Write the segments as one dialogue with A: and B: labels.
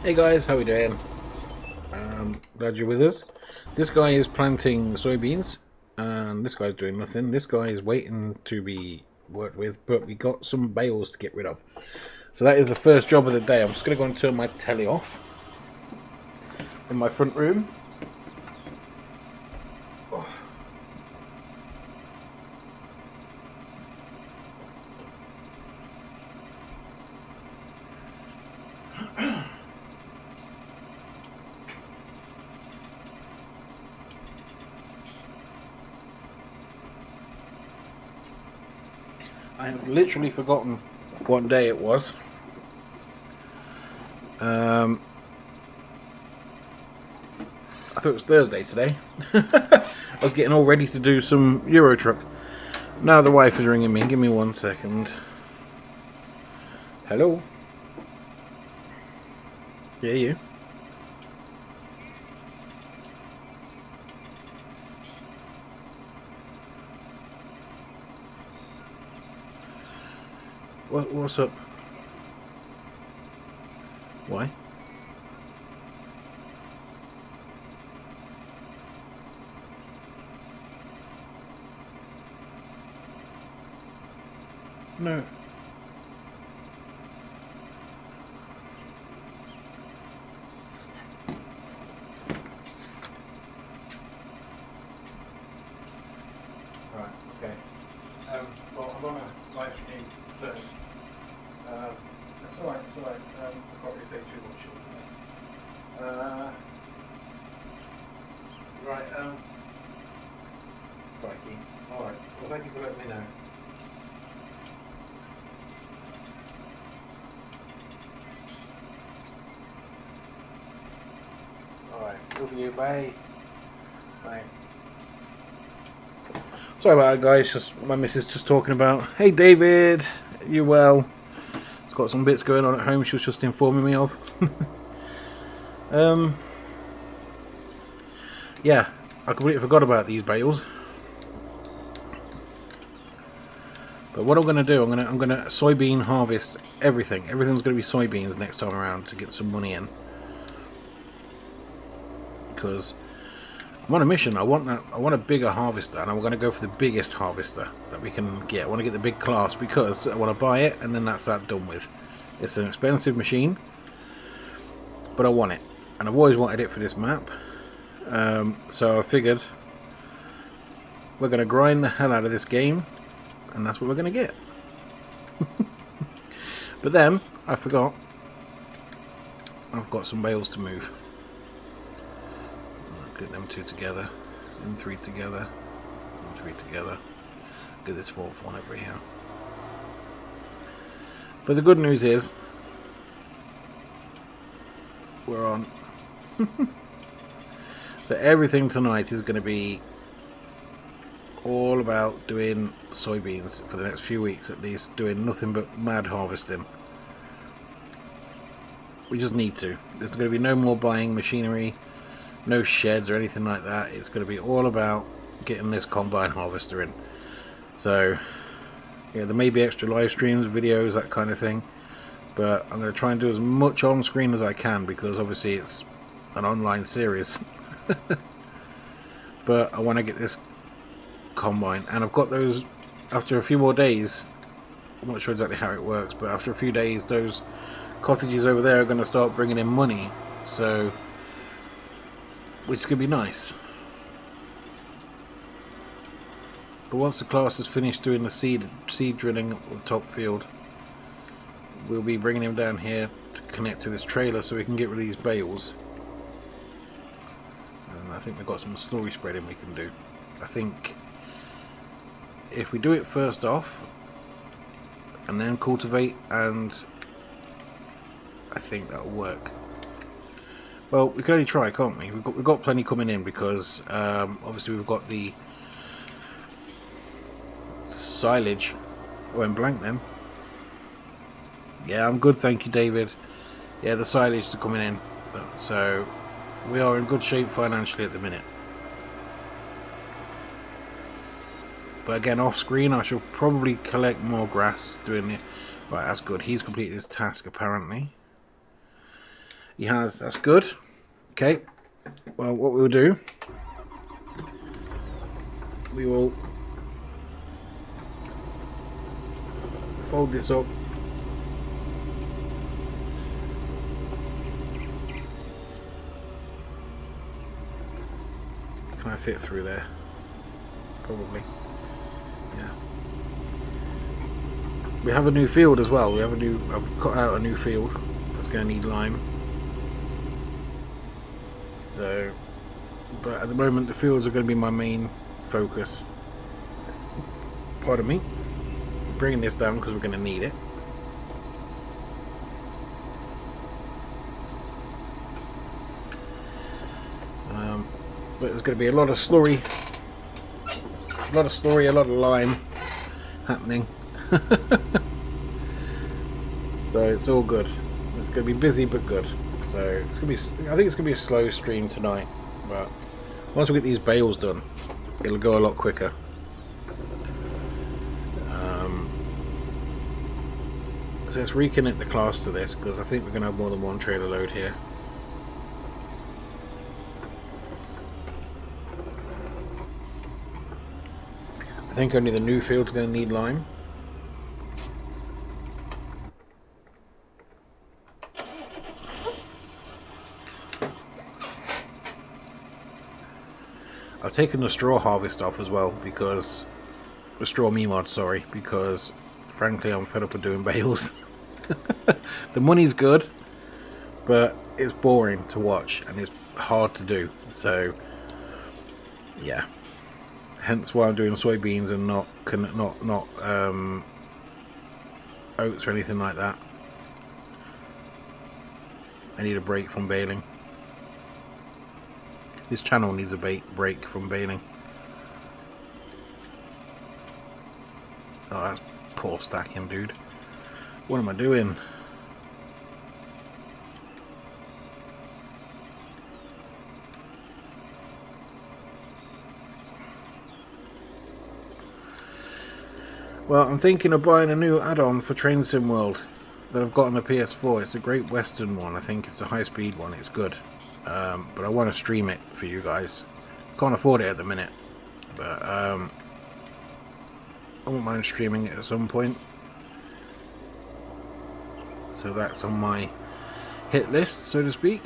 A: Hey guys, how we doing? Glad you're with us. This guy is planting soybeans, and this guy's doing nothing. This guy is waiting to be worked with, but we got some bales to get rid of. So that is the first job of the day. I'm just going to go and turn my telly off in my front room. I have literally forgotten what day it was. I thought it was Thursday today. I was getting all ready to do some Euro truck. Now the wife is ringing me. Give me 1 second. Hello? Yeah, you? What's up? Why? No. Right, okay. Well, I'm on a live stream, so that's alright, it's alright. I can't really say too much, shall I say. Right, crikey. Alright, well, thank you for letting me know. Alright, love you, bye. Bye. Sorry about that, guys. Just my missus just talking about. Hey, David, you well? It's got some bits going on at home. She was just informing me of. Yeah, I completely forgot about these bales. But what I'm going to do, I'm going to soybean harvest everything. Everything's going to be soybeans next time around to get some money in. Because I'm on a mission. I want a bigger harvester, and I'm going to go for the biggest harvester that we can get. I want to get the big class because I want to buy it, and then that's that done with. It's an expensive machine, but I want it, and I've always wanted it for this map. So I figured we're going to grind the hell out of this game, and that's what we're going to get. But then I forgot I've got some bales to move. Get them two together, and three together, and three together. Get this fourth one over here. But the good news is we're on. So everything tonight is going to be all about doing soybeans for the next few weeks at least, doing nothing but mad harvesting. We just need to. There's going to be no more buying machinery, no sheds or anything like that. It's going to be all about getting this combine harvester in. So yeah, there may be extra live streams, videos, that kind of thing, but I'm going to try and do as much on screen as I can because obviously it's an online series. But I want to get this combine, and I've got those after a few more days. I'm not sure exactly how it works, but after a few days those cottages over there are going to start bringing in money, so which is going to be nice. But once the class has finished doing the seed drilling of the top field, we'll be bringing him down here to connect to this trailer so we can get rid of these bales. And I think we've got some slurry spreading we can do. I think if we do it first off and then cultivate, and I think that'll work. Well, we can only try, can't we? We've got plenty coming in because obviously we've got the silage. I went blank then. Yeah, I'm good, thank you, David. Yeah, the silage is coming in, so we are in good shape financially at the minute. But again, off screen I shall probably collect more grass doing it. Right, that's good. He's completed his task apparently. He has. That's good. Okay. Well, what we'll do, we will fold this up. Can I fit through there? Probably. Yeah. We have a new field as well. I've cut out a new field that's going to need lime. So, but at the moment the fields are going to be my main focus. Pardon me. I'm bringing this down because we're going to need it. But there's going to be a lot of slurry, a lot of lime happening. So it's all good. It's going to be busy but good. So it's going to be. I think it's going to be a slow stream tonight. But once we get these bales done, it'll go a lot quicker. So let's reconnect the class to this because I think we're going to have more than one trailer load here. I think only the new field's going to need lime. I've taken the straw harvest off as well because the straw mod, sorry, because frankly I'm fed up with doing bales. The money's good, but it's boring to watch and it's hard to do. So yeah. Hence why I'm doing soybeans and not oats or anything like that. I need a break from baling. This channel needs a break from baling. Oh, that's poor stacking, dude. What am I doing? Well, I'm thinking of buying a new add-on for Train Sim World that I've got on the PS4. It's a Great Western one. I think it's a high-speed one. It's good. But I want to stream it for you guys. Can't afford it at the minute. But I won't mind streaming it at some point. So that's on my hit list, so to speak.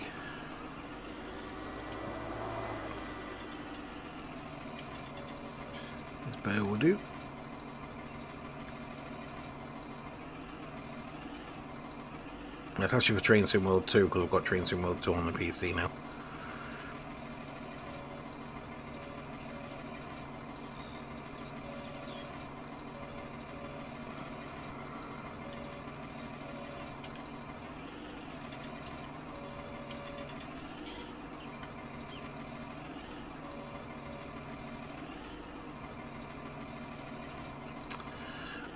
A: This bale will do. That's actually for Train Sim World 2 because I've got Train Sim World 2 on the PC now.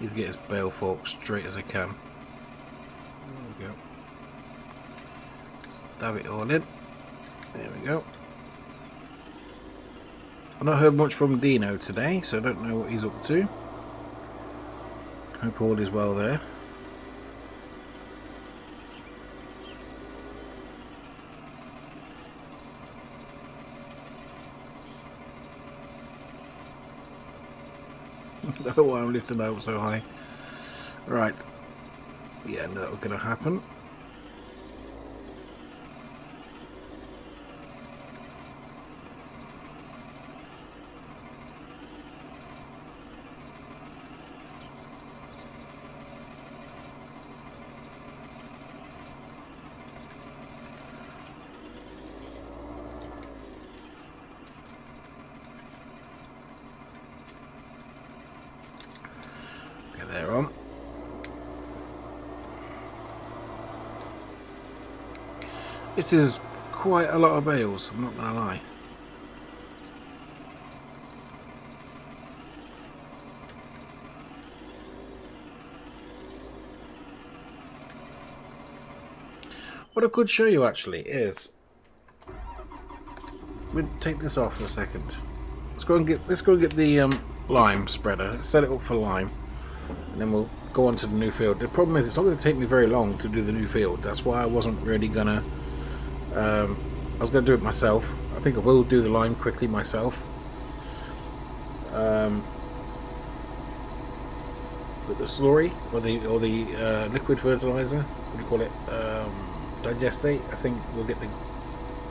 A: Need to get his bale fork straight as I can. There we go. Stab it all in. There we go. I've not heard much from Dino today, so I don't know what he's up to. Hope all is well there. I don't know why I'm lifting that up so high. Right. Yeah, I knew that was going to happen. They're on. This is quite a lot of bales, I'm not going to lie. What I could show you actually is, we'll take this off for a second. Let's go and get the lime spreader. Let's set it up for lime. And then we'll go on to the new field. The problem is it's not going to take me very long to do the new field. That's why I wasn't really going to I was going to do it myself. I think I will do the lime quickly myself. But the slurry or the liquid fertilizer, what do you call it? Digestate. I think we'll get the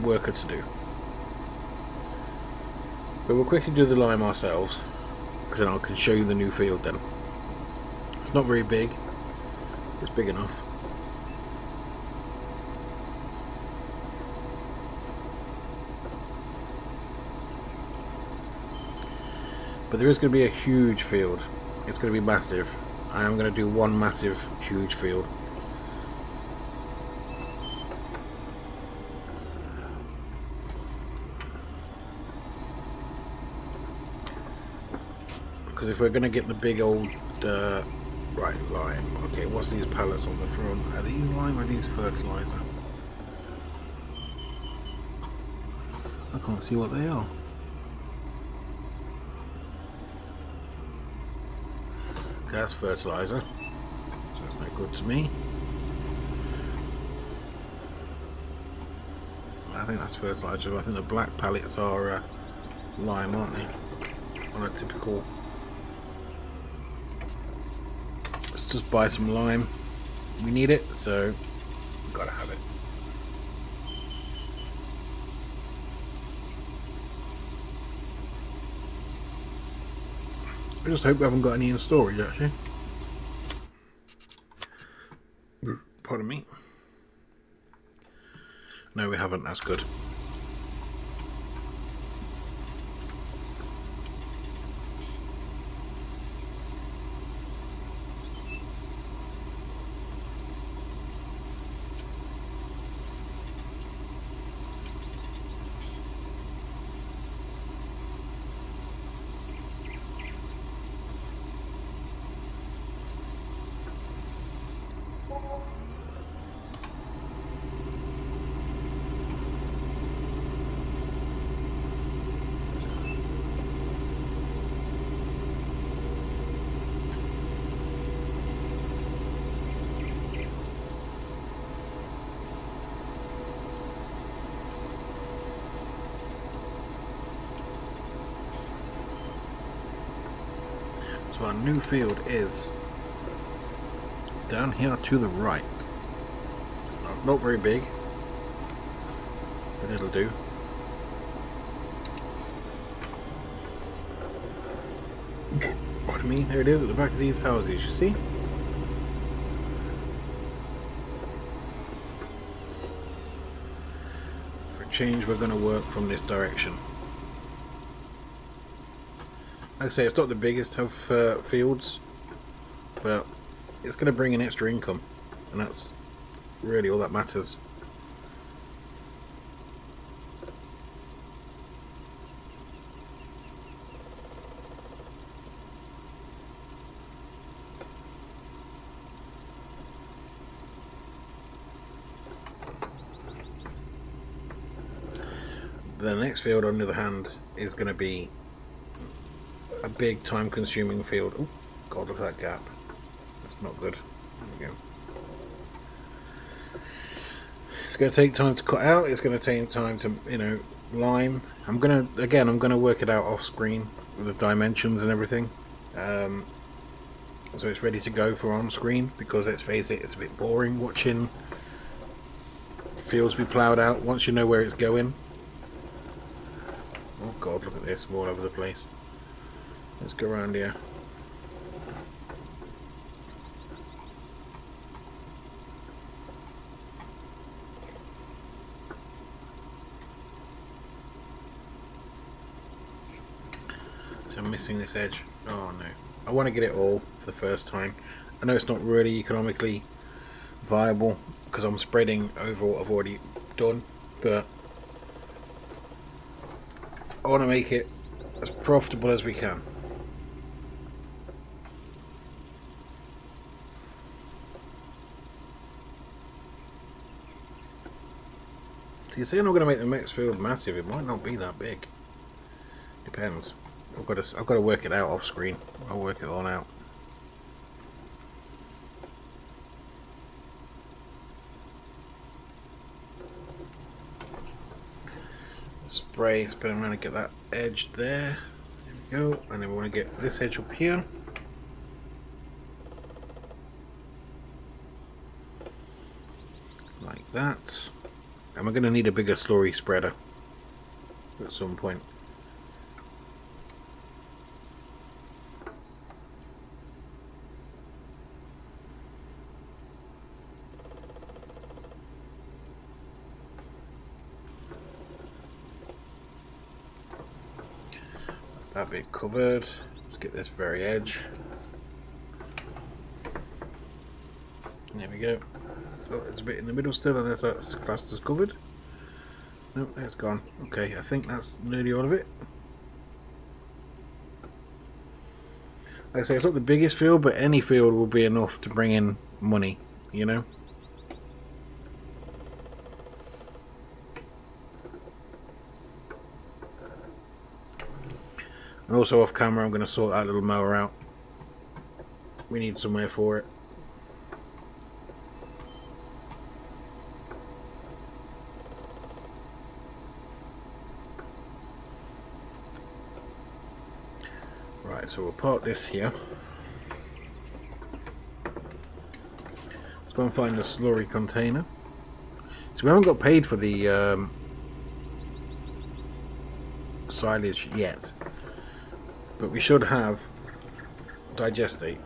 A: worker to do. But we'll quickly do the lime ourselves, because then I can show you the new field then. It's not very big. It's big enough. But there is going to be a huge field. It's going to be massive. I am going to do one massive, huge field. Because if we're going to get the big old right, lime. Okay, what's these pallets on the front? Are these lime or are these fertilizer? I can't see what they are. Okay, that's fertilizer. So that's no good to me. I think that's fertilizer. I think the black pallets are lime, aren't they? On a typical. Let's just buy some lime. We need it, so we've got to have it. I just hope we haven't got any in storage, actually. Pardon me. No, we haven't. That's good. So our new field is down here to the right. It's not very big, but it'll do. Pardon me, there it is at the back of these houses, you see? For a change, we're going to work from this direction. Like I say, it's not the biggest of fields, but it's going to bring in extra income, and that's really all that matters. The next field, on the other hand, is going to be a big time-consuming field. Oh God, look at that gap. That's not good. There we go. It's going to take time to cut out. It's going to take time to, lime. I'm going to work it out off screen with the dimensions and everything. So it's ready to go for on screen, because let's face it, it's a bit boring watching fields be ploughed out once you know where it's going. Oh God, look at this, all over the place. Let's go around here. So I'm missing this edge. Oh no. I want to get it all for the first time. I know it's not really economically viable because I'm spreading over what I've already done, but I want to make it as profitable as we can. So you say I'm not going to make the next field massive. It might not be that big. Depends. I've got to work it out off screen. I'll work it all out. spray around to get that edge there. There we go. And then we want to get this edge up here. Like that. And we're going to need a bigger slurry spreader at some point. That's that bit covered. Let's get this very edge. There we go. Oh, there's a bit in the middle still, unless that's classed as covered. Nope, it's gone. Okay, I think that's nearly all of it. Like I say, it's not the biggest field, but any field will be enough to bring in money, you know? And also off camera, I'm going to sort that little mower out. We need somewhere for it. Right, so we'll park this here. Let's go and find the slurry container. So we haven't got paid for the silage yet, but we should have digestate.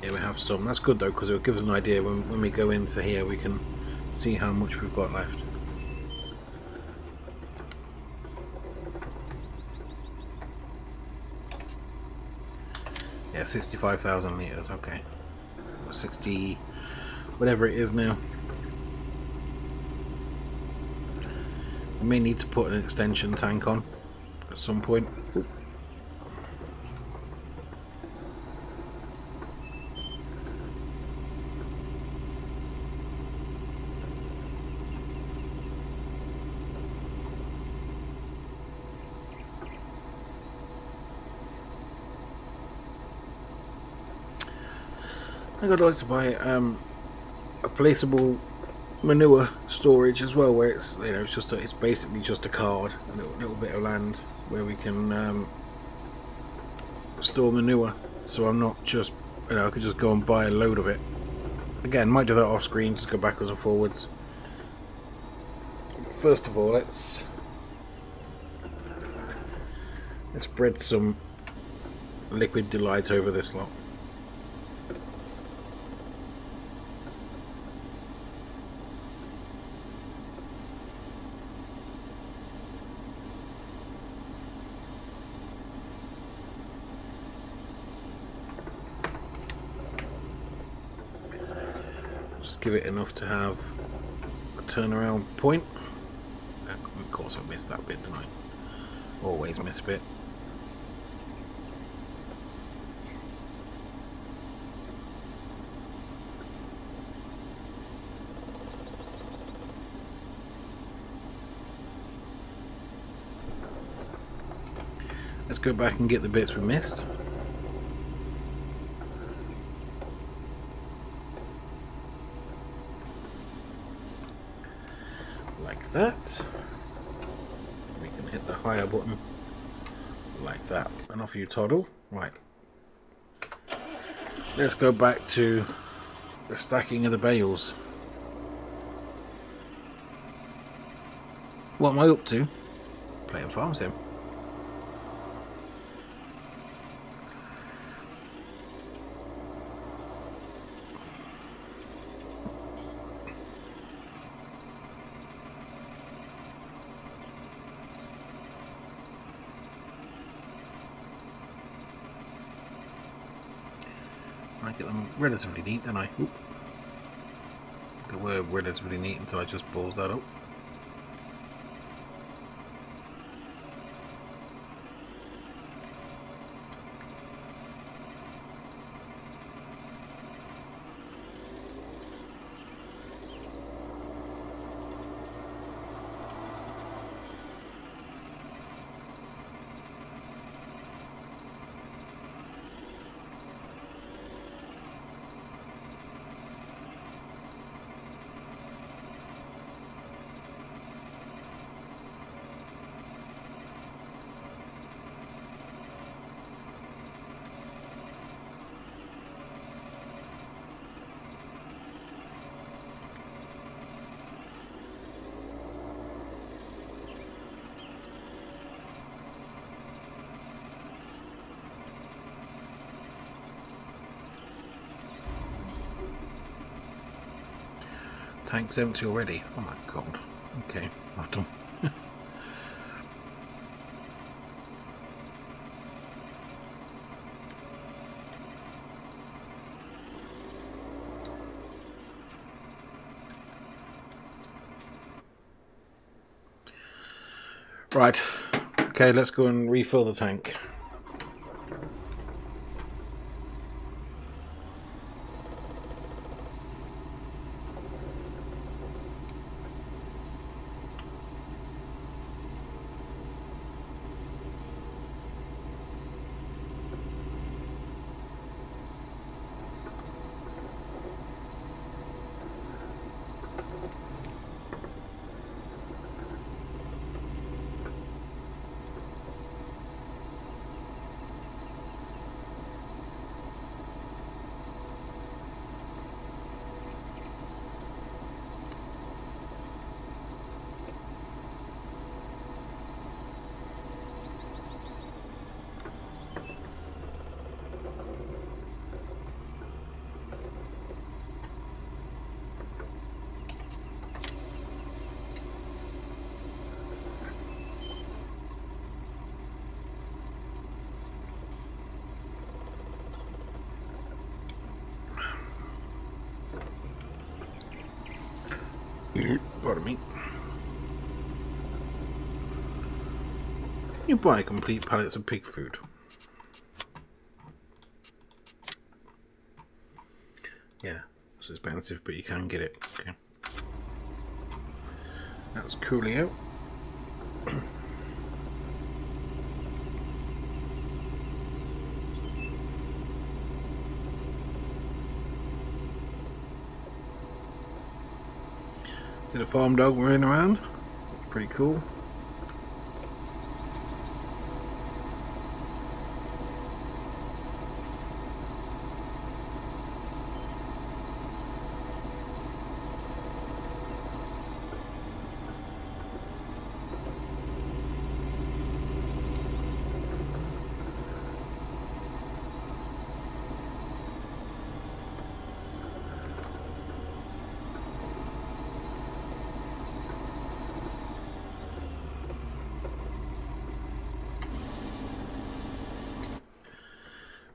A: Yeah, we have some. That's good though, because it'll give us an idea when we go into here. We can see how much we've got left. Yeah, 65,000 litres. Okay, 60, whatever it is now. We may need to put an extension tank on at some point. Ooh. I think I'd like to buy a placeable manure storage as well, where it's, you know, it's basically just a card, a little bit of land where we can store manure. So I'm not just, you know, I could just go and buy a load of it. Again, might do that off screen, just go backwards and forwards. But first of all, let's spread some liquid delight over this lot. Give it enough to have a turnaround point. Of course I missed that bit, didn't I? Always miss a bit. Let's go back and get the bits we missed. Like that. We can hit the higher button like that, and off you toddle. Right, let's go back to the stacking of the bales. What am I up to? Playing farm sim. I get them relatively neat, don't I? Oop. They were relatively neat until I just balls that up. Tank's empty already. Oh my god. Okay, I've done. Right. Okay, let's go and refill the tank. Pardon me. You buy complete pallets of pig food. Yeah, it's expensive, but you can get it. Okay. That's cooling out. See the farm dog running around? Pretty cool.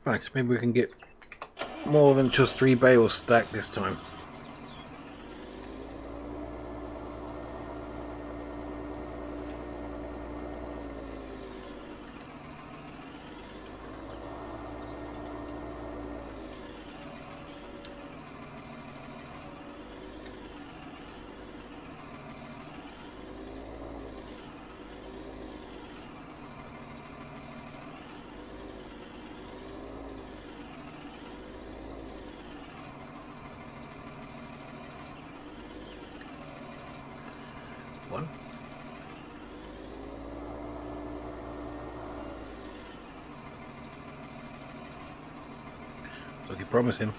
A: Right, maybe we can get more than just 3 bales stacked this time. One. So I keep promising.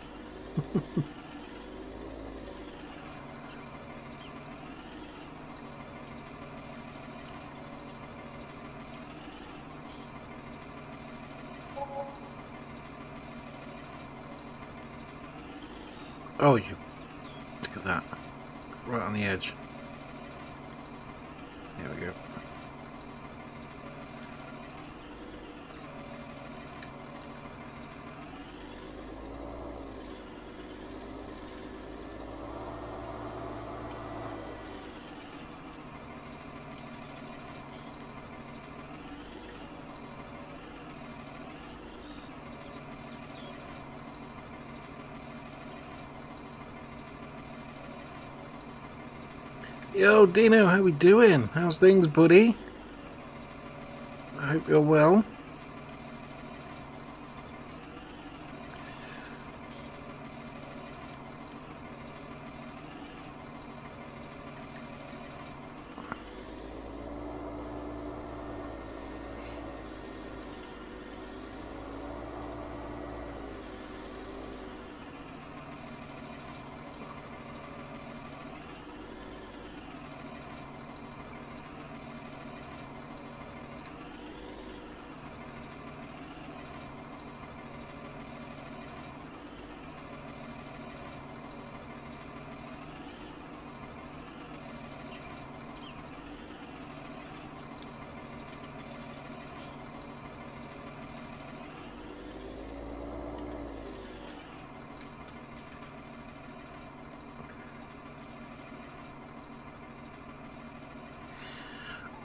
A: Oh, you look at that. Right on the edge. There we go. Yo, Dino, how we doing? How's things, buddy? I hope you're well.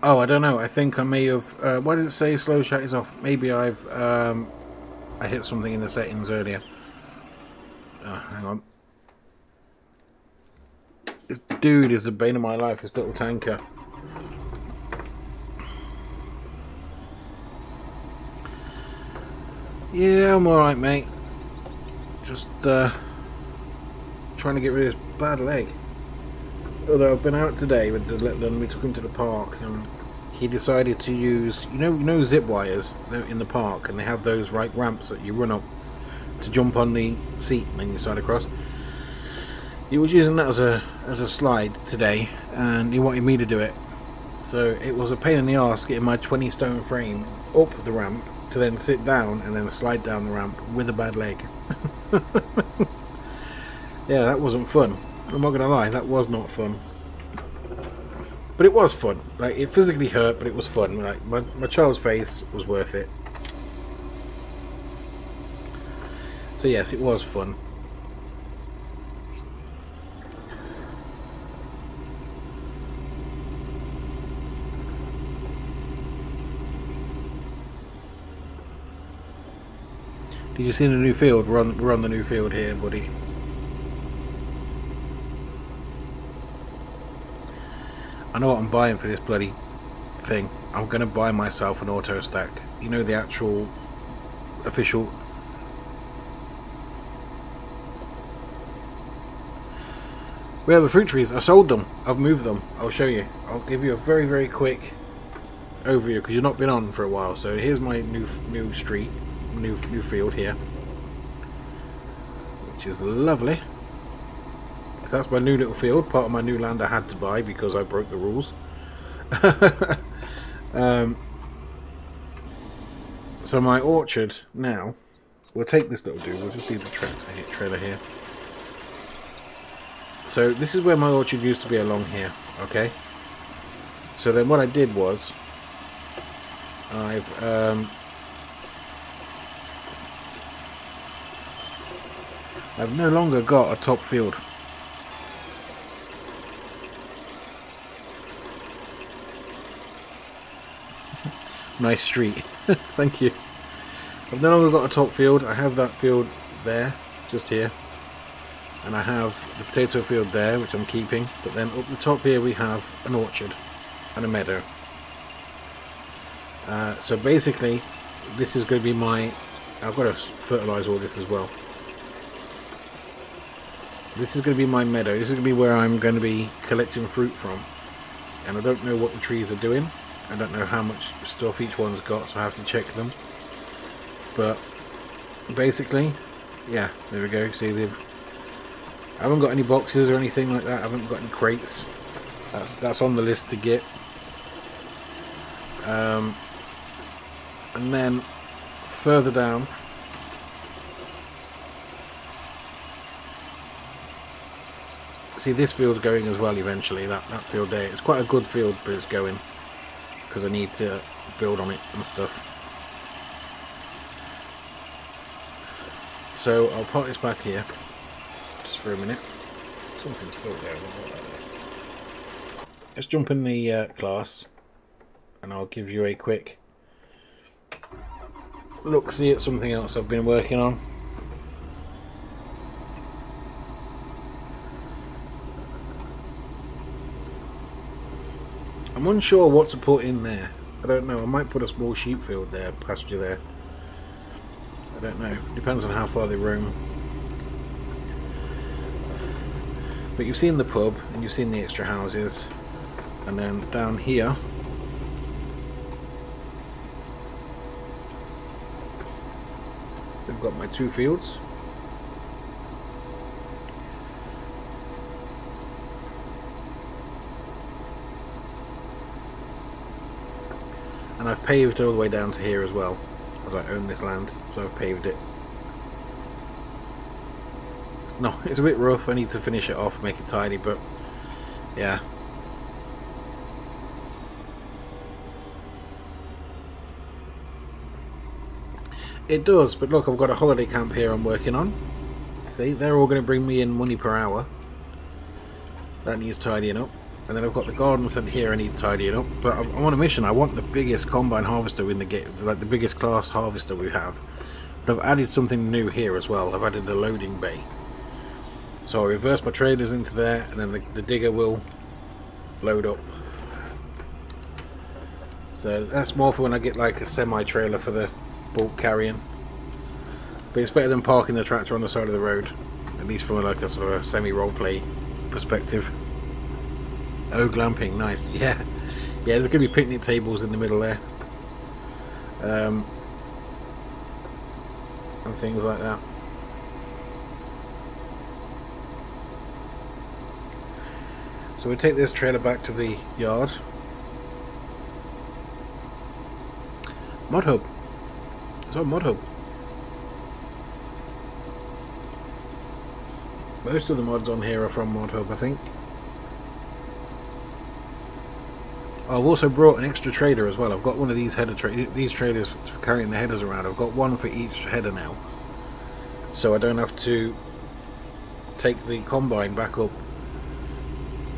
A: Oh, I don't know. I think I may have. Why did it say slow chat is off? Maybe I hit something in the settings earlier. Hang on. This dude is the bane of my life. This little tanker. Yeah, I'm all right, mate. Just trying to get rid of this bad leg. Although I've been out today with the Letland, we took him to the park and he decided to use, you know zip wires in the park, and they have those ramps that you run up to jump on the seat and then you slide across. He was using that as a slide today, and he wanted me to do it. So it was a pain in the arse getting my 20 stone frame up the ramp to then sit down and then slide down the ramp with a bad leg. Yeah, that wasn't fun. I'm not gonna lie, that was not fun. But it was fun. Like, it physically hurt, but it was fun. Like, my child's face was worth it. So yes, it was fun. Did you see the new field? We're on the new field here, buddy. I know what I'm buying for this bloody thing. I'm going to buy myself an auto stack. You know, the actual official. We have the fruit trees. I sold them. I've moved them. I'll show you. I'll give you a very, very quick overview because you've not been on for a while. So here's my new street, new field here, which is lovely. So that's my new little field, part of my new land I had to buy because I broke the rules. So my orchard now, we'll take this little dude, we'll just leave the trailer here. So this is where my orchard used to be along here, okay? So then what I did was, I've no longer got a top field. Nice street. Thank you. I've no longer got a top field. I have that field there, just here. And I have the potato field there, which I'm keeping. But then up the top here we have an orchard and a meadow. So basically, this is going to be my... I've got to fertilise all this as well. This is going to be my meadow. This is going to be where I'm going to be collecting fruit from. And I don't know what the trees are doing. I don't know how much stuff each one's got, so I have to check them. But basically, yeah, there we go. See, I haven't got any boxes or anything like that. I haven't got any crates. That's on the list to get. And then further down, see, this field's going as well eventually. That field there, it's quite a good field, but it's going. Because I need to build on it and stuff. So I'll park this back here just for a minute. Something's built there. Let's jump in the class and I'll give you a quick look-see at something else I've been working on. I'm unsure what to put in there. I don't know. I might put a small sheep field there, pasture there. I don't know. Depends on how far they roam. But you've seen the pub and you've seen the extra houses. And then down here, we've got my 2 fields. And I've paved all the way down to here as well, as I own this land, so I've paved it. It's a bit rough. I need to finish it off and make it tidy, but yeah. It does, but look, I've got a holiday camp here I'm working on. See, they're all going to bring me in money per hour. That needs tidying up. And then I've got the garden centre here I need tidying up. But I'm on a mission. I want the biggest combine harvester in the game, like the biggest class harvester we have. But I've added something new here as well. I've added a loading bay. So I reverse my trailers into there, and then the digger will load up. So that's more for when I get like a semi-trailer for the bulk carrying. But it's better than parking the tractor on the side of the road, at least from like a sort of a semi-roleplay perspective. Oh, glamping, nice. Yeah, there's going to be picnic tables in the middle there, and things like that. So we take this trailer back to the yard. Mod Hub. It's on Mod Hub. Most of the mods on here are from Mod Hub, I think. I've also brought an extra trailer as well. I've got one of these these trailers for carrying the headers around. I've got one for each header now, so I don't have to take the combine back up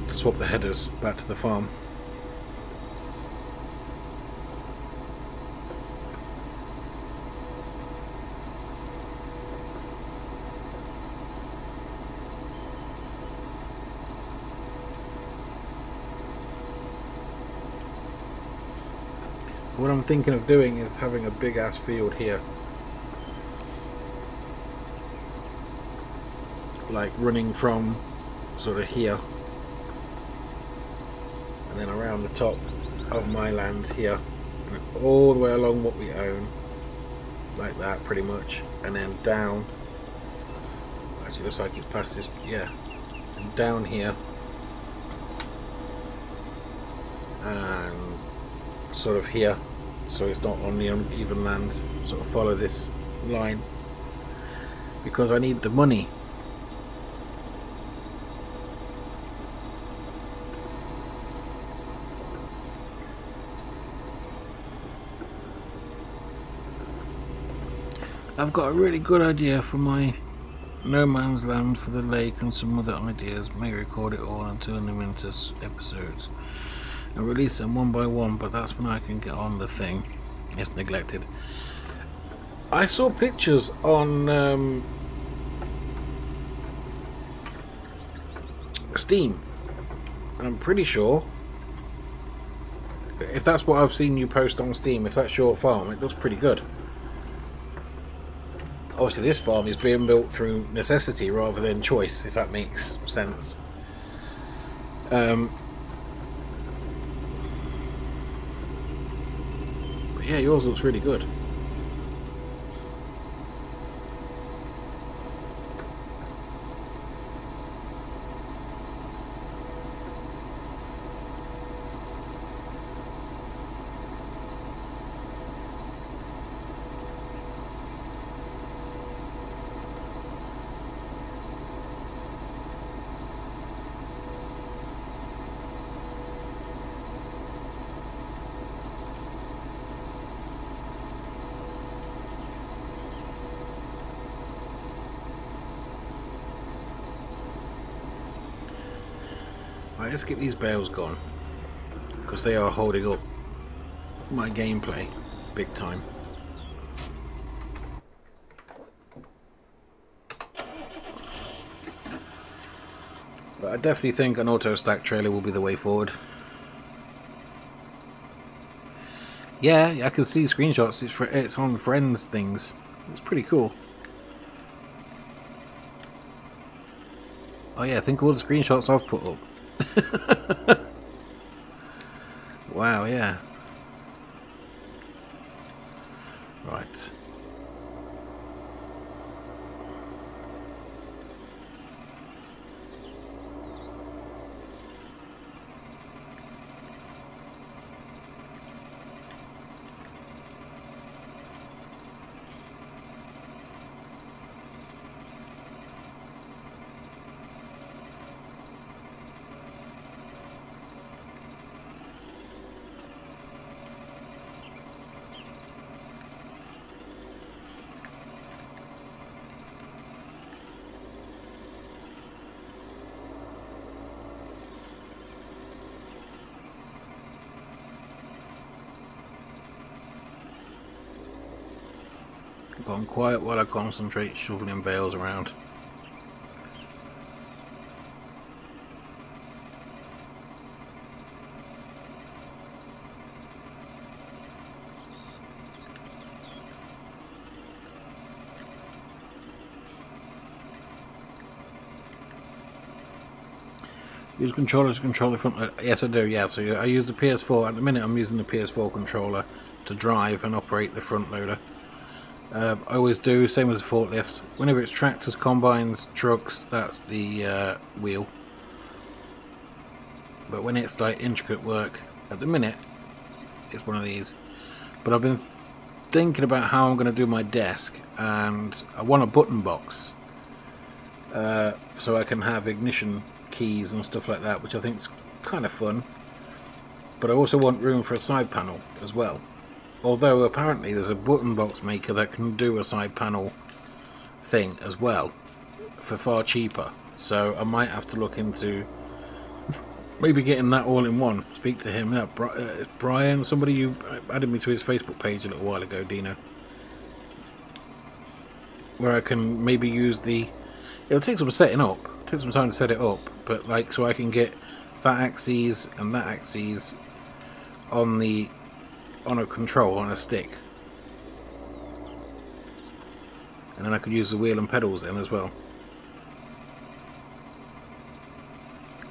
A: to swap the headers back to the farm. What I'm thinking of doing is having a big ass field here, like running from sort of here and then around the top of my land here and all the way along what we own, like that pretty much, and then down. Actually looks like it's past this, yeah, and down here and sort of here, so it's not on the uneven land. Sort of follow this line because I need the money. I've got a really good idea for my no man's land for the lake and some other ideas. May record it all and turn them into episodes and release them one by one, but that's when I can get on the thing. It's neglected. I saw pictures on Steam, and I'm pretty sure, if that's what I've seen you post on Steam, if that's your farm, it looks pretty good. Obviously this farm is being built through necessity rather than choice, if that makes sense. But yeah, yours looks really good. Right, let's get these bales gone, because they are holding up my gameplay big time. But I definitely think an auto stack trailer will be the way forward. Yeah, I can see screenshots. It's on friends things. It's pretty cool. Oh yeah, think of all the screenshots I've put up. Wow, yeah. Right. Gone quiet while I concentrate shoveling bales around. Use controller to control the front. Yes, I do. Yeah, so I use the PS4 at the minute. I'm using the PS4 controller to drive and operate the front loader. I always do, same as the forklift. Whenever it's tractors, combines, trucks, that's the wheel. But when it's like intricate work, at the minute, it's one of these. But I've been thinking about how I'm going to do my desk, and I want a button box so I can have ignition keys and stuff like that, which I think is kind of fun. But I also want room for a side panel as well. Although apparently there's a button box maker that can do a side panel thing as well for far cheaper. So I might have to look into maybe getting that all in one. Speak to him. Yeah, Brian, somebody you added me to his Facebook page a little while ago, Dino. Where I can maybe use the... It'll take some setting up. Take some time to set it up. But like, so I can get that axis and that axis on the... on a control, on a stick. And then I could use the wheel and pedals in as well.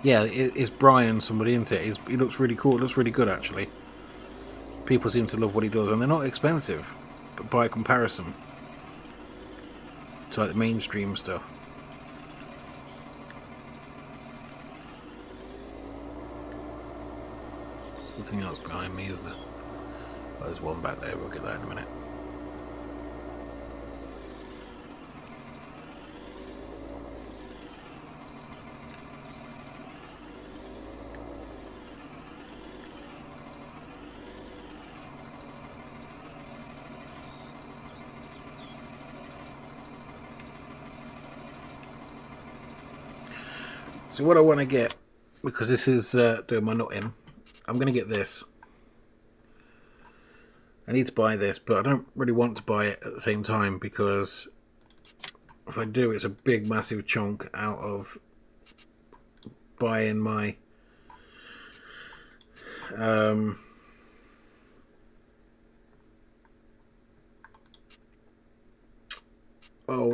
A: Yeah, it's Brian, somebody, isn't it? He looks really cool. It looks really good, actually. People seem to love what he does, and they're not expensive, but by comparison to like the mainstream stuff. Something else behind me, is there? Oh, there's one back there. We'll get that in a minute. So what I want to get, because this is doing my nutting, I'm going to get this. I need to buy this, but I don't really want to buy it at the same time, because if I do, it's a big, massive chunk out of buying my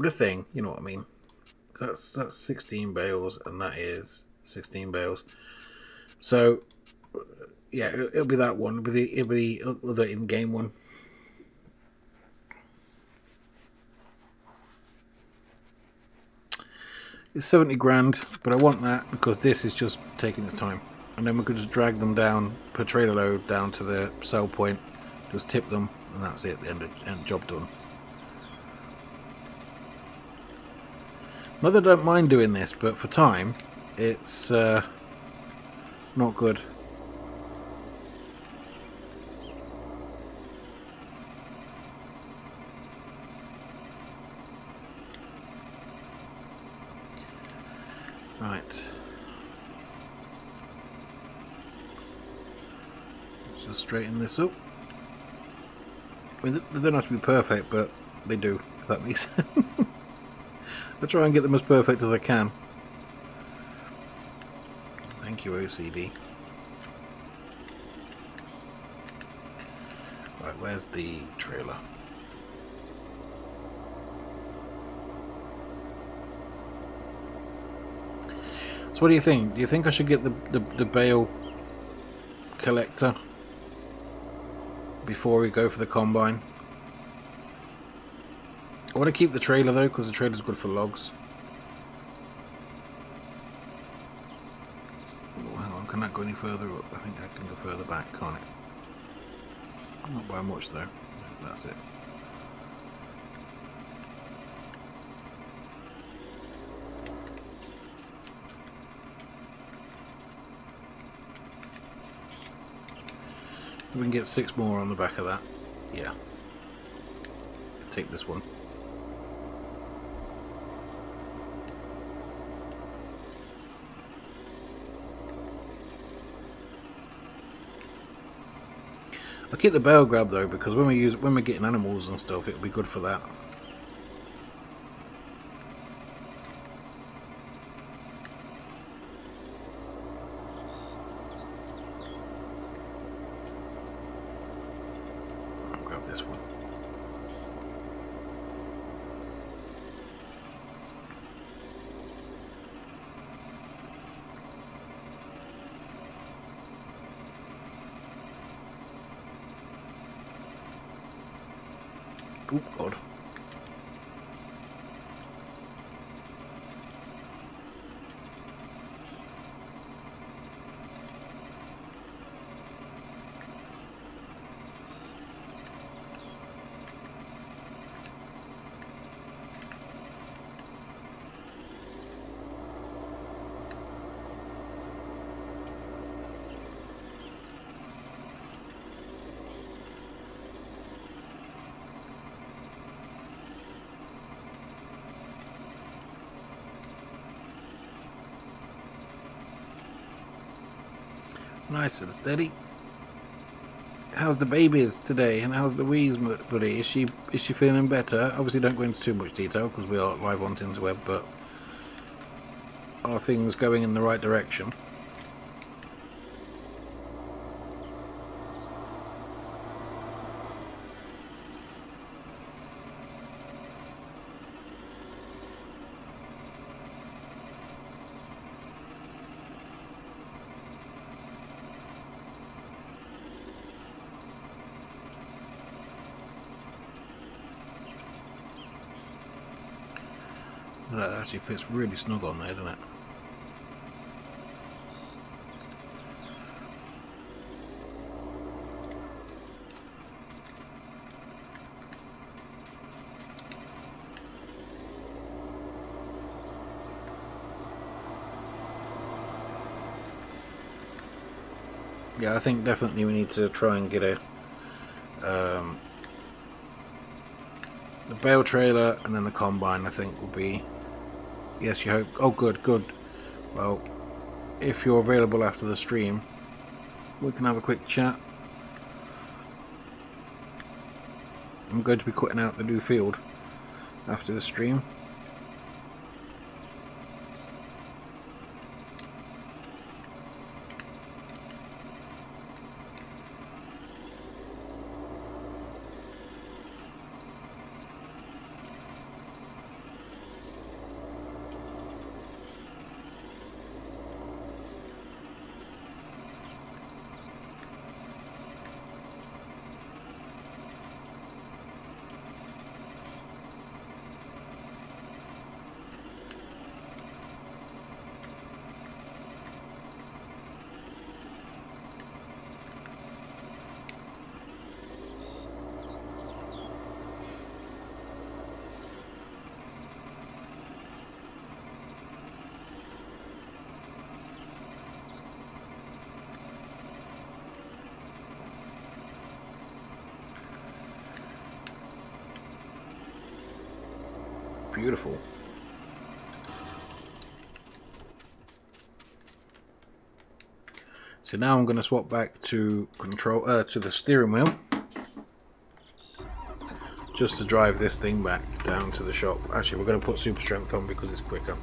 A: the thing, you know what I mean. That's 16 bales, and that is 16 bales. So yeah, it'll be that one. It'll be the other in-game one. It's 70 grand, but I want that because this is just taking its time. And then we could just drag them down per trailer load down to the sell point, just tip them, and that's it. The end job done. Not that I don't mind doing this, but for time, it's not good. Right. Let's just straighten this up. I mean, they don't have to be perfect, but they do, if that makes sense. I try and get them as perfect as I can. Thank you, OCD. Right, where's the trailer? So what do you think? Do you think I should get the bale collector before we go for the combine? I want to keep the trailer though, because the trailer's good for logs. Oh, hang on, can that go any further up? I think I can go further back, can't it? Not by much though. That's it. We can get 6 more on the back of that. Yeah. Let's take this one. I'll keep the bale grab though, because when we're getting animals and stuff, it'll be good for that. this one. Oh God. Nice and steady. How's the babies today, and how's Louise, buddy? Is she feeling better? Obviously, don't go into too much detail because we are live on Tinsweb, but are things going in the right direction? That actually fits really snug on there, doesn't it? Yeah, I think definitely we need to try and get a the bale trailer and then the combine. I think will be. Yes, you hope. Oh, good, good. Well, if you're available after the stream, we can have a quick chat. I'm going to be cutting out the new field after the stream. Beautiful. So now I'm going to swap back to control to the steering wheel, just to drive this thing back down to the shop. Actually, we're going to put super strength on because it's quicker.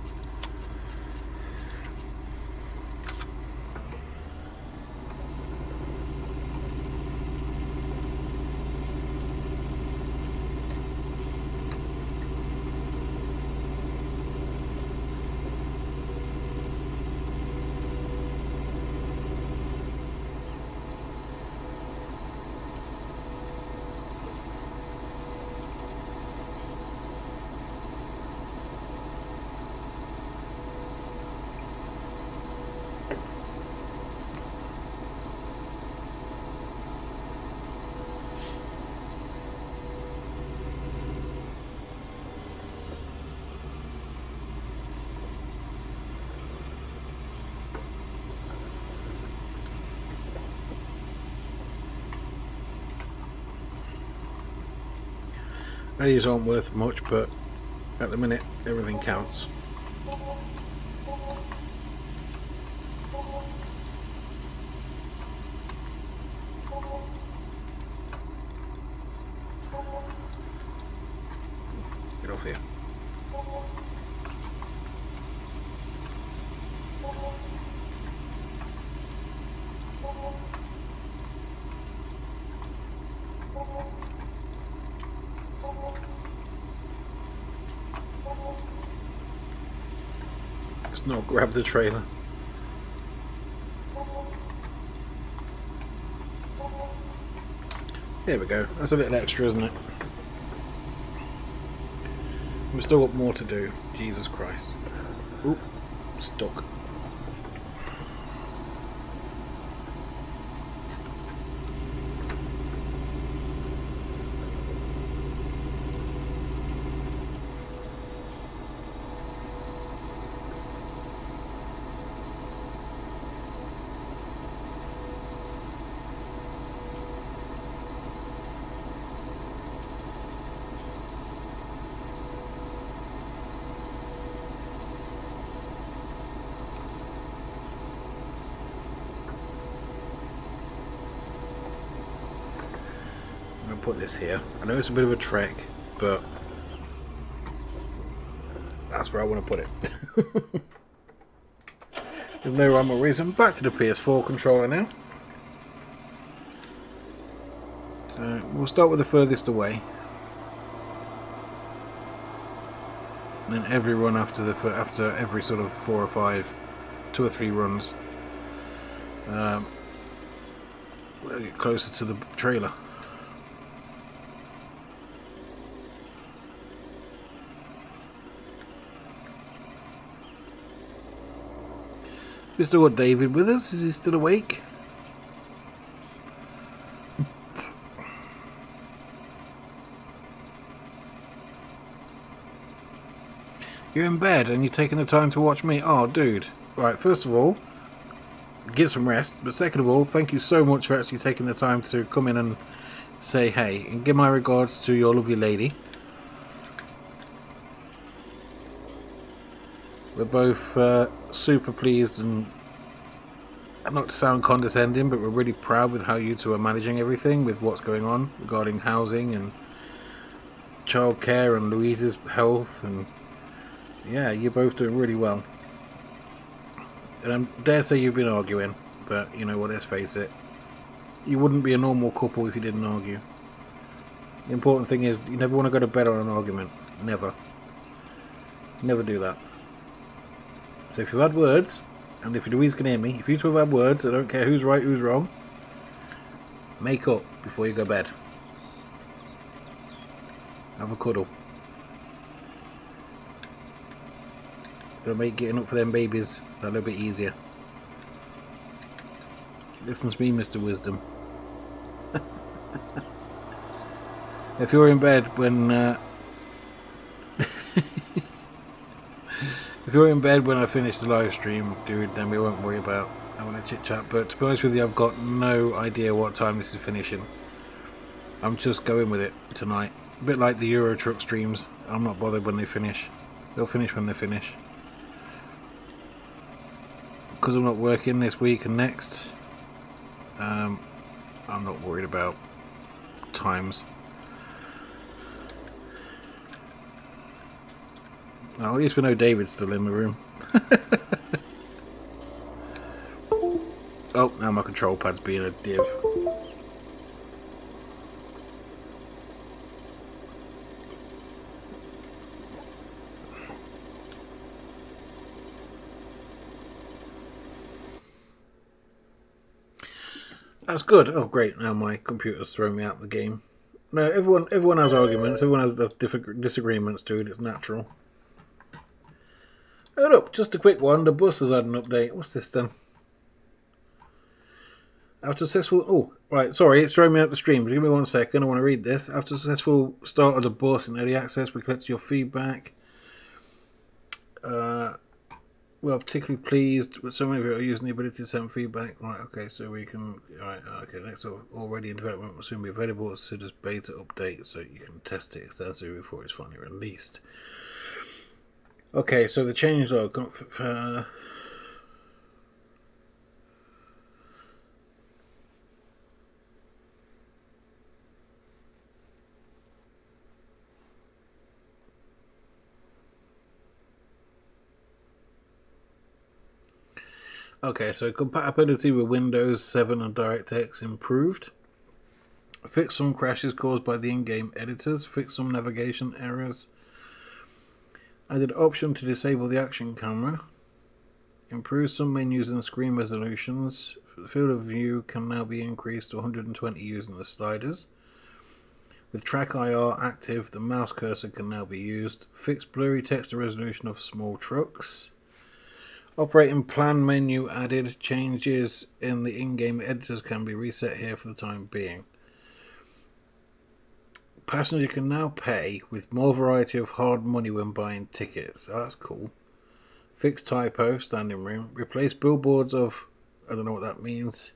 A: These aren't worth much, but at the minute everything counts. Get off here. Let's not grab the trailer. There we go. That's a little extra, isn't it? We've still got more to do. Jesus Christ. Oop. Stuck. Put this here. I know it's a bit of a trek, but that's where I want to put it. There's no rhyme or reason. Back to the PS4 controller now. So we'll start with the furthest away, and then every run after every sort of 4 or 5, 2 or 3 runs, we'll get closer to the trailer. We still got David with us. Is he still awake? You're in bed and you're taking the time to watch me? Oh, dude. Right, first of all, get some rest. But second of all, thank you so much for actually taking the time to come in and say hey. And give my regards to your lovely lady. We're both super pleased, and not to sound condescending, but we're really proud with how you two are managing everything with what's going on regarding housing and childcare and Louise's health, and yeah, you're both doing really well. And I dare say you've been arguing, but you know what, let's face it, you wouldn't be a normal couple if you didn't argue. The important thing is you never want to go to bed on an argument. Never. Never do that. So if you've had words, and if Louise can hear me, if you two have had words, I don't care who's right, who's wrong, make up before you go to bed. Have a cuddle. It'll make getting up for them babies a little bit easier. Listen to me, Mr. Wisdom. If you're in bed when if you're in bed when I finish the live stream, dude, then we won't worry about having a chit chat. But to be honest with you, I've got no idea what time this is finishing. I'm just going with it tonight. A bit like the Euro Truck streams. I'm not bothered when they finish. They'll finish when they finish. Because I'm not working this week and next, I'm not worried about times. Well, at least we know David's still in the room. Oh, now my control pad's being a div. That's good. Oh, great. Now my computer's throwing me out of the game. No, everyone has arguments. Everyone has different disagreements, dude. It's natural. Hold up, just a quick one. The bus has had an update. What's this then? After successful... Oh, right. Sorry, it's throwing me out the stream. But give me 1 second. I want to read this. After successful start of the bus in early access, we collected your feedback. We are particularly pleased with so many of you are using the ability to send feedback. Right, okay, so we can... Right, okay, next already in development will soon be available as soon as beta update, so you can test it extensively before it's finally released. Okay, so the changes are... Okay, so compatibility with Windows 7 and DirectX improved. Fix some crashes caused by the in-game editors. Fix some navigation errors. Added option to disable the action camera. Improves some menus and screen resolutions. The field of view can now be increased to 120 using the sliders. With track IR active, the mouse cursor can now be used. Fixed blurry text resolution of small trucks. Operating plan menu added. Changes in the in-game editors can be reset here for the time being. Passenger can now pay with more variety of hard money when buying tickets. Oh, that's cool. Fixed typo, standing room. Replace billboards of, I don't know what that means,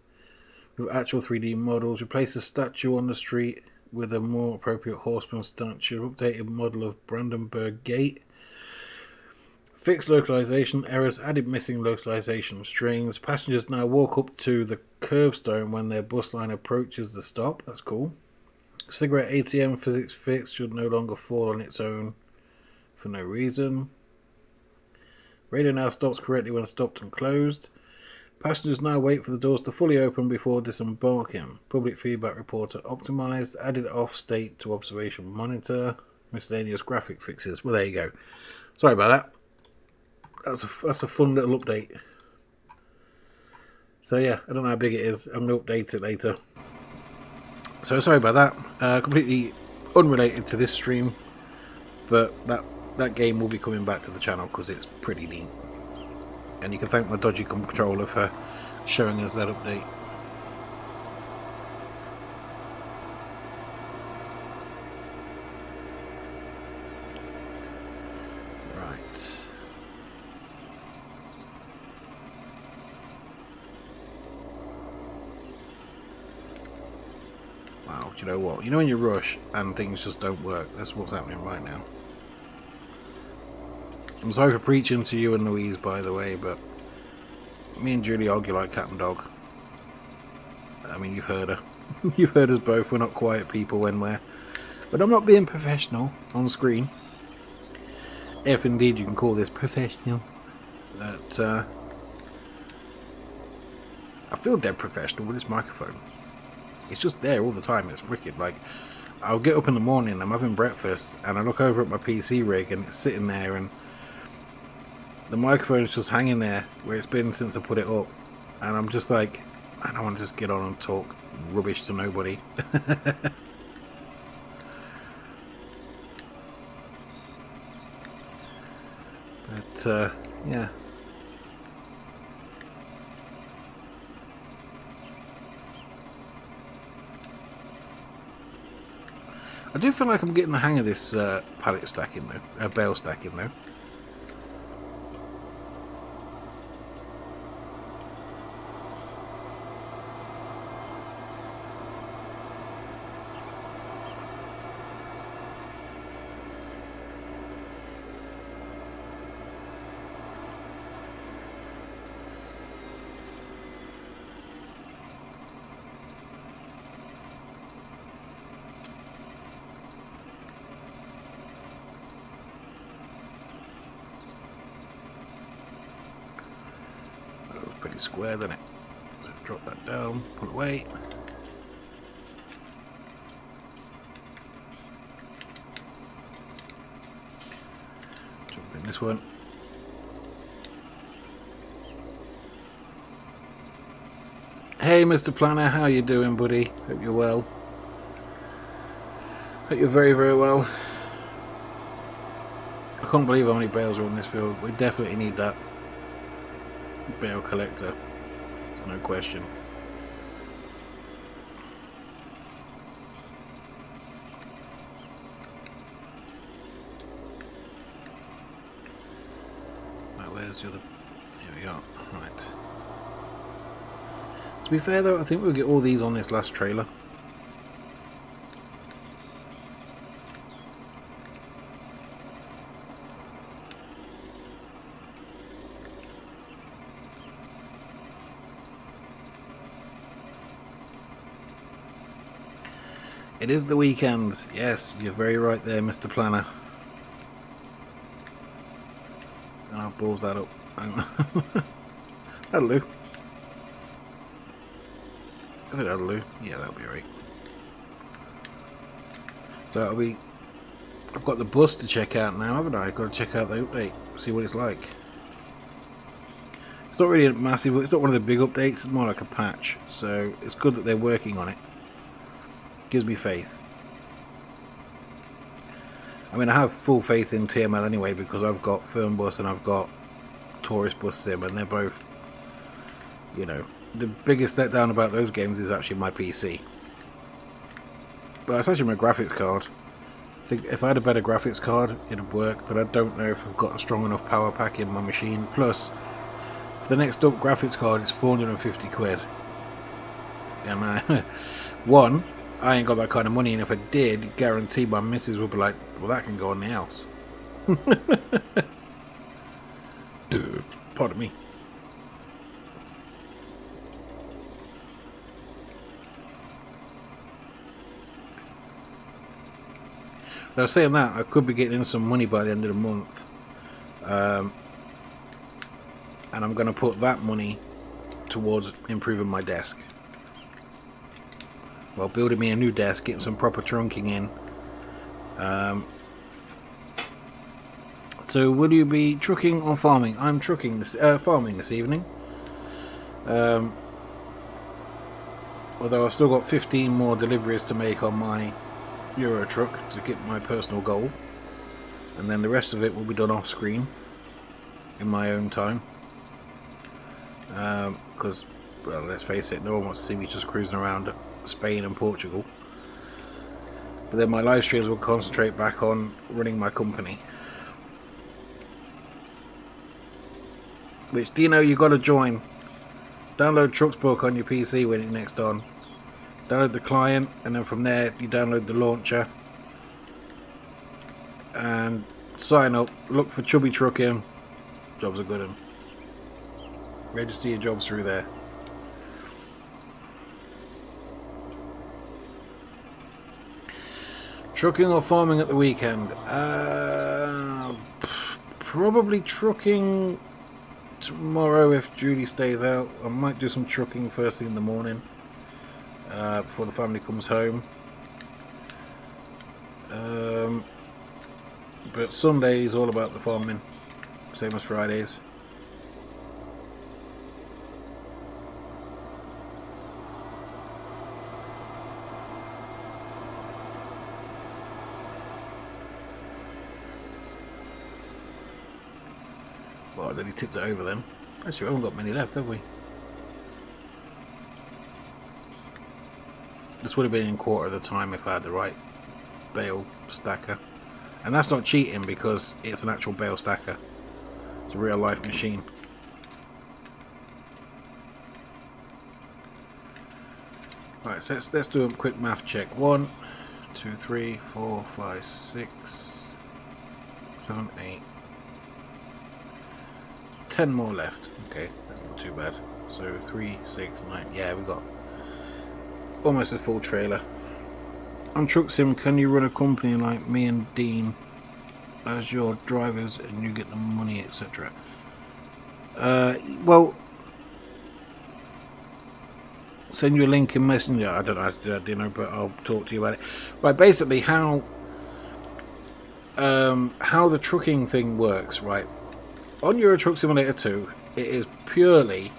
A: with actual 3D models. Replace a statue on the street with a more appropriate horseman statue. Updated model of Brandenburg Gate. Fixed localization errors. Added missing localization strings. Passengers now walk up to the curbstone when their bus line approaches the stop. That's cool. Cigarette ATM physics fixed. Should no longer fall on its own for no reason. Radio now stops correctly when stopped and closed. Passengers now wait for the doors to fully open before disembarking. Public feedback reporter optimized. Added off state to observation monitor. Miscellaneous graphic fixes. Well, there you go. Sorry about that. That's a fun little update. So yeah, I don't know how big it is. I'm going to update it later. So sorry about that. Completely unrelated to this stream. But that game will be coming back to the channel because it's pretty neat. And you can thank my dodgy controller for showing us that update. Right. Wow, do you know what? You know when you rush and things just don't work? That's what's happening right now. I'm sorry for preaching to you and Louise, by the way, but me and Julie argue like cat and dog. I mean, you've heard her. You've heard us both. We're not quiet people when we're... But I'm not being professional on screen. If indeed you can call this professional. But, I feel dead professional with this microphone. It's just there all the time. It's wicked. Like, I'll get up in the morning, I'm having breakfast, and I look over at my PC rig, and it's sitting there, and the microphone's just hanging there where it's been since I put it up, and I'm just like, I don't want to just get on and talk rubbish to nobody. But yeah, I do feel like I'm getting the hang of this pallet stacking though, bale stacking though. Pretty square, then it. Drop that down, pull it away. Jump in this one. Hey, Mr. Planner, how you doing, buddy? Hope you're well. Hope you're very, very well. I can't believe how many bales are on this field. We definitely need that bale collector, no question. Right, where's the other? Here we are. Right. To be fair though, I think we'll get all these on this last trailer. It is the weekend. Yes, you're very right there, Mr. Planner. And I'll balls that up. That'll do. I think that'll do. Yeah, that'll be right. So it'll be... I've got the bus to check out now, haven't I? I've got to check out the update, see what it's like. It's not really a massive, it's not one of the big updates, it's more like a patch. So it's good that they're working on it. Gives me faith. I mean, I have full faith in TML anyway, because I've got Fernbus and I've got Tourist Bus Sim, and they're both, you know, the biggest letdown about those games is actually my PC. But it's actually my graphics card. I think if I had a better graphics card, it'd work, but I don't know if I've got a strong enough power pack in my machine. Plus, for the next up graphics card, it's 450 quid. And one, I ain't got that kind of money, and if I did, guarantee my missus would be like, well, that can go on the house. Pardon me. I was saying that I could be getting in some money by the end of the month, and I'm going to put that money towards improving my desk. Well, building me a new desk, getting some proper trunking in. So, will you be trucking or farming? I'm trucking this, farming this evening. Although I've still got 15 more deliveries to make on my Euro truck to get my personal goal, and then the rest of it will be done off screen in my own time, because well, let's face it, no one wants to see me just cruising around Spain and Portugal. But then my live streams will concentrate back on running my company, which, do you know, you got to join. Download Trucksbook on your PC when it's next on. Download the client, and then from there you download the launcher and sign up. Look for Chubby Trucking. Jobs are good and register your jobs through there. Trucking or farming at the weekend? Probably trucking tomorrow if Julie stays out. I might do some trucking first thing in the morning. Before the family comes home. But Sunday is all about the farming, same as Fridays. Well, then he tipped it over then. Actually, we haven't got many left, have we? This would have been in quarter of the time if I had the right bale stacker. And that's not cheating because it's an actual bale stacker. It's a real life machine. Right, so let's do a quick math check. 1, 2, 3, 4, 5, 6, 7, 8. 10 more left. Okay, that's not too bad. So 3, 6, 9. Yeah, we've got almost a full trailer. On Truck Sim, can you run a company like me and Dean as your drivers and you get the money, etc.? Well, send you a link in Messenger. I don't know how to do that, you know, but I'll talk to you about it. Right, basically how the trucking thing works, right? On Euro Truck Simulator 2, it is purely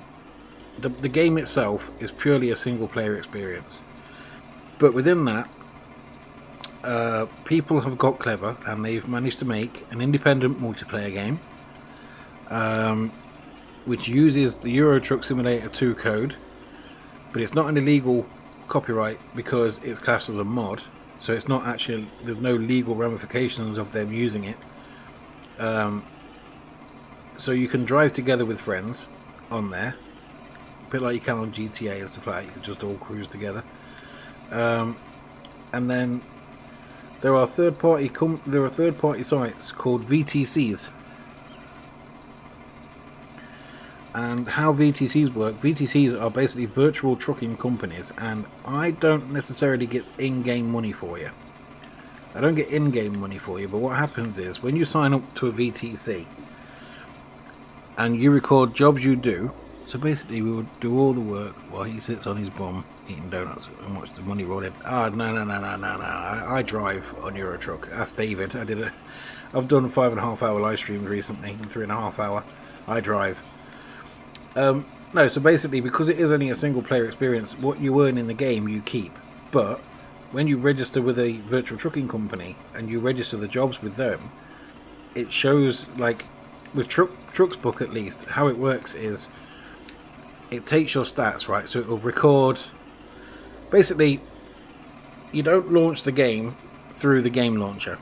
A: the game itself is purely a single player experience. But within that, people have got clever and they've managed to make an independent multiplayer game, which uses the Euro Truck Simulator 2 code, but it's not an illegal copyright because it's classed as a mod, so it's not actually, there's no legal ramifications of them using it. So you can drive together with friends on there, a bit like you can on GTA and stuff like that. You can just all cruise together. And then there are third-party sites called VTCs. And how VTCs work, VTCs are basically virtual trucking companies, and I don't necessarily get in-game money for you. I don't get in-game money for you, but what happens is when you sign up to a VTC and you record jobs you do, so basically we would do all the work while he sits on his bum eating donuts and watch the money roll in. No. I drive on Euro Truck. Ask David. I've done 5.5 hour live streams recently, and 3.5 hour. I drive. No, so basically, because it is only a single player experience, what you earn in the game you keep. But when you register with a virtual trucking company and you register the jobs with them, it shows, like with Trucks Book at least, how it works is it takes your stats, right? So it will record. Basically, you don't launch the game through the game launcher.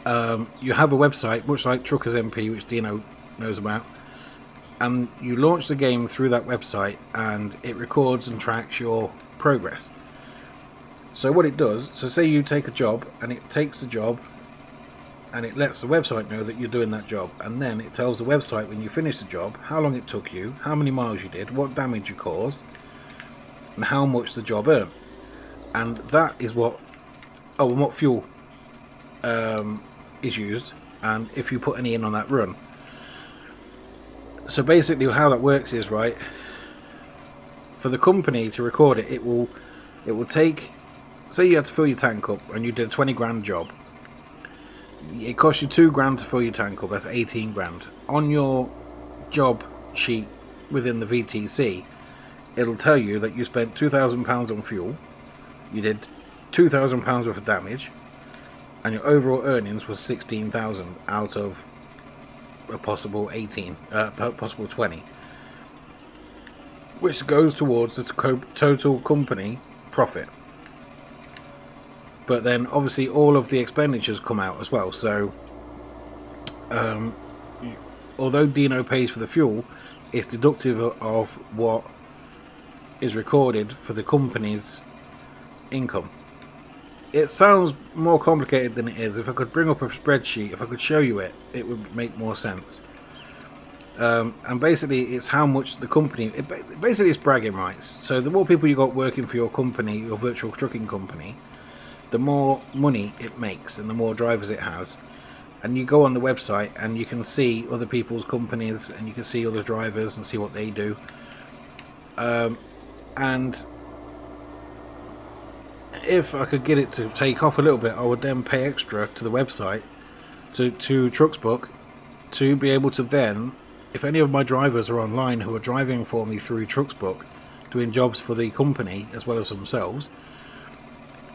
A: You have a website, much like Truckers MP, which Dino knows about, and you launch the game through that website, and it records and tracks your progress. So what it does, so say you take a job, and it takes the job, and it lets the website know that you're doing that job, and then it tells the website when you finish the job how long it took you, how many miles you did, what damage you caused, and how much the job earned. And that is what, and what fuel is used, and if you put any in on that run. So basically how that works is, right, for the company to record it, it will take, say you had to fill your tank up and you did a 20 grand job. It costs you 2 grand to fill your tank up, that's 18 grand. On your job sheet within the VTC, it'll tell you that you spent £2,000 on fuel, you did £2,000 worth of damage, and your overall earnings was 16,000 out of a possible 20, which goes towards the total company profit. But then obviously all of the expenditures come out as well. So although Dino pays for the fuel, it's deductive of what is recorded for the company's income. It sounds more complicated than it is. If I could bring up a spreadsheet, if I could show you it, it would make more sense. And basically it's how much the company, basically it's bragging rights. So the more people you got working for your company, your virtual trucking company, the more money it makes and the more drivers it has. And you go on the website and you can see other people's companies and you can see other drivers and see what they do. And if I could get it to take off a little bit, I would then pay extra to the website, to Trucks Book, to be able to then, if any of my drivers are online who are driving for me through Trucks Book, doing jobs for the company as well as themselves,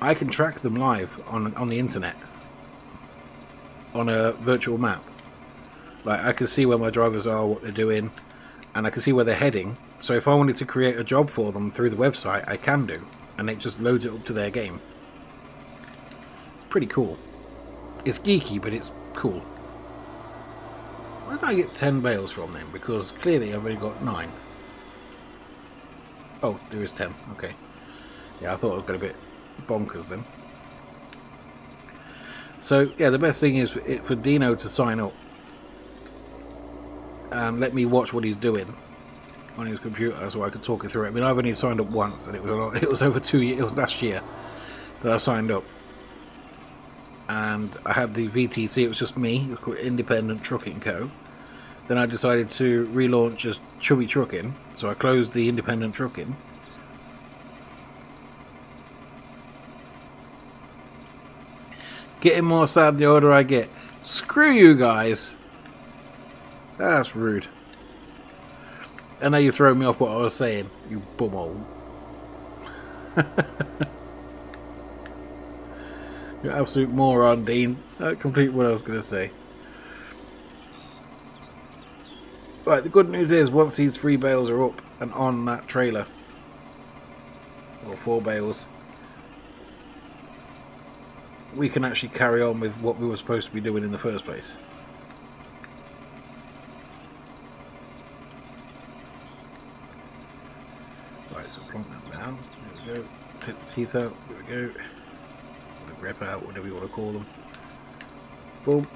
A: I can track them live on the internet, on a virtual map. Like I can see where my drivers are, what they're doing, and I can see where they're heading. So if I wanted to create a job for them through the website, I can do. And it just loads it up to their game. Pretty cool. It's geeky, but it's cool. Where did I get 10 bales from then? Because clearly I've only got 9. Oh, there is 10. Okay. Yeah, I thought I was going a bit bonkers then. So, yeah, the best thing is for Dino to sign up and let me watch what he's doing on his computer, so I could talk it through it. I mean, I've only signed up once, and it was a lot. It was over 2 years. It was last year that I signed up, and I had the VTC. It was just me. It was called Independent Trucking Co. Then I decided to relaunch as Chubby Trucking, so I closed the Independent Trucking. Getting more sad the older I get. Screw you guys. That's rude. I know you throw me off what I was saying, you bumhole. You absolute moron, Dean. Complete what I was going to say. Right, the good news is once these 3 bales are up and on that trailer, or 4 bales, we can actually carry on with what we were supposed to be doing in the first place. Right, so plonk that down. There we go. Take the teeth out. There we go. The grip out, whatever you want to call them. Boom.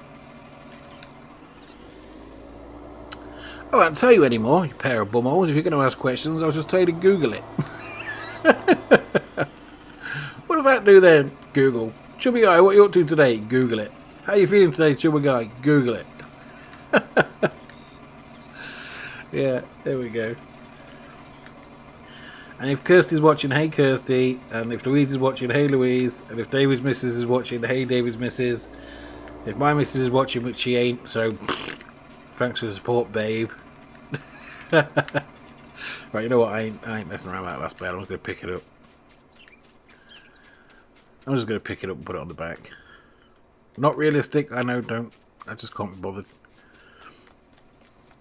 A: I won't tell you anymore, you pair of bumholes. If you're going to ask questions, I'll just tell you to Google it. What does that do then? Google. Chubby Guy, what are you up to today? Google it. How are you feeling today, Chubby Guy? Google it. Yeah, there we go. And if Kirsty's watching, hey Kirsty. And if Louise is watching, hey Louise. And if David's missus is watching, hey David's missus. If my missus is watching, which she ain't, so thanks for the support, babe. Right, you know what? I ain't messing around with that last bed. I'm just going to pick it up. I'm just going to pick it up and put it on the back. Not realistic, I know, don't. I just can't be bothered.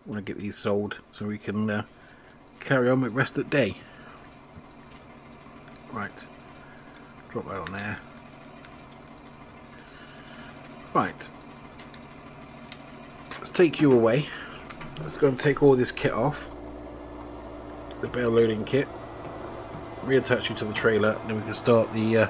A: I want to get these sold so we can carry on with the rest of the day. Right. Drop that on there. Right. Let's take you away. Let's go and take all this kit off. The bale loading kit. Reattach you to the trailer, and then we can start the...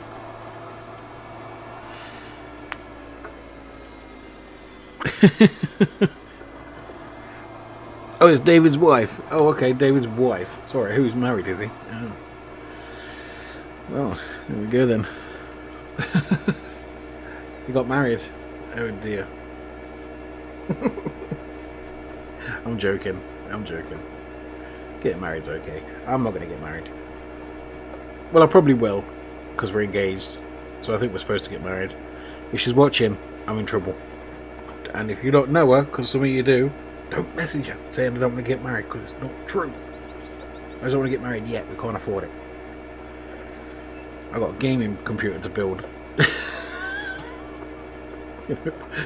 A: Oh, it's David's wife. Oh, okay, David's wife. Sorry, who's married, is he? Oh. Well, there we go then. He got married. Oh dear. I'm joking. I'm joking. Getting married's okay. I'm not going to get married. Well, I probably will, because we're engaged. So I think we're supposed to get married. If she's watching, I'm in trouble. And if you don't know her, because some of you do, don't message her saying I don't want to get married, because it's not true. I just don't want to get married yet. We can't afford it. I got a gaming computer to build. You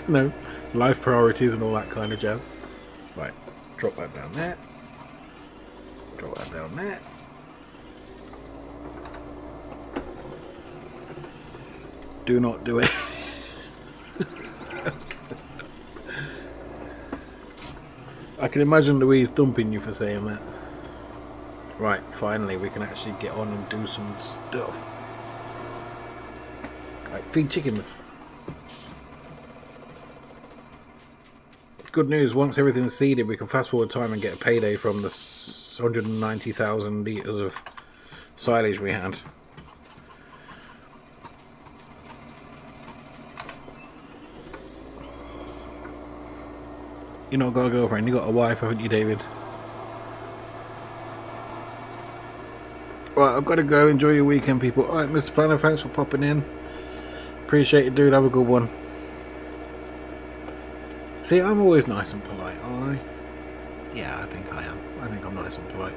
A: know, life priorities and all that kind of jazz. Right, drop that down there. Drop that down there. Do not do it. I can imagine Louise dumping you for saying that. Right, finally we can actually get on and do some stuff. Right, feed chickens. Good news, once everything's seeded we can fast forward time and get a payday from the 190,000 litres of silage we had. You not got a girlfriend, you got a wife, haven't you, David? Right, I've got to go. Enjoy your weekend, people. Alright, Mr. Planner, thanks for popping in. Appreciate it, dude. Have a good one. See, I'm always nice and polite, aren't I? Yeah, I think I am. I think I'm nice and polite.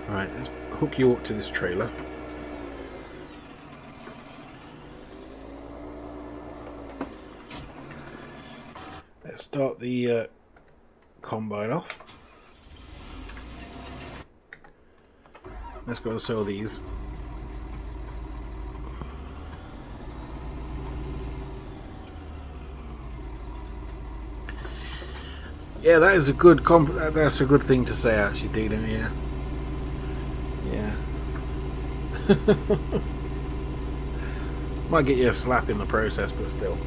A: Alright, let's hook you up to this trailer. Let's start the combine off. Let's go and sell these. Yeah, that is a good that's a good thing to say, actually, Dean. Yeah. Yeah. Might get you a slap in the process, but still,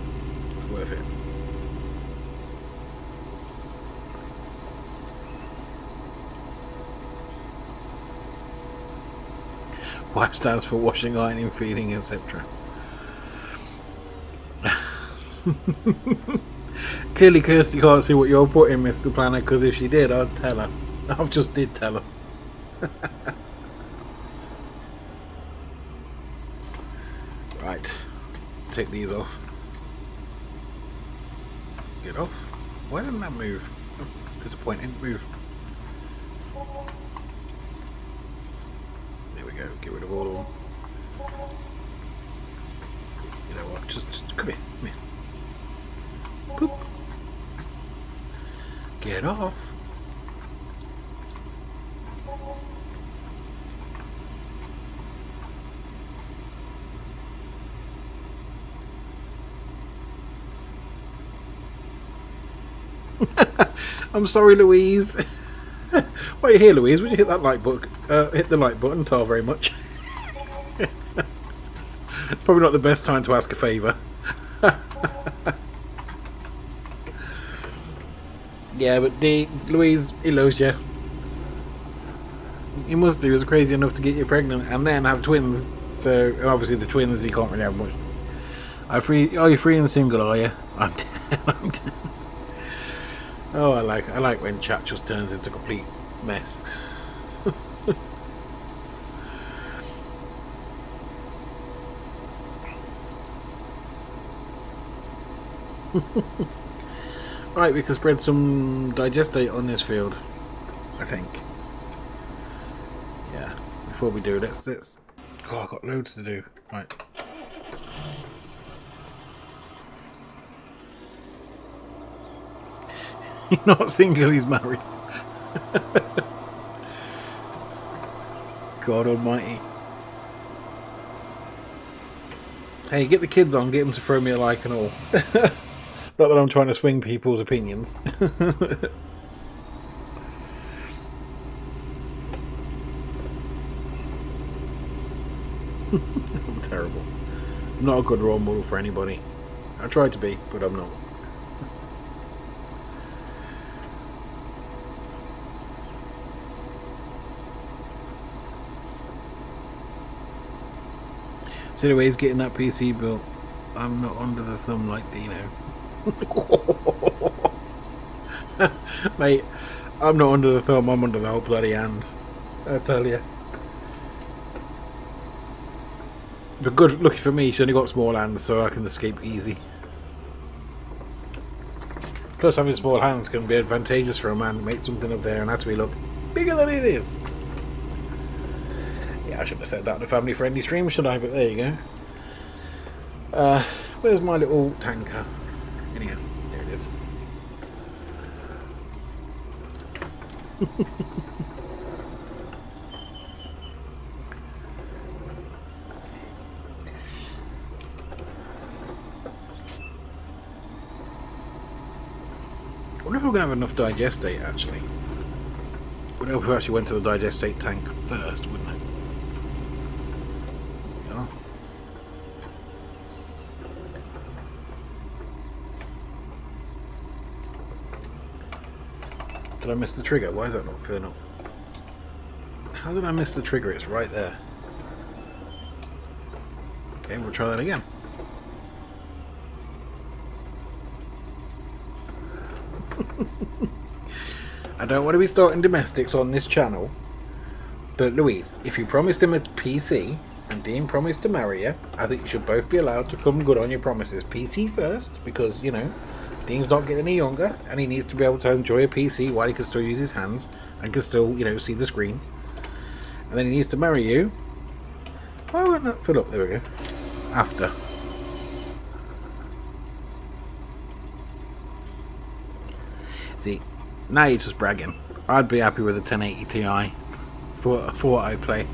A: it's worth it. Wife stands for washing, ironing, feeding, etc. Clearly Kirsty can't see what you're putting, Mr. Planner, because if she did, I'd tell her. I just did tell her. Right. Take these off. Get off. Why didn't that move? That's disappointing. Move. There we go. Get rid of all of them. You know what? Just come here. Come here. Poop. Get off. I'm sorry, Louise. While you're here, Louise, would you hit that like button? Hit the like button. Thank very much. Probably not the best time to ask a favour. Yeah, but Louise, he loves you. He must do. He was crazy enough to get you pregnant and then have twins. So obviously the twins, you can't really have much. Are you free and single? Are you? I'm dead. I'm dead. Oh, I like when chat just turns into a complete mess. Right, we can spread some digestate on this field, I think. Yeah, before we do, let's... Oh, I've got loads to do. Right. He's not single, he's married. God almighty. Hey, get the kids on, get them to throw me a like and all. Not that I'm trying to swing people's opinions. I'm terrible. I'm not a good role model for anybody. I try to be, but I'm not. So anyway, he's getting that PC built. I'm not under the thumb like Dino. Mate, I'm not under the thumb, I'm under the whole bloody hand. I tell you. But good, lucky for me, she's only got small hands, so I can escape easy. Plus, having small hands can be advantageous for a man to make something up there and actually look bigger than it is. Yeah, I shouldn't have said that in a family-friendly stream, should I? But there you go. Where's my little tanker? Anyhow, there it is. I wonder if we're going to have enough digestate, actually. Would help if we actually went to the digestate tank first, wouldn't it? Yeah. Did I miss the trigger? Why is that not filling up? How did I miss the trigger? It's right there. Okay, we'll try that again. I don't want to be starting domestics on this channel, but Louise, if you promised him a PC and Dean promised to marry you, I think you should both be allowed to come good on your promises. PC first, because, you know, Dean's not getting any younger and he needs to be able to enjoy a PC while he can still use his hands and can still, you know, see the screen. And then he needs to marry you. Why won't that fill up? There we go. After. See, now you're just bragging. I'd be happy with a 1080 Ti for what I play.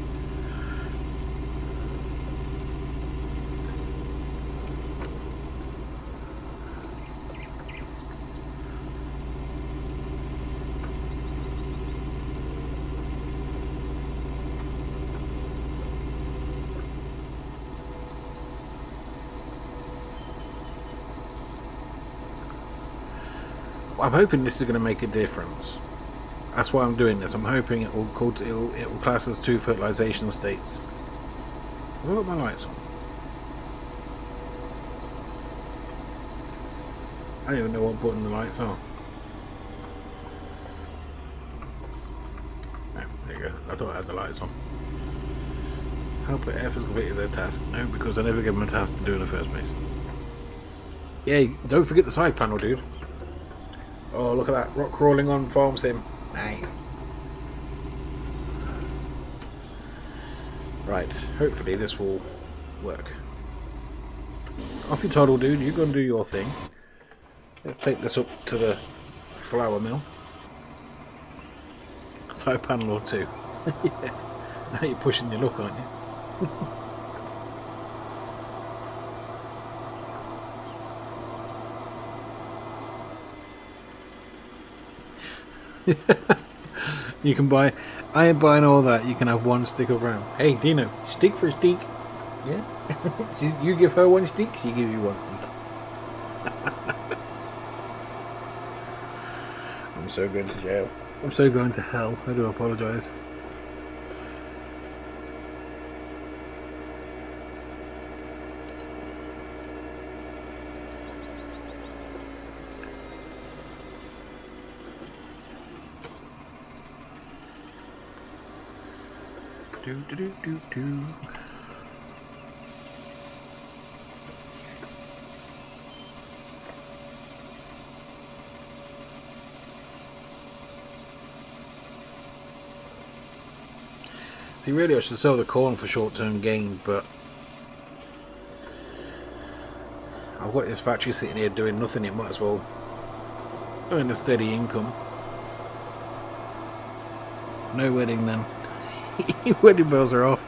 A: I'm hoping this is going to make a difference. That's why I'm doing this. I'm hoping it will class as 2 fertilization states. Have I got my lights on? I don't even know what button the lights are. Oh, there you go. I thought I had the lights on. Help at F has completed their task. No, because I never give them a task to do in the first place. Yeah, don't forget the side panel, dude. Oh, look at that. Rock crawling on farm sim. Nice. Right. Hopefully this will work. Off you toddle, dude. You go and do your thing. Let's take this up to the flour mill. Side panel or 2. Yeah. Now you're pushing your luck, aren't you? You can buy. I ain't buying all that. You can have 1 stick of RAM. Hey, Dino, stick for stick. Yeah. You give her 1 stick, she gives you 1 stick. I'm so going to jail. I'm so going to hell. I do apologise. Do. See, really I should sell the corn for short-term gain, but I've got this factory sitting here doing nothing. It might as well earn a steady income. No wedding then. Wedding bells are off.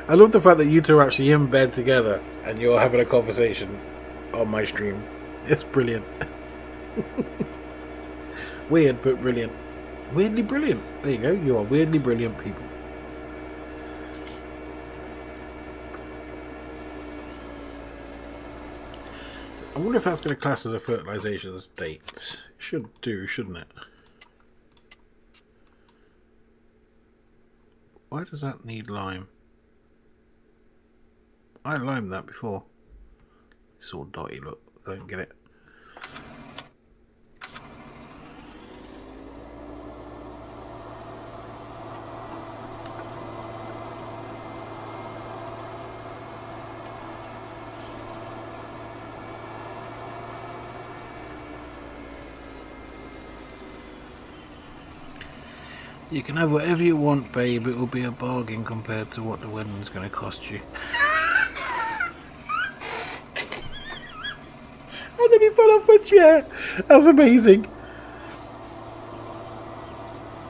A: I love the fact that you two are actually in bed together and you're having a conversation on my stream. It's brilliant. Weird but brilliant. Weirdly brilliant. There you go. You are weirdly brilliant people. I wonder if that's going to class as a fertilization state. Should do, shouldn't it? Why does that need lime? I limed that before. It's all dotty, look. I don't get it. You can have whatever you want, babe. It will be a bargain compared to what the wedding's going to cost you. And then he fell off my chair. That's amazing.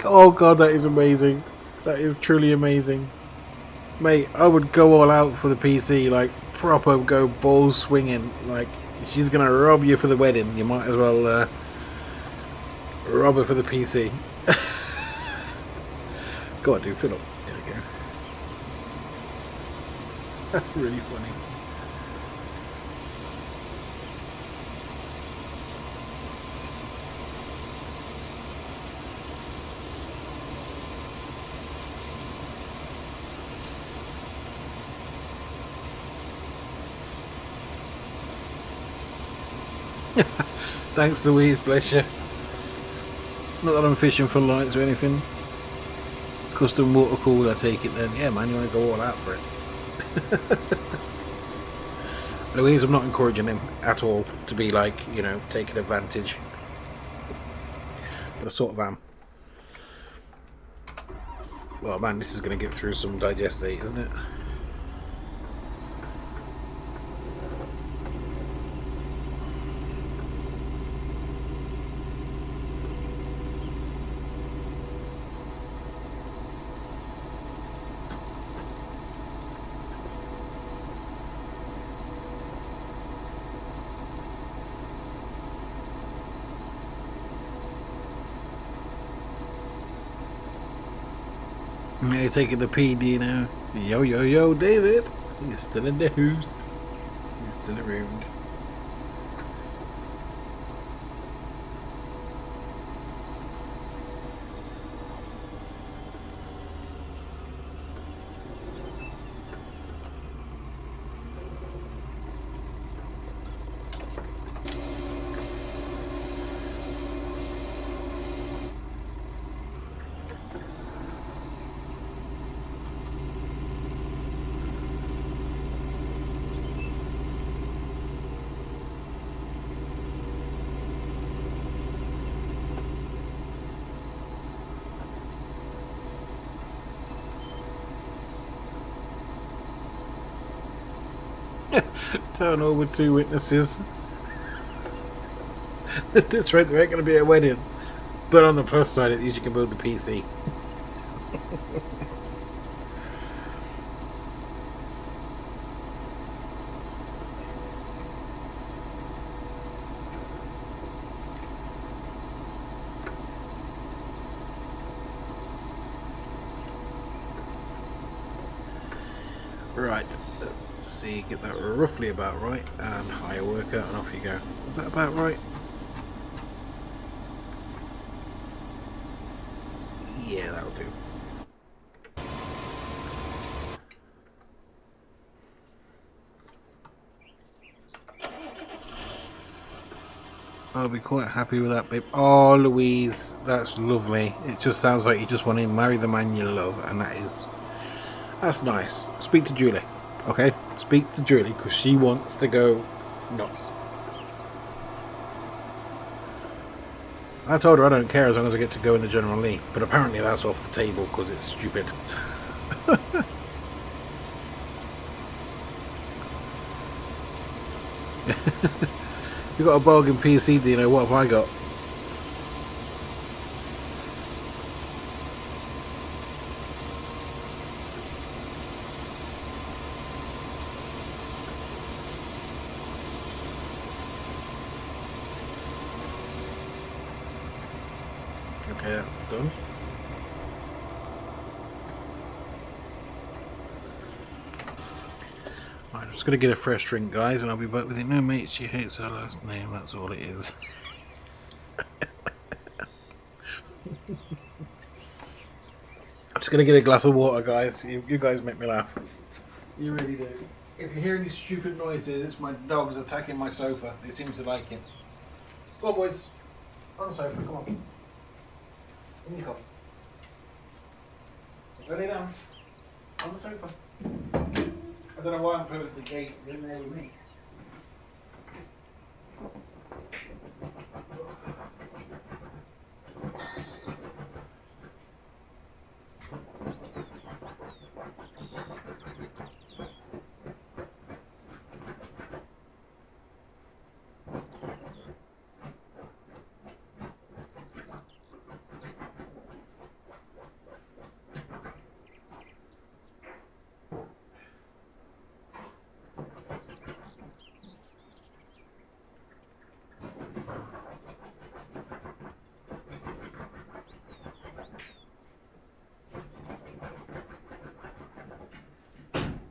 A: Oh god, that is amazing. That is truly amazing. Mate, I would go all out for the PC, like proper go balls swinging. Like, she's going to rob you for the wedding. You might as well rob her for the PC. Go on, dude, fill up. There we go. That's really funny. Thanks, Louise, bless you. Not that I'm fishing for lights or anything. Custom water cooled, I take it then. Yeah, man, you want to go all out for it. Louise, I'm not encouraging him at all to be like, you know, taking advantage. But I sort of am. Well, man, this is going to get through some digestate, isn't it? Yeah, taking the PD now. Yo, yo, yo, David. He's still in the house. He's still around. Town hall with 2 witnesses. That's right, there ain't going to be a wedding. But on the plus side, at least you can build the PC. Right, let's see, get that roughly about right, and hire workout, and off you go. Was that about right? Yeah, that'll do. I'll be quite happy with that, babe. Oh, Louise, that's lovely. It just sounds like you just want to marry the man you love, and that's nice. Speak to Julie, okay? Speak to Julie, because she wants to go nuts. I told her I don't care as long as I get to go in the General Lee, but apparently that's off the table because it's stupid. You got a bargain PC, Dino. What have I got? Okay, that's done. Right, I'm just going to get a fresh drink, guys, and I'll be back with you. No, mate, she hates her last name. That's all it is. I'm just going to get a glass of water, guys. You guys make me laugh. You really do. If you hear any stupid noises, it's my dogs attacking my sofa. They seem to like it. Come on, boys. On the sofa, come on. In you come. Lay down. On the sofa. I don't know why I'm closing the gate. You're in there with me.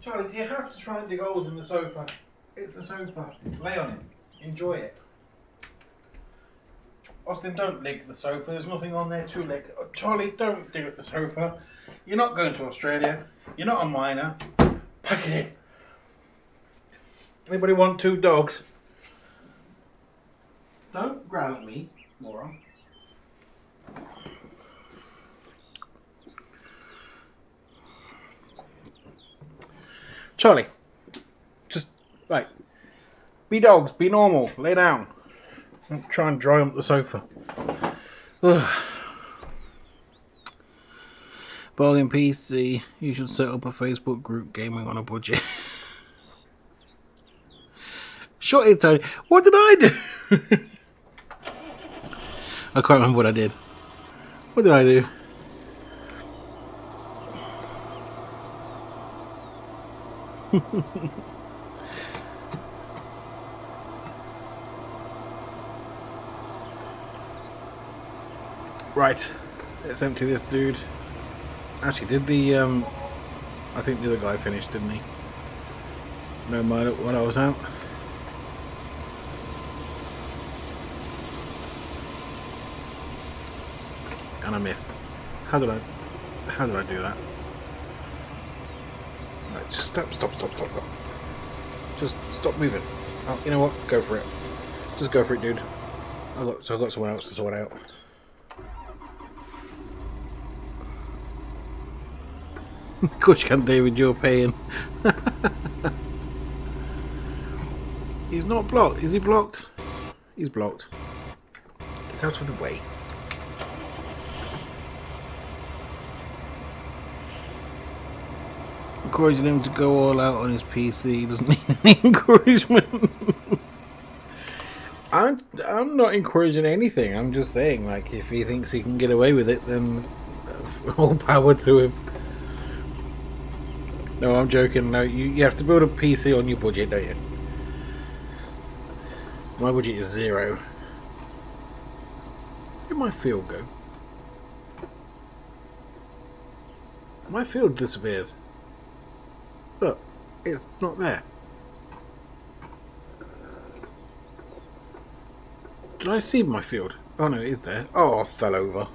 A: Charlie, do you have to try and dig holes in the sofa? It's a sofa. Lay on it. Enjoy it. Austin, don't lick the sofa. There's nothing on there to lick. Charlie, don't dig at the sofa. You're not going to Australia. You're not a miner. Pack it in. Anybody want 2 dogs? Don't growl at me, moron. Charlie, just, right, be dogs, be normal, lay down. Don't try and dry up the sofa. Ugh. Bargain PC, you should set up a Facebook group, gaming on a budget. Shut it, Tony. What did I do? I can't remember what I did. What did I do? Right, let's empty this dude. Actually, did the I think the other guy finished, didn't he? No matter what I was out. And I missed. How did I do that? Right, just stop. Just stop moving. Oh, you know what? Go for it. Just go for it, dude. I've got someone else to sort out. Of course you can, David. You're paying. He's not blocked. Is he blocked? He's blocked. Get out of the way. Encouraging him to go all out on his PC. He doesn't need any encouragement. I'm not encouraging anything. I'm just saying, like, if he thinks he can get away with it, then all power to him. No, I'm joking. No, you have to build a PC on your budget, don't you? My budget is 0. Where did my field go? My field disappeared. Look, it's not there. Did I see my field? Oh no, it is there. Oh, I fell over.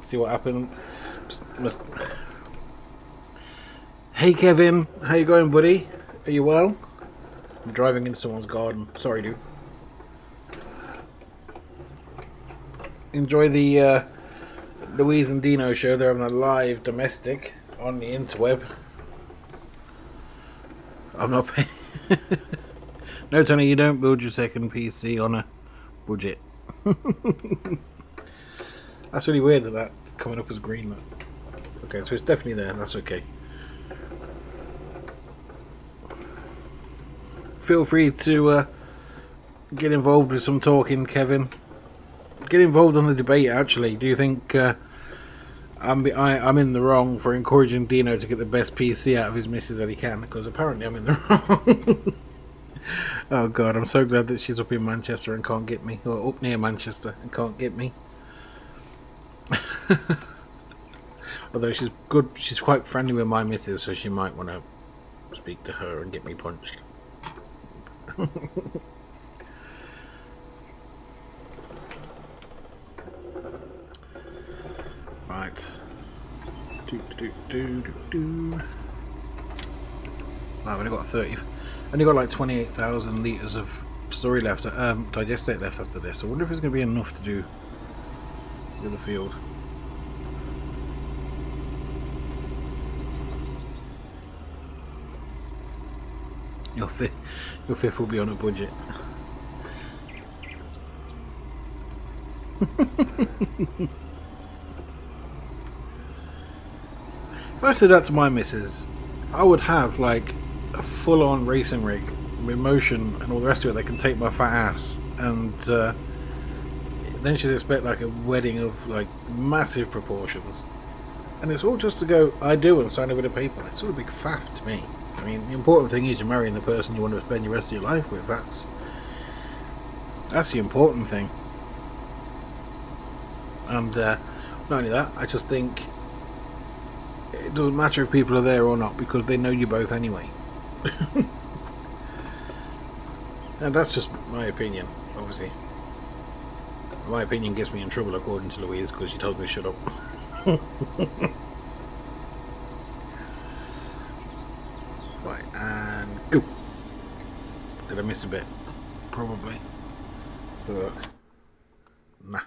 A: See what happened? Hey Kevin, how you going, buddy? Are you well? I'm driving into someone's garden. Sorry, dude. Enjoy the Louise and Dino show. They're having a live domestic on the interweb. I'm not paying. No, Tony, you don't build your second PC on a budget. That's really weird that that's coming up as green. Okay, so it's definitely there. That's okay. Feel free to get involved with some talking, Kevin. Get involved on the debate. Actually, do you think I'm in the wrong for encouraging Dino to get the best PC out of his missus that he can? Because apparently I'm in the wrong. Oh God, I'm so glad that she's up in Manchester and can't get me, or up near Manchester and can't get me. Although she's good, she's quite friendly with my missus, so she might want to speak to her and get me punched. Right. I've only got 30. Only got like 28,000 litres of storage left, digestate left after this. I wonder if it's going to be enough to do the field. Your fifth will be on a budget. If I said that to my missus, I would have like a full-on racing rig with motion and all the rest of it that can take my fat ass, and then she'd expect like a wedding of like massive proportions, and it's all just to go I do and sign a bit of paper. It's all a big faff to me. I mean, the important thing is you're marrying the person you want to spend the rest of your life with. That's the important thing. And not only that, I just think it doesn't matter if people are there or not, because they know you both anyway. And that's just my opinion, obviously. My opinion gets me in trouble according to Louise, because she told me to shut up. Right, and go. Did I miss a bit? Probably. Look. Nah.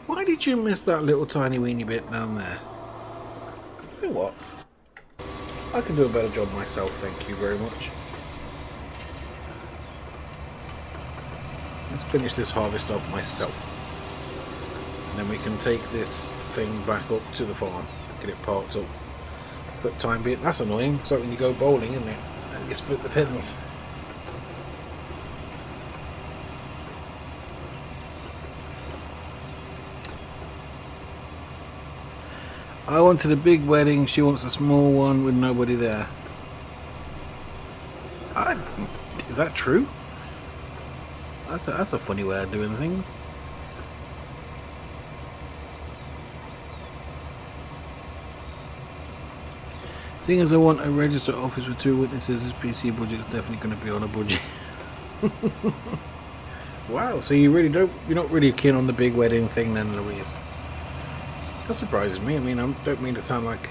A: Why did you miss that little tiny weeny bit down there? You know what? I can do a better job myself, thank you very much. Let's finish this harvest off myself. And then we can take this thing back up to the farm. Get it parked up. For the time being. That's annoying. So when you go bowling, isn't it? And you split the pins. I wanted a big wedding, she wants a small one with nobody there. Is that true? That's a funny way of doing things. Seeing as I want a registered office with 2 witnesses, this PC budget is definitely going to be on a budget. Wow, so you're not really keen on the big wedding thing then, Louise? That surprises me. I mean, I don't mean to sound like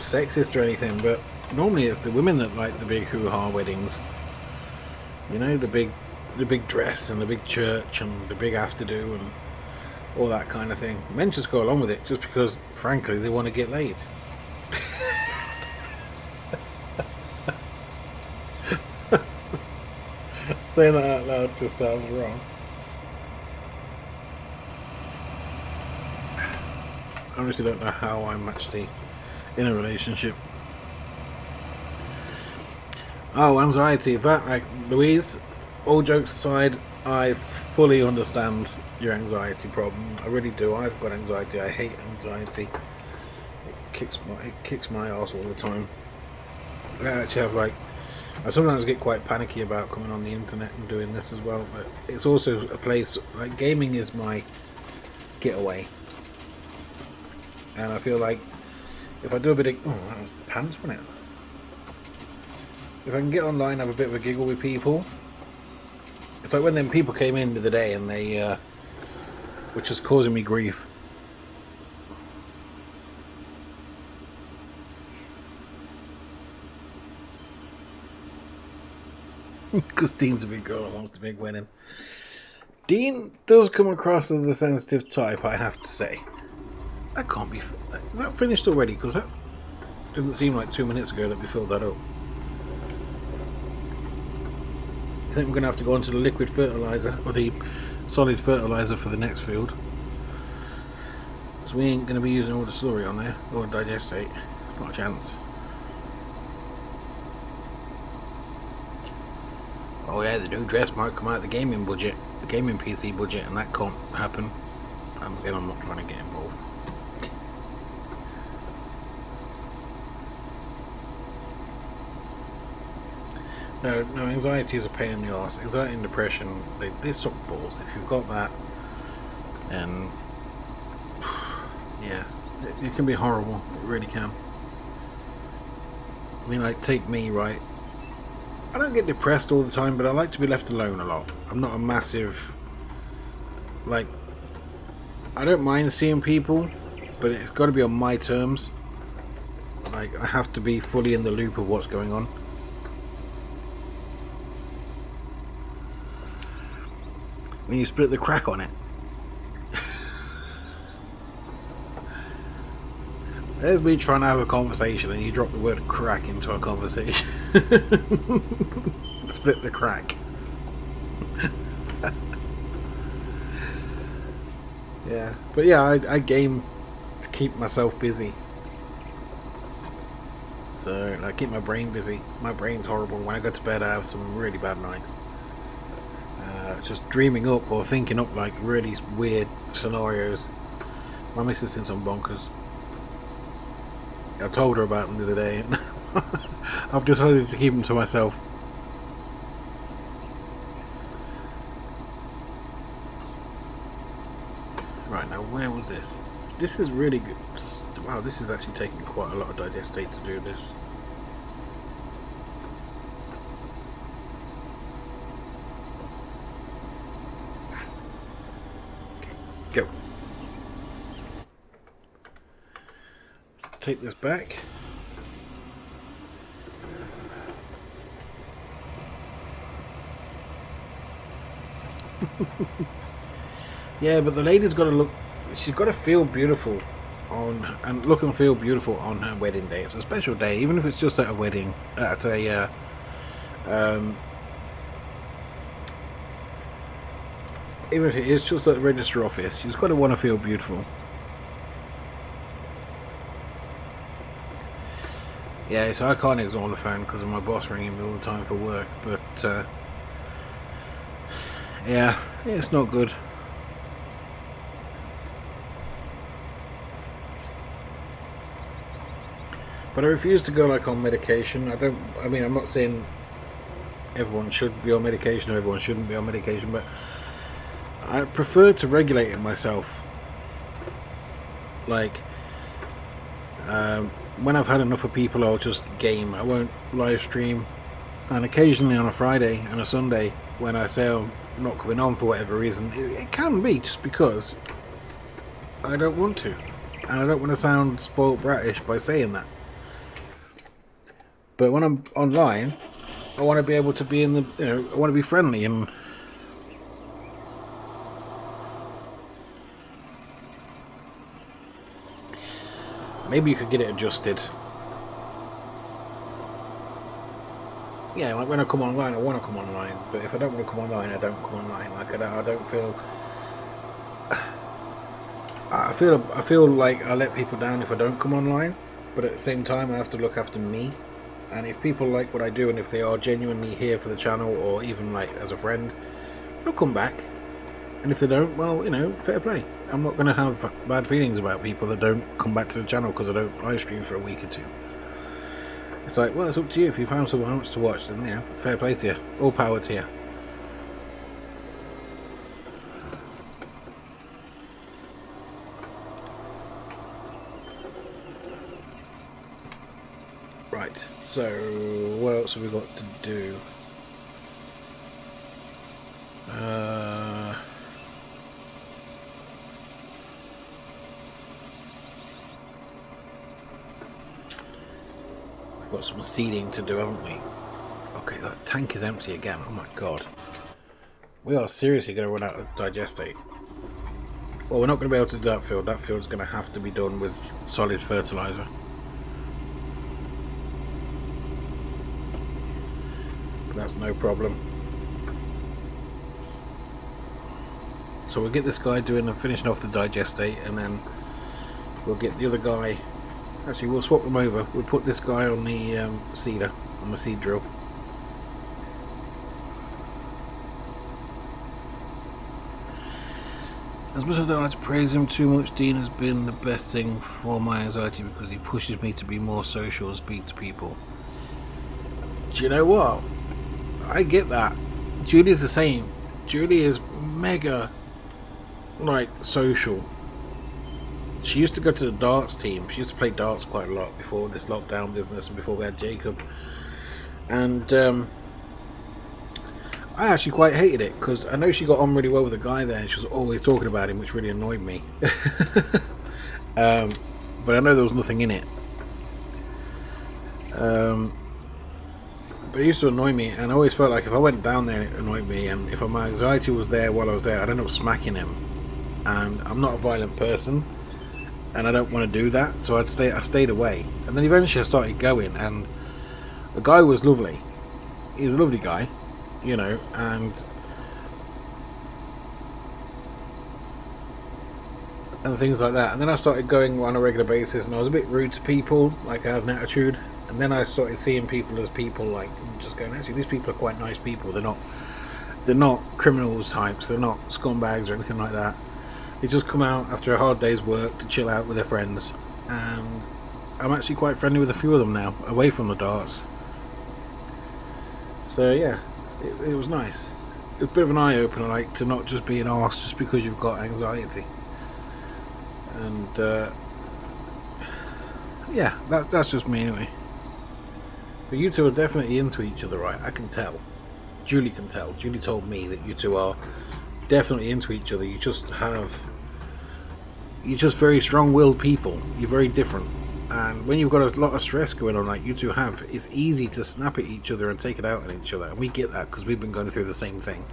A: sexist or anything, but normally it's the women that like the big hoo-ha weddings. You know, the big dress and the big church and the big have-to-do and all that kind of thing. Men just go along with it just because, frankly, they want to get laid. Saying that out loud just sounds wrong. I honestly don't know how I'm actually in a relationship. Oh, anxiety. That, like, Louise, all jokes aside, I fully understand your anxiety problem. I really do. I've got anxiety. I hate anxiety. It kicks my ass all the time. I actually have, like, I sometimes get quite panicky about coming on the internet and doing this as well, but it's also a place, like, gaming is my getaway. And I feel like if I do a bit of... Oh, that was pants, wasn't it? If I can get online, have a bit of a giggle with people. It's like when them people came in the other day and they... which is causing me grief. Because Dean's a big girl and wants the big wedding. Dean does come across as a sensitive type, I have to say. That can't be... Is that finished already? Because that... Didn't seem like 2 minutes ago that we filled that up. I think we're going to have to go onto the liquid fertilizer, or the solid fertilizer for the next field. So we ain't going to be using all the slurry on there, or digestate. Not a chance. Oh yeah, the new dress might come out of the gaming budget, the gaming PC budget, and that can't happen. Again, I'm not trying to get involved. No, anxiety is a pain in the arse. Anxiety and depression, they suck balls. If you've got that, and yeah, it can be horrible. It really can. I mean, like, take me, right? I don't get depressed all the time, but I like to be left alone a lot. I'm not a massive, like, I don't mind seeing people, but it's got to be on my terms. Like, I have to be fully in the loop of what's going on. When you split the crack on it. There's me trying to have a conversation and you drop the word crack into a conversation. Split the crack. Yeah, but yeah, I game to keep myself busy. So I keep my brain busy. My brain's horrible. When I go to bed I have some really bad nights. Just dreaming up or thinking up like really weird scenarios. My missus thinks I'm bonkers. I told her about them the other day and I've decided to keep them to myself. Right, now where was this? This is really good. Wow, this is actually taking quite a lot of digestate to do this. Go. Let's take this back. Yeah, but the lady's got to look. She's got to feel beautiful on and look and feel beautiful on her wedding day. It's a special day, even if it's just at a wedding, at a even if it is just at the register office, she's got to want to feel beautiful. Yeah, so I can't ignore the phone because of my boss ringing me all the time for work, but yeah, it's not good. But I refuse to go like on medication. I mean, I'm not saying everyone should be on medication or everyone shouldn't be on medication, but I prefer to regulate it myself. Like, when I've had enough of people, I'll just game. I won't live stream. And occasionally on a Friday and a Sunday, when I say I'm not coming on for whatever reason, it can be just because I don't want to. And I don't want to sound spoiled bratish by saying that. But when I'm online, I want to be able to be in the, I want to be friendly and maybe you could get it adjusted. Yeah, like when I come online, I want to come online. But if I don't want to come online, I don't come online. Like I don't feel. I feel like I let people down if I don't come online. But at the same time, I have to look after me. And if people like what I do, and if they are genuinely here for the channel, or even like as a friend, they'll come back. And if they don't, well, fair play. I'm not going to have bad feelings about people that don't come back to the channel because I don't live stream for a week or two. It's like, well, it's up to you. If you found someone else to watch, then fair play to you. All power to you. Right, so what else have we got to do? We've got some seeding to do, haven't we? Okay, that tank is empty again. Oh my god. We are seriously going to run out of digestate. Well, we're not going to be able to do that field. That field's going to have to be done with solid fertilizer. That's no problem. So we'll get this guy finishing off the digestate, and then we'll get the other guy. Actually, we'll swap them over. We'll put this guy on the seeder, on the seed drill. As much as I don't like to praise him too much, Dean has been the best thing for my anxiety because he pushes me to be more social and speak to people. Do you know what? I get that. Julie's the same. Julie is mega, like, social. She used to go to the darts team. She used to play darts quite a lot before this lockdown business and before we had Jacob. And I actually quite hated it because I know she got on really well with the guy there and she was always talking about him, which really annoyed me. But I know there was nothing in it. But it used to annoy me, and I always felt like if I went down there it annoyed me, and if my anxiety was there while I was there, I'd end up smacking him. And I'm not a violent person, and I don't want to do that, so I stayed away. And then eventually I started going, and the guy was lovely. He was a lovely guy, you know, and things like that. And then I started going on a regular basis, and I was a bit rude to people, like I had an attitude. And then I started seeing people as people, like, just going, actually, these people are quite nice people. They're not criminals types. They're not scumbags or anything like that. They just come out after a hard day's work to chill out with their friends. And I'm actually quite friendly with a few of them now, away from the darts. So yeah, it was nice. It was a bit of an eye-opener, like, to not just be an arse just because you've got anxiety. And yeah, that's just me anyway. But you two are definitely into each other, right? I can tell. Julie can tell. Julie told me that you two are definitely into each other. You're just very strong-willed people. You're very different. And when you've got a lot of stress going on like you two have, it's easy to snap at each other and take it out on each other. And we get that because we've been going through the same thing.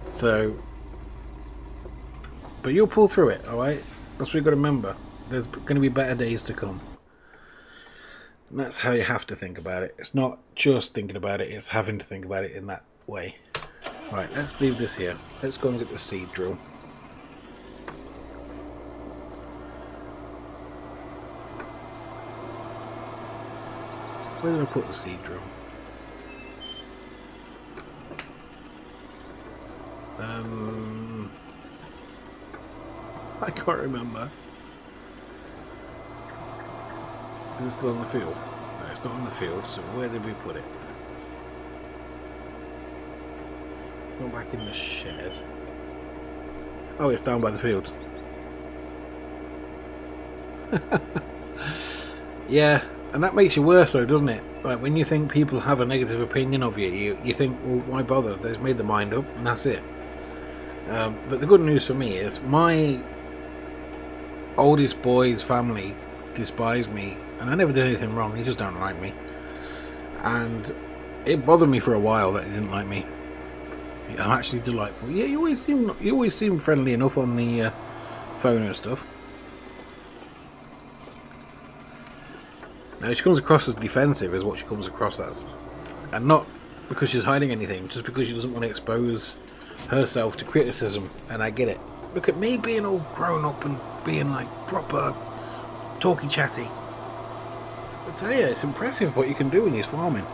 A: So, but you'll pull through it, alright? That's what you've got to remember. There's going to be better days to come. And that's how you have to think about it. It's not just thinking about it, it's having to think about it in that way. Right, let's leave this here. Let's go and get the seed drill. Where did I put the seed drill? I can't remember. Is it still on the field? No, it's not on the field, so where did we put it? It's not back in the shed. Oh, it's down by the field. Yeah, and that makes you worse though, doesn't it? Like, when you think people have a negative opinion of you, you think, well, why bother? They've made their mind up, and that's it. But the good news for me is my oldest boy's family despise me, and I never did anything wrong. He just don't like me, and it bothered me for a while that he didn't like me. I'm actually delightful. Yeah, you always seem friendly enough on the phone and stuff. Now she comes across as defensive, is what she comes across as, and not because she's hiding anything, just because she doesn't want to expose herself to criticism. And I get it. Look at me being all grown up and being like proper talky chatty. I tell you, it's impressive what you can do when you're farming.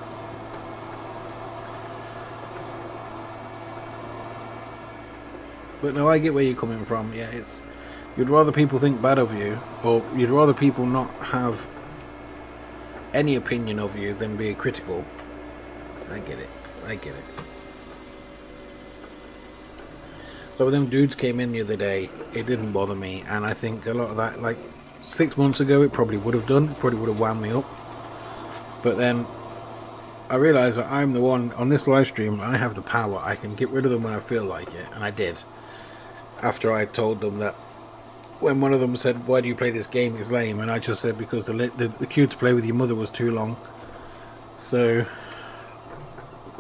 A: But no, I get where you're coming from. Yeah, it's, you'd rather people think bad of you, or you'd rather people not have any opinion of you than be critical. I get it. I get it. So when them dudes came in the other day, it didn't bother me, and I think a lot of that, like 6 months ago, it probably would have done. It probably would have wound me up. But then I realised that I'm the one on this live stream. I have the power. I can get rid of them when I feel like it, and I did. After I told them that, when one of them said, "Why do you play this game? It's lame," and I just said because the queue to play with your mother was too long. So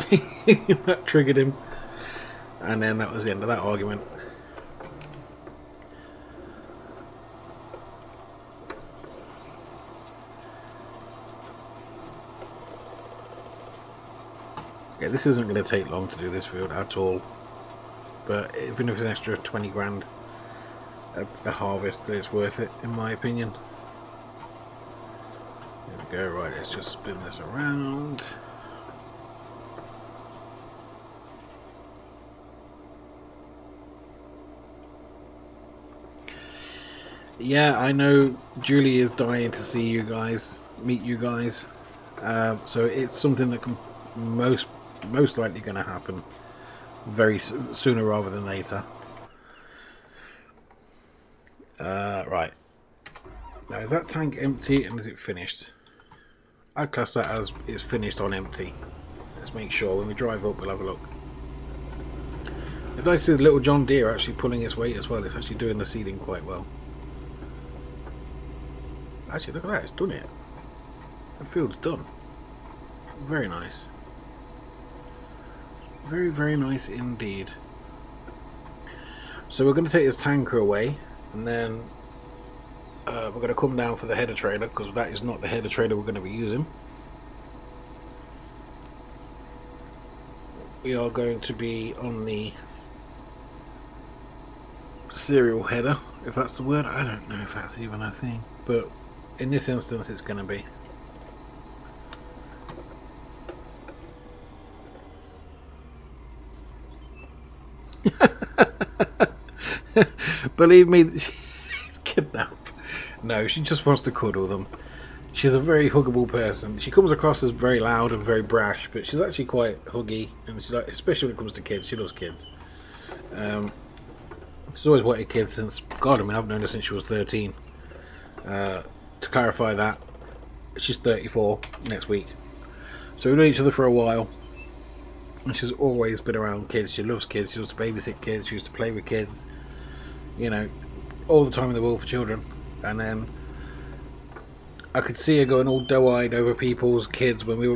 A: that triggered him, and then that was the end of that argument. Yeah, this isn't going to take long to do this field at all. But even if it's an extra 20 grand a harvest, then it's worth it, in my opinion. There we go. Right, let's just spin this around. Yeah, I know Julie is dying to see you guys, meet you guys. So it's something that can most likely going to happen very sooner rather than later. Right. Now, is that tank empty and is it finished? I'd class that as it's finished on empty. Let's make sure when we drive up we'll have a look. It's nice to see the little John Deere actually pulling its weight as well. It's actually doing the seeding quite well. Actually, look at that, it's done it. The field's done. Very nice. Very, very nice indeed. So we're going to take this tanker away, and then we're going to come down for the header trailer, because that is not the header trailer we're going to be using. We are going to be on the serial header, if that's the word. I don't know if that's even a thing, but in this instance it's going to be. Believe me, she's kidnapped. No, she just wants to cuddle them. She's a very huggable person. She comes across as very loud and very brash, but she's actually quite huggy, and she's like, especially when it comes to kids. She loves kids. She's always wanted kids since, God, I mean, I've known her since she was 13. To clarify that, she's 34 next week. So we've known each other for a while. And she's always been around kids. She loves kids. She loves to babysit kids. She used to play with kids. You know, all the time in the world for children. And then I could see her going all doe-eyed over people's kids when we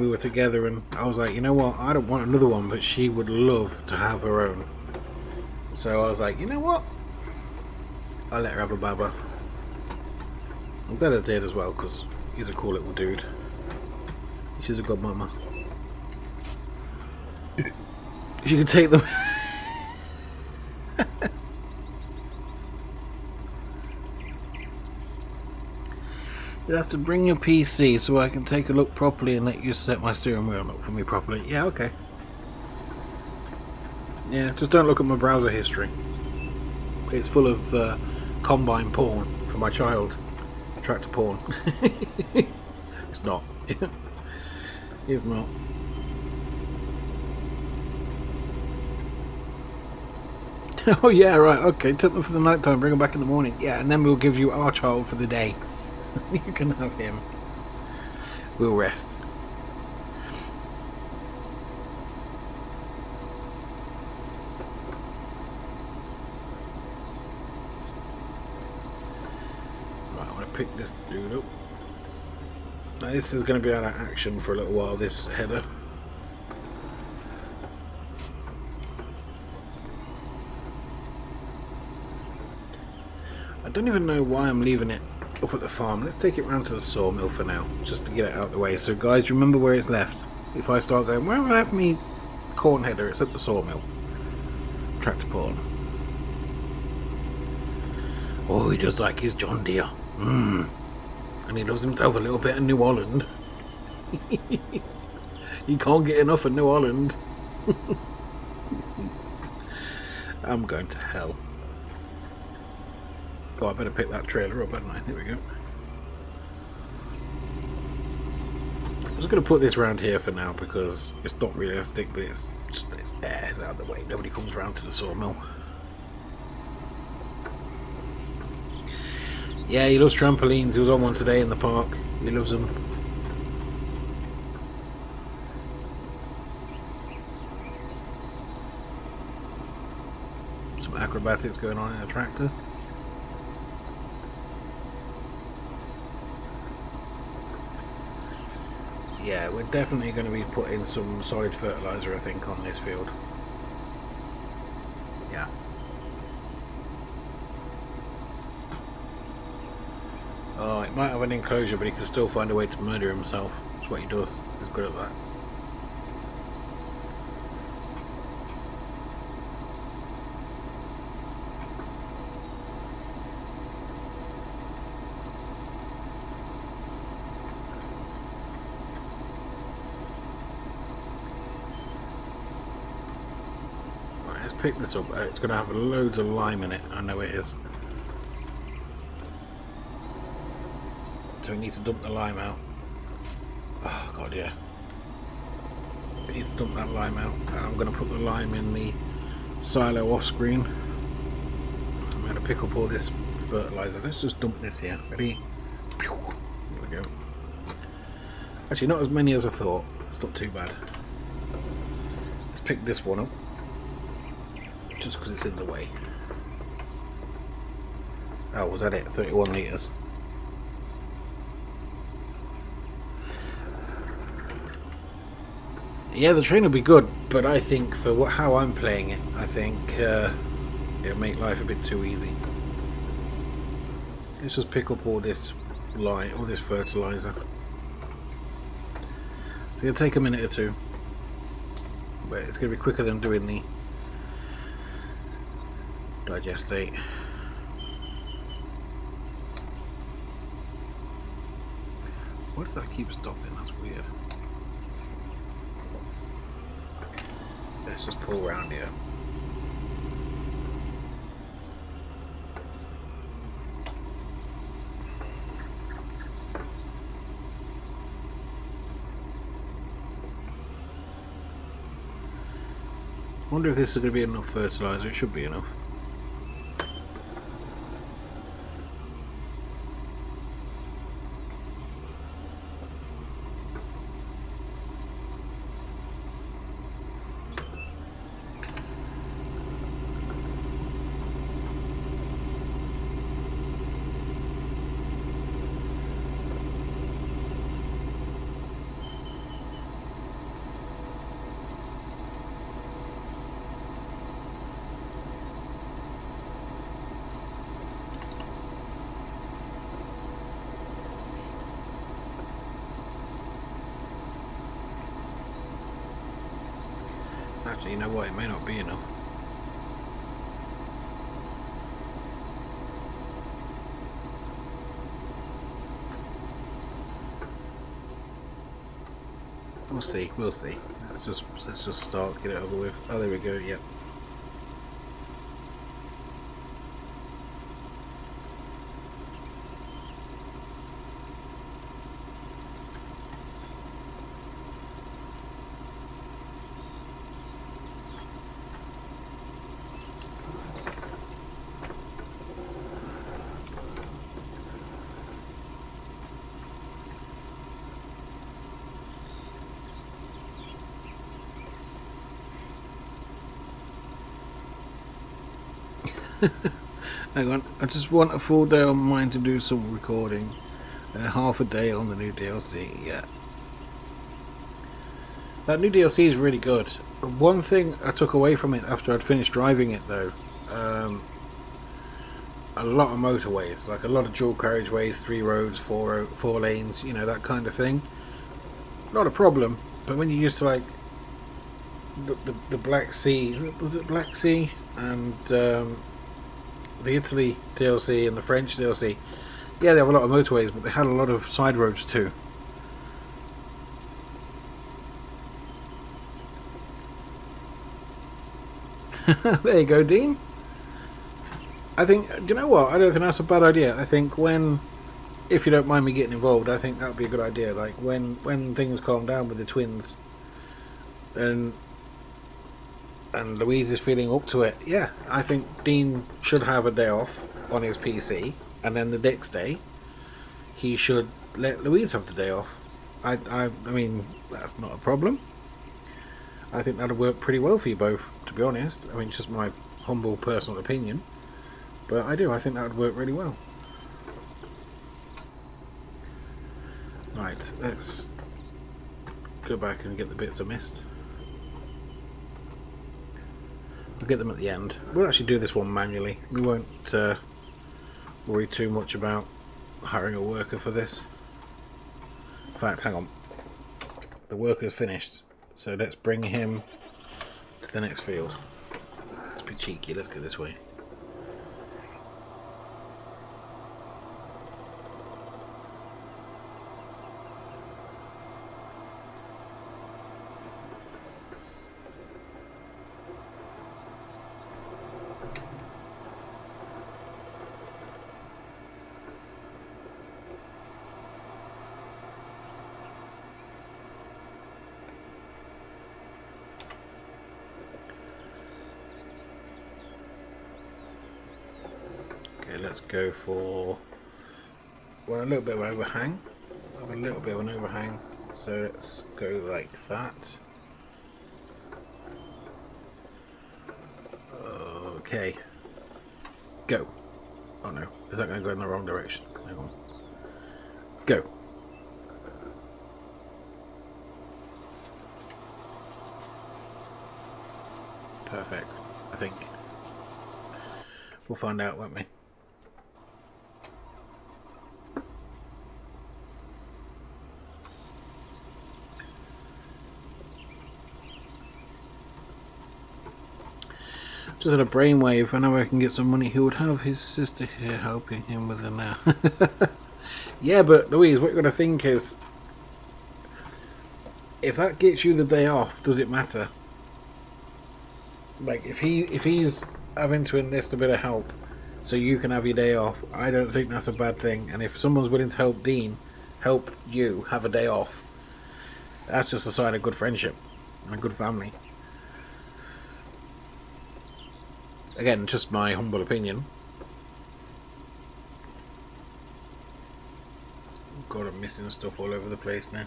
A: were together. And I was like, you know what? I don't want another one, but she would love to have her own. So I was like, you know what? I'll let her have a baba. I'm glad I did as well, because he's a cool little dude. She's a good mama. She can take them. You'll have to bring your PC so I can take a look properly and let you set my steering wheel up for me properly. Yeah, okay. Yeah, just don't look at my browser history. It's full of combine porn for my child. Tractor porn. It's not. It's not. Oh yeah, right, okay, take them for the night time, bring them back in the morning. Yeah, and then we'll give you our child for the day. You can have him. We'll rest. Right, I'm going to pick this dude up. Now this is going to be out of action for a little while, this header. I don't even know why I'm leaving it up at the farm. Let's take it round to the sawmill for now, just to get it out of the way. So guys, remember where it's left. If I start going, where have I left me corn header? It's at the sawmill. Tractor porn. Oh, he does like his John Deere. And he loves himself a little bit of New Holland. He can't get enough of New Holland. I'm going to hell. Oh, I better pick that trailer up, hadn't I? Here we go. I'm just going to put this around here for now because it's not realistic, but it's there, it's out of the way. Nobody comes around to the sawmill. Yeah, he loves trampolines. He was on one today in the park. He loves them. Some acrobatics going on in a tractor. Yeah, we're definitely going to be putting some solid fertilizer, I think, on this field. Yeah. Oh, it might have an enclosure, but he can still find a way to murder himself. That's what he does. He's good at that. pick this up. It's going to have loads of lime in it. I know it is. So we need to dump the lime out. Oh god, yeah. We need to dump that lime out. I'm going to put the lime in the silo off screen. I'm going to pick up all this fertilizer. Let's just dump this here. Ready? Here we go. Actually, not as many as I thought. It's not too bad. Let's pick this one up. Just because it's in the way. Oh, was that it? 31 litres. Yeah, the train will be good, but I think for how I'm playing it, I think it'll make life a bit too easy. Let's just pick up all this lime, all this fertilizer. So it'll take a minute or two, but it's going to be quicker than doing the digestate. Why does that keep stopping? That's weird. Let's just pull around here. I wonder if this is going to be enough fertilizer. It should be enough. Actually, you know what? It may not be enough. We'll see. We'll see. Let's just start. Get it over with. Oh, there we go. Yep. Hang on, I just want a full day on mine to do some recording. Half a day on the new DLC, yeah. That new DLC is really good. One thing I took away from it after I'd finished driving it though, a lot of motorways, like a lot of dual carriageways, 3 roads, 4 lanes, you know, that kind of thing. Not a problem, but when you're used to like the Black Sea, was it Black Sea, and the Italy DLC and the French DLC, yeah, they have a lot of motorways, but they had a lot of side roads too. There you go, Dean. I think, do you know what? I don't think that's a bad idea. I think if you don't mind me getting involved, I think that would be a good idea. Like when things calm down with the twins, and Louise is feeling up to it, yeah, I think Dean should have a day off on his PC, and then the next day he should let Louise have the day off. I mean, that's not a problem. I think that'll work pretty well for you both, to be honest. I mean, just my humble personal opinion, but I think that would work really well. Right, let's go back and get the bits I missed. We'll get them at the end. We'll actually do this one manually. We won't worry too much about hiring a worker for this. In fact, hang on. The worker's finished, so let's bring him to the next field. Let's be cheeky, let's go this way. let's go for, well, a little bit of overhang. Have a little bit of an overhang, so let's go like that. Okay, go. Oh no, is that going to go in the wrong direction? Hang on. Go. Perfect, I think. We'll find out, won't we? Just had a brainwave. I know I can get some money. He would have his sister here helping him with it now. Yeah, but Louise, what you're going to think is, if that gets you the day off, does it matter? Like, if he's having to enlist a bit of help so you can have your day off, I don't think that's a bad thing. And if someone's willing to help Dean help you have a day off, that's just a sign of good friendship and a good family. Again, just my humble opinion. God, I'm missing stuff all over the place now.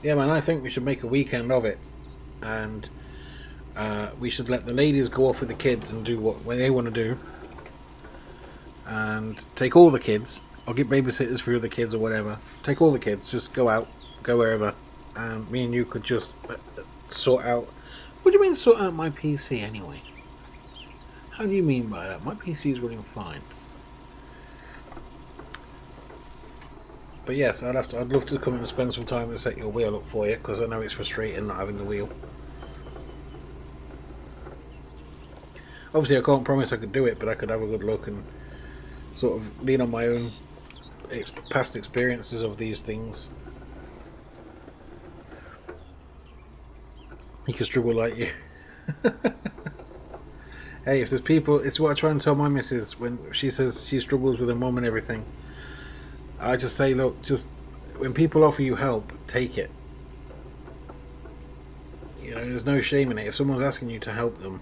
A: Yeah, man, I think we should make a weekend of it, and we should let the ladies go off with the kids and do what they want to do, and take all the kids. I'll get babysitters for the kids or whatever. Take all the kids, just go out, go wherever, and me and you could just sort out. What do you mean sort out my PC anyway? How do you mean by that? My PC is running fine. But yes, I'd love to come in and spend some time and set your wheel up for you, because I know it's frustrating not having the wheel. Obviously I can't promise I could do it, but I could have a good look and sort of lean on my own past experiences of these things. He can struggle like you. Hey, if there's people, it's what I try and tell my missus when she says she struggles with her mum and everything. I just say, look, just when people offer you help, take it. You know, there's no shame in it. If someone's asking you to help them,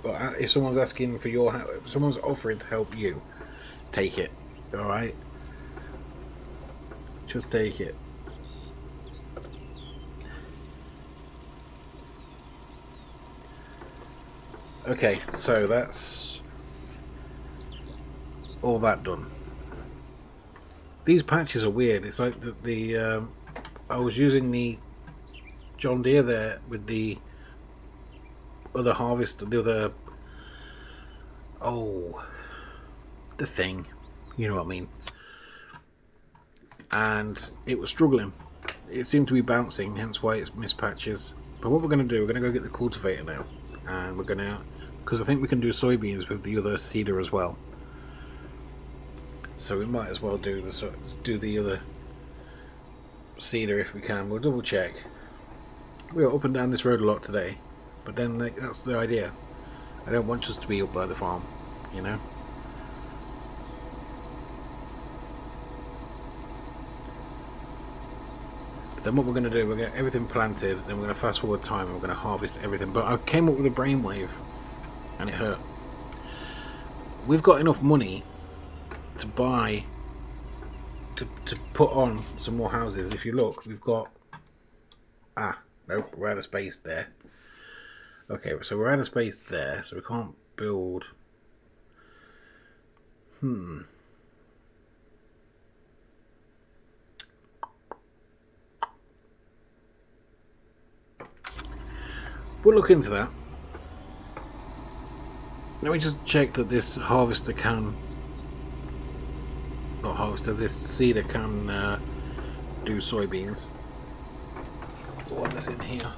A: or if someone's asking for your help, if someone's offering to help you, take it. All right, just take it. Okay, so that's all that done. These patches are weird. It's like the I was using the John Deere there with the other harvester, the other, the thing, you know what I mean, and it was struggling. It seemed to be bouncing, hence why it's missed patches. But what we're going to do, we're going to go get the cultivator now, and we're going to, because I think we can do soybeans with the other seeder as well, so we might as well do the other seeder if we can. We'll double check. We are up and down this road a lot today, but then that's the idea. I don't want us to be up by the farm, you know. But then what we're going to do, we're going to get everything planted, then we're going to fast forward time and we're going to harvest everything. But I came up with a brainwave and it hurt. We've got enough money to buy, to put on some more houses. If you look, we've got, nope, we're out of space there. Okay, so we're out of space there, so we can't build. We'll look into that. Let me just check that this harvester can, not harvester, this seeder can do soybeans. That's the one that's in here.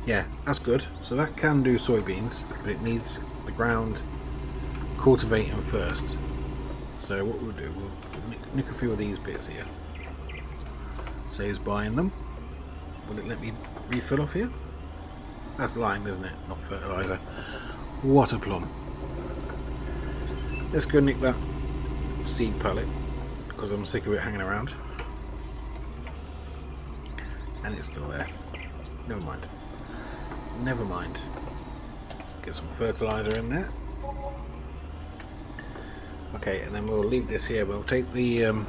A: Yeah, that's good. So that can do soybeans, but it needs the ground cultivating first. So what we'll do, we'll nick a few of these bits here. Say he's buying them. Will it let me refill off here? That's lime, isn't it? Not fertilizer. What a plum. Let's go nick that seed pallet because I'm sick of it hanging around. And it's still there. Never mind. Never mind. Get some fertilizer in there. Okay, and then we'll leave this here. We'll take the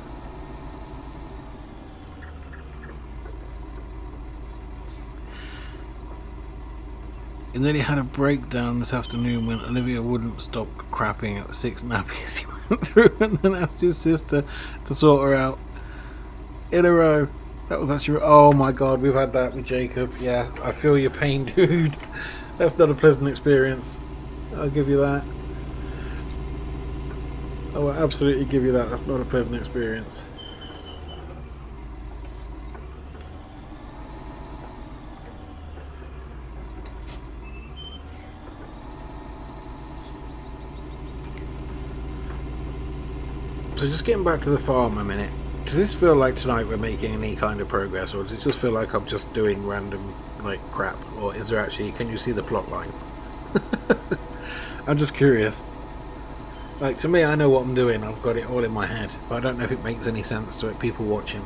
A: He nearly had a breakdown this afternoon when Olivia wouldn't stop crapping at 6 nappies he went through and then asked his sister to sort her out in a row. That was actually... Oh my god, we've had that with Jacob. Yeah, I feel your pain, dude. That's not a pleasant experience. I'll give you that. I will absolutely give you that. That's not a pleasant experience. So just getting back to the farm a minute, does this feel like tonight we're making any kind of progress, or does it just feel like I'm just doing random like crap, or is there actually, can you see the plot line? I'm just curious. Like, to me, I know what I'm doing, I've got it all in my head, but I don't know if it makes any sense to people watching.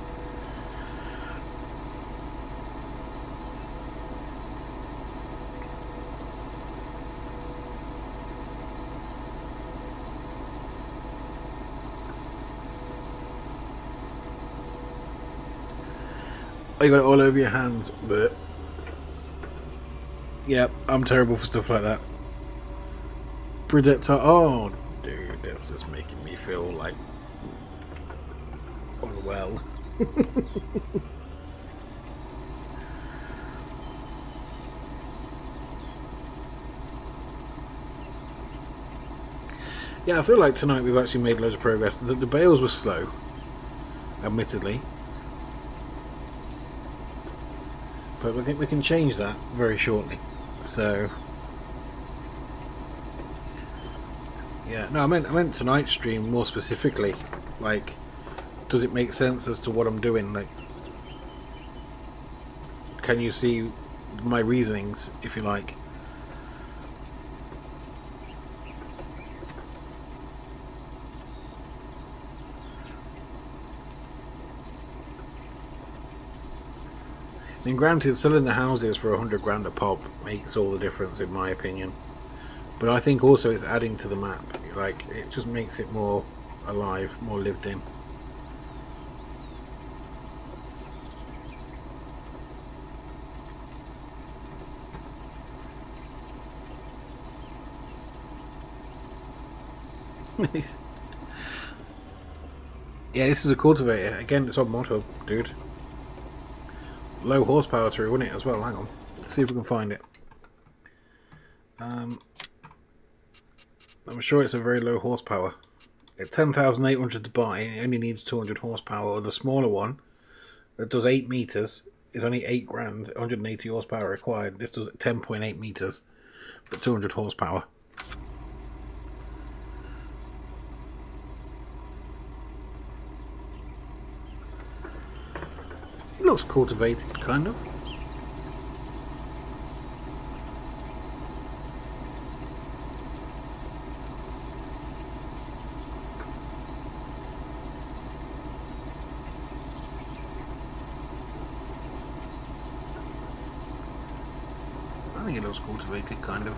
A: Oh, you got it all over your hands. But yeah, I'm terrible for stuff like that. Projectile. Oh, dude, that's just making me feel like unwell. Yeah, I feel like tonight we've actually made loads of progress. The bales were slow, admittedly. But we think we can change that very shortly. So yeah, no, I meant tonight's stream more specifically. Like, does it make sense as to what I'm doing? Like, can you see my reasonings, if you like? I mean, granted, selling the houses for 100 grand a pop makes all the difference, in my opinion. But I think also it's adding to the map. Like, it just makes it more alive, more lived in. Yeah, this is a cultivator. Again, it's on motto, dude. Low horsepower through, wouldn't it, as well? Hang on. Let's see if we can find it. I'm sure it's a very low horsepower. At 10,800 to buy, it only needs 200 horsepower. Or the smaller one that does 8 meters is only 8 grand, 180 horsepower required. This does 10.8 meters, but 200 horsepower. It looks cultivated, kind of. I think it looks cultivated, kind of.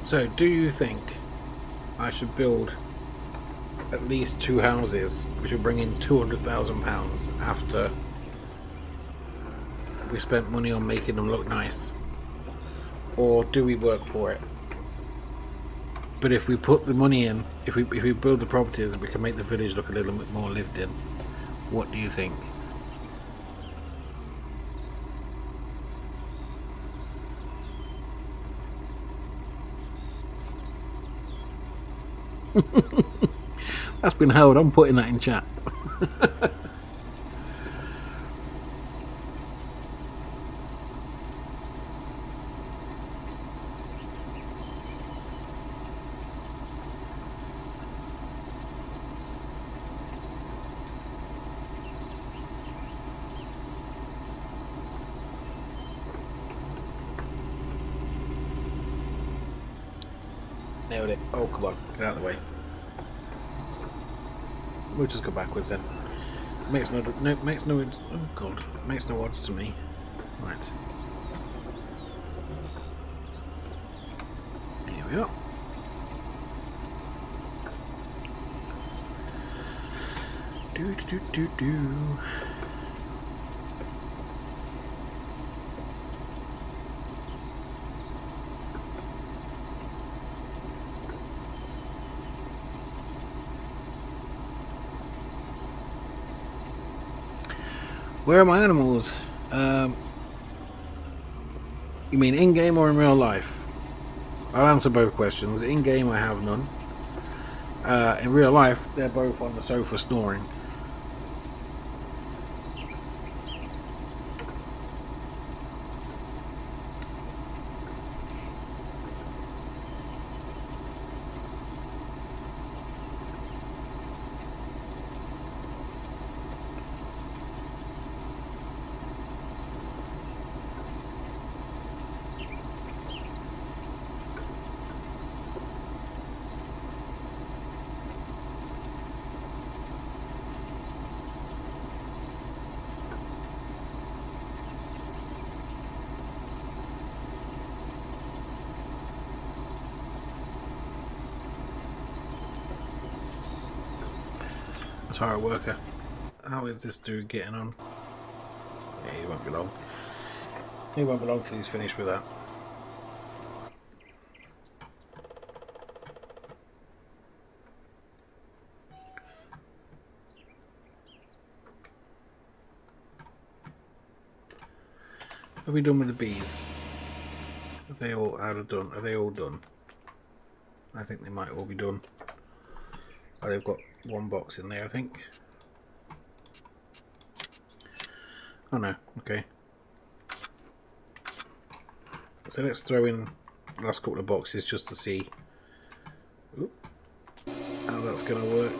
A: So, do you think I should build at least 2 houses which will bring in £200,000 after we spent money on making them look nice? Or do we work for it? But if we put the money in, if we build the properties, we can make the village look a little bit more lived in. What do you think? That's been held. I'm putting that in chat. Nailed it. Oh, come on. Get out of the way. We'll just go backwards then. Makes no oh god, makes no odds to me. Right. Here we are. Do. Where are my animals? You mean in-game or in real life? I'll answer both questions. In-game I have none. In real life they're both on the sofa snoring. That's hard worker. How is this dude getting on? Yeah, he won't be long. He won't be long till he's finished with that. Are we done with the bees? Are they all out of done? Are they all done? I think they might all be done. Oh, they've got one box in there, I think. Oh no, okay. So let's throw in the last couple of boxes just to see how that's going to work.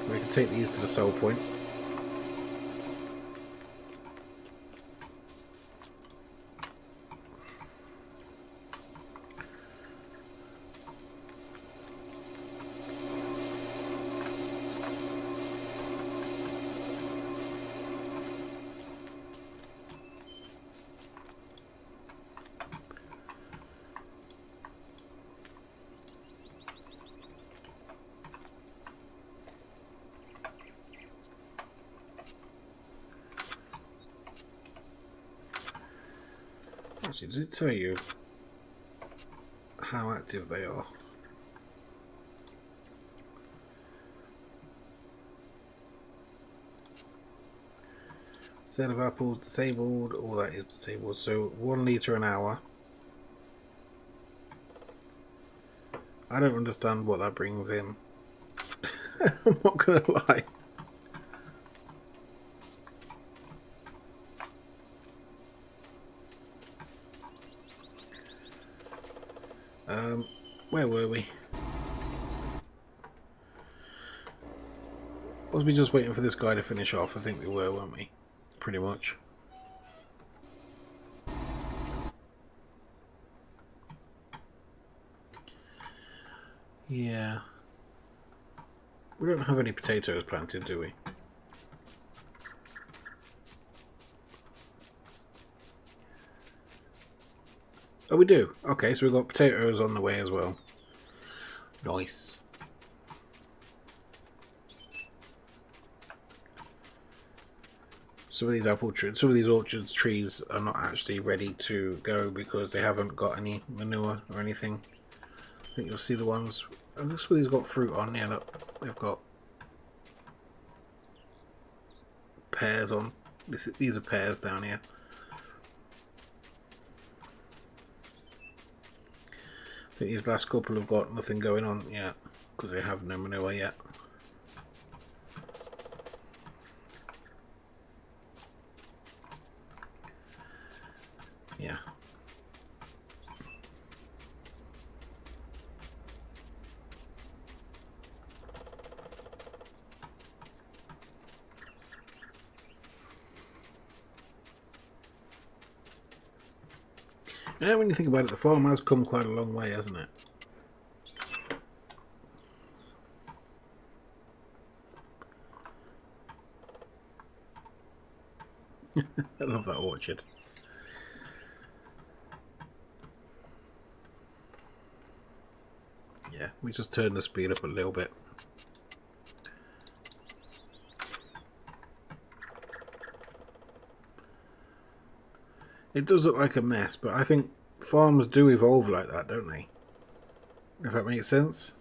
A: We can take these to the sell point. Actually, does it tell you how active they are? Sale of apples disabled, all that is disabled. So 1 litre an hour. I don't understand what that brings in. I'm not gonna lie. Where were we? Was we just waiting for this guy to finish off? I think we were, weren't we? Pretty much. Yeah. We don't have any potatoes planted, do we? Oh, we do. Okay, so we've got potatoes on the way as well. Nice. Some of these some of these orchard trees are not actually ready to go because they haven't got any manure or anything. I think you'll see the ones. Oh, this one has got fruit on. Yeah, look, they've got pears on. These are pears down here. I think these last couple have got nothing going on yet because they have no manure yet. Yeah. Yeah, when you think about it, the farm has come quite a long way, hasn't it? I love that orchard. Yeah, we just turned the speed up a little bit. It does look like a mess, but I think farms do evolve like that, don't they? If that makes sense.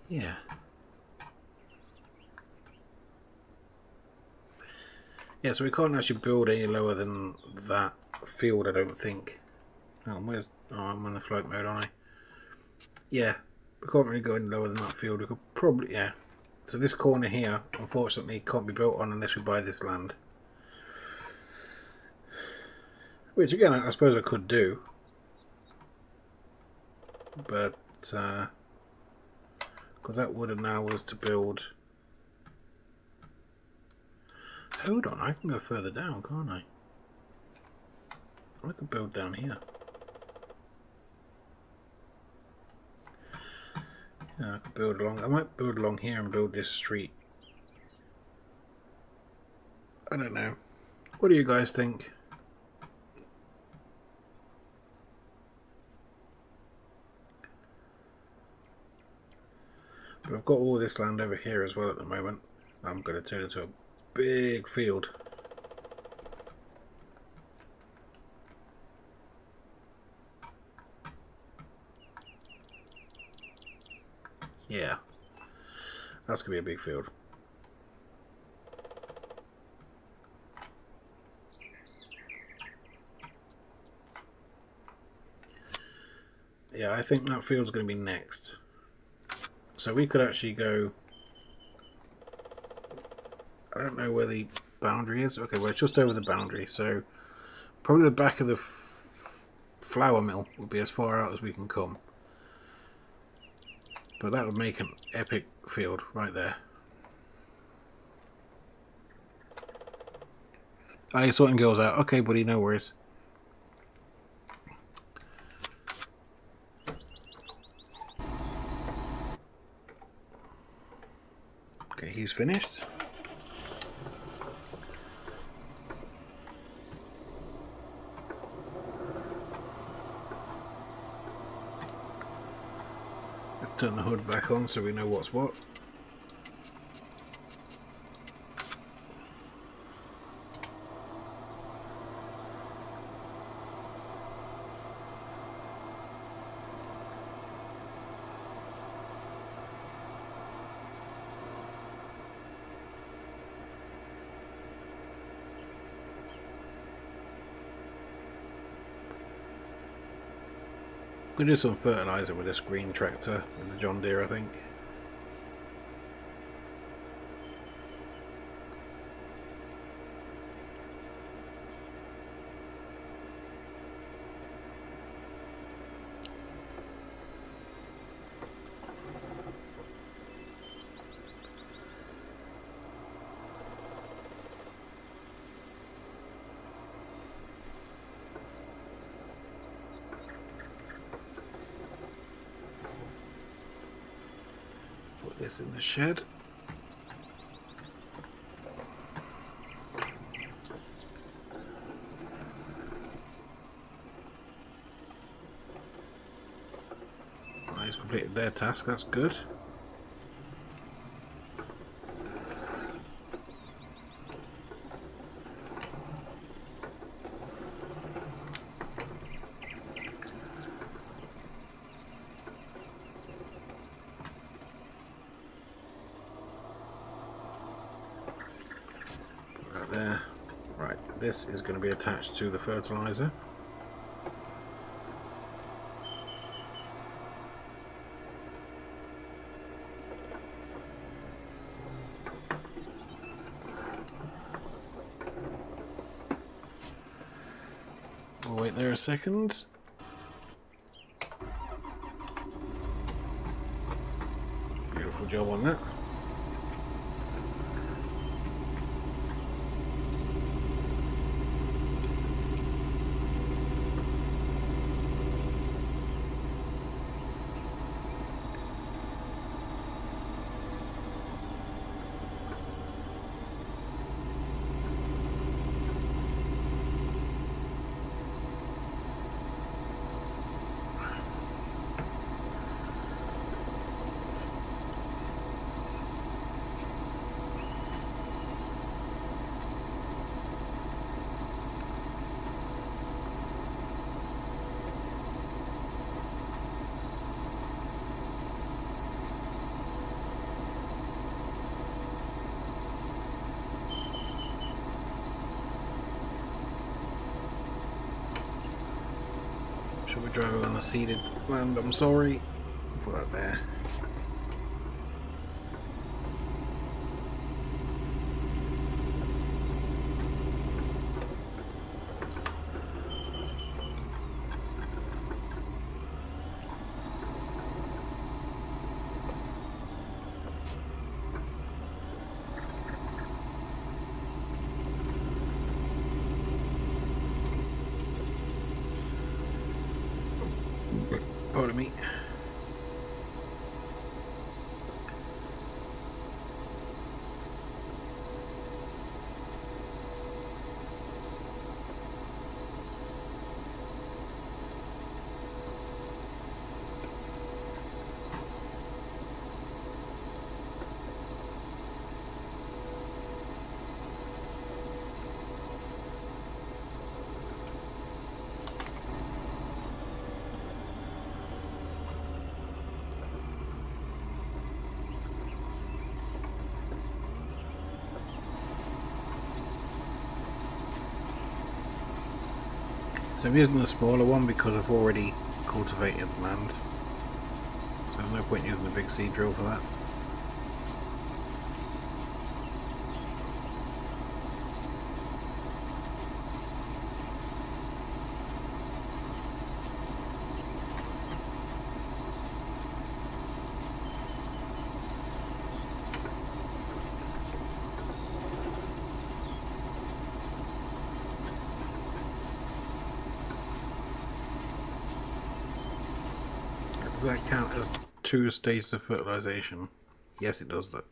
A: Yeah. Yeah, so we can't actually build any lower than that field, I don't think. Oh, I'm on the float mode, aren't I? Yeah, we can't really go any lower than that field. We could probably, yeah. So this corner here, unfortunately, can't be built on unless we buy this land. Which, again, I suppose I could do. But, because that would allow us to build... Hold on, I can go further down, can't I? I could build down here. Yeah, I could build along... I might build along here and build this street. I don't know. What do you guys think? But I've got all this land over here as well at the moment. I'm going to turn it into a big field. Yeah, that's going to be a big field. Yeah, I think that field's going to be next. So we could actually go... I don't know where the boundary is. Okay, well, it's just over the boundary. So probably the back of the flour mill would be as far out as we can come. But that would make an epic field right there. Ah, you're sorting girls out. Okay, buddy, no worries. Okay, he's finished. Let's turn the hood back on so we know what's what. We'll do some fertilizer with this green tractor and the John Deere, I think. Put this in the shed. completed their task, that's good. Right there. Right, this is going to be attached to the fertilizer. We'll wait there a second. Beautiful job on that. Should we drive it on a seeded land? I'm sorry. Put that there. Pardon me. So I'm using the smaller one because I've already cultivated land. So there's no point using a big seed drill for that. Does that count as 2 stages of fertilization? Yes, it does that.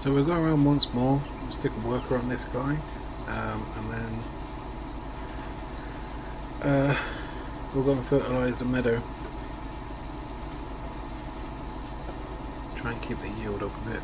A: So we'll go around once more, stick a worker on this guy, and then We'll go and fertilise the meadow. Try and keep the yield up a bit.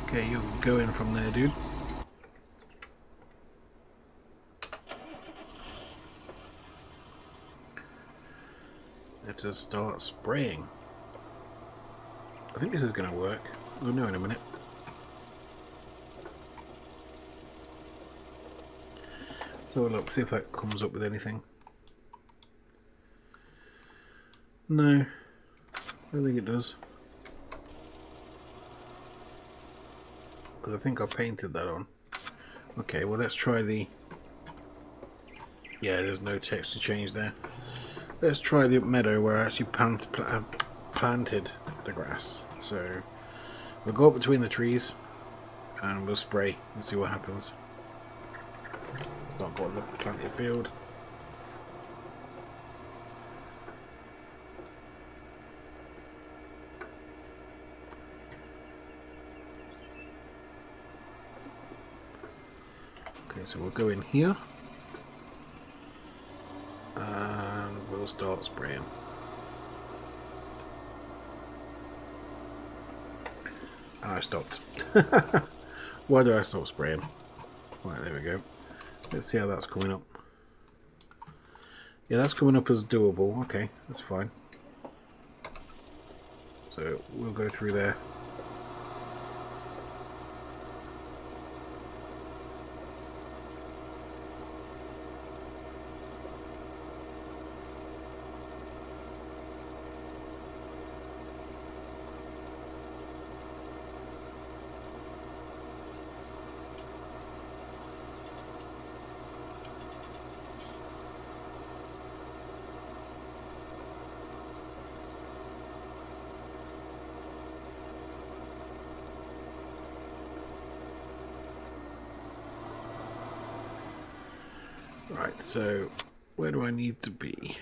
A: Okay, you'll go in from there, dude. Let us start spraying. I think this is going to work. We'll know in a minute. So look, see if that comes up with anything. No, I don't think it does. Because I think I painted that on. Okay, well let's try the... Yeah, there's no texture change there. Let's try the meadow where I actually planted the grass. So we'll go up between the trees and we'll spray and see what happens. It's not got the planted field. Okay, so we'll go in here and we'll start spraying. And I stopped. Why do I stop spraying? Right, there we go. Let's see how that's coming up. Yeah, that's coming up as doable. Okay, that's fine. So we'll go through there. Right, so where do I need to be?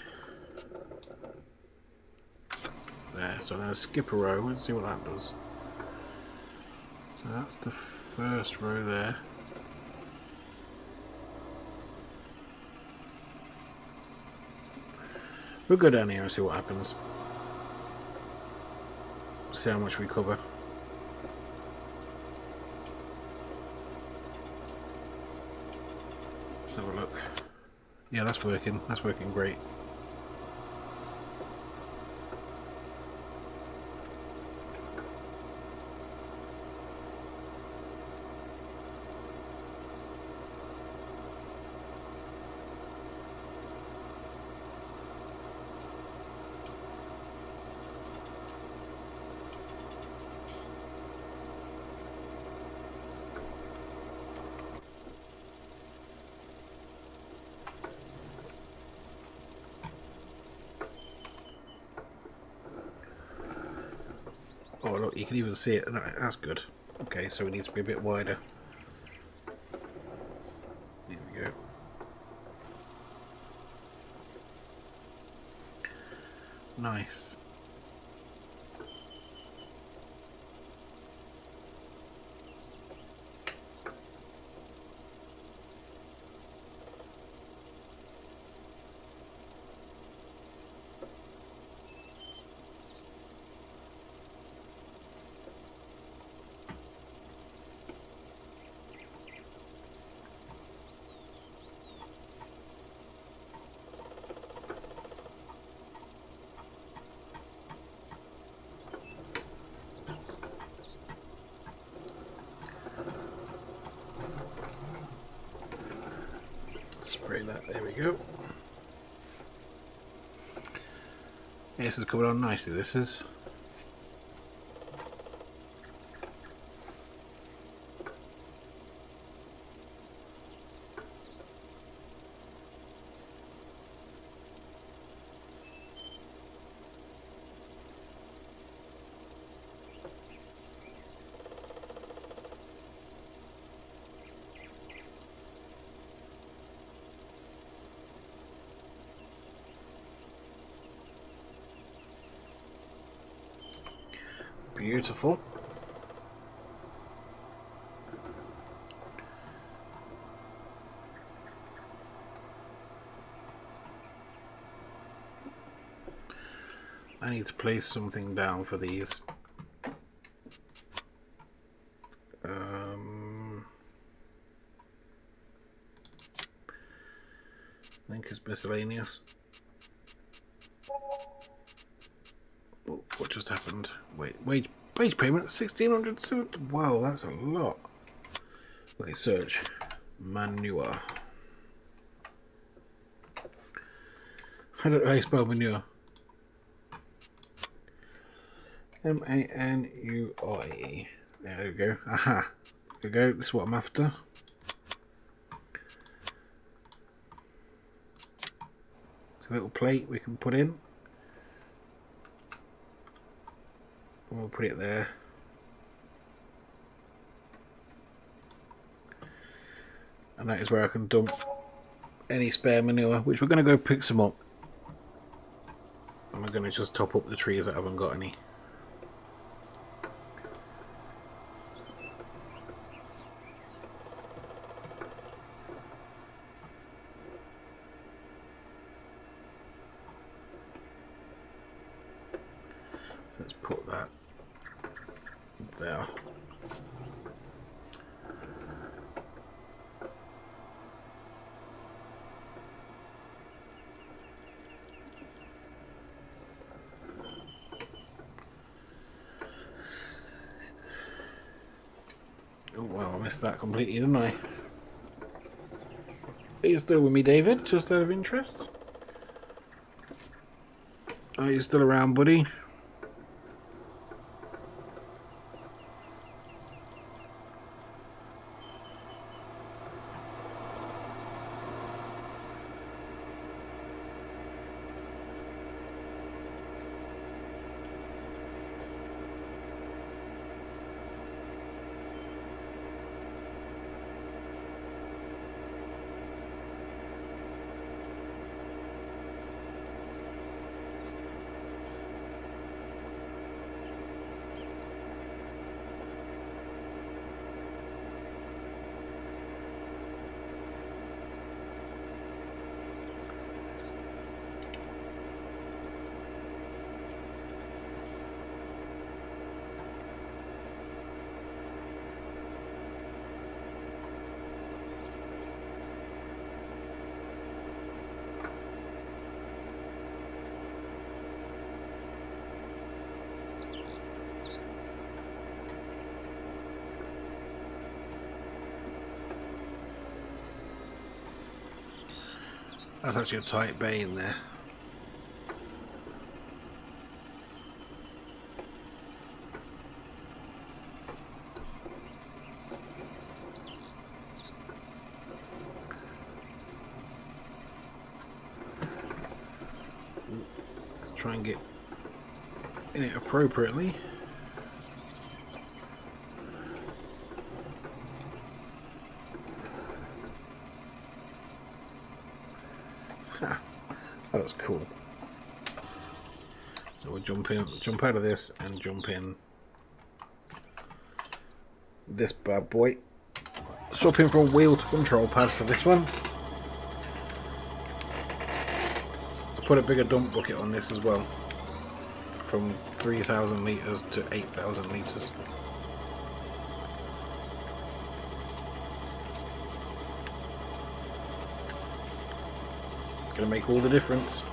A: There, so I'm going to skip a row and see what that does. So that's the first row there. We'll go down here and see what happens. See how much we cover. Let's have a look. Yeah, that's working. That's working great. Oh look, you can even see it. No, that's good. Okay, so it needs to be a bit wider. There we go. Nice. Spray that, there we go. Yeah, this is coming on nicely, this is. Beautiful. I need to place something down for these. I think it's miscellaneous. Oh, what just happened? Wait, wage payment 1,670. Wow, that's a lot. Okay, search manure. I don't know how you spell manure. M-A-N-U-I-E. There we go. Aha. There we go. This is what I'm after. It's a little plate we can put in. And we'll put it there. And that is where I can dump any spare manure, which we're going to go pick some up. And we're going to just top up the trees that haven't got any. Let's put that there. Oh wow, I missed that completely, didn't I? Are you still with me, David? Just out of interest? Are you still around, buddy? That's actually a tight bay in there. Let's try and get in it appropriately. that's cool. So we'll jump out of this and jump in this bad boy. Swapping from wheel to control pad for this one. I put a bigger dump bucket on this as well, from 3,000 litres to 8,000 litres. It's going to make all the difference.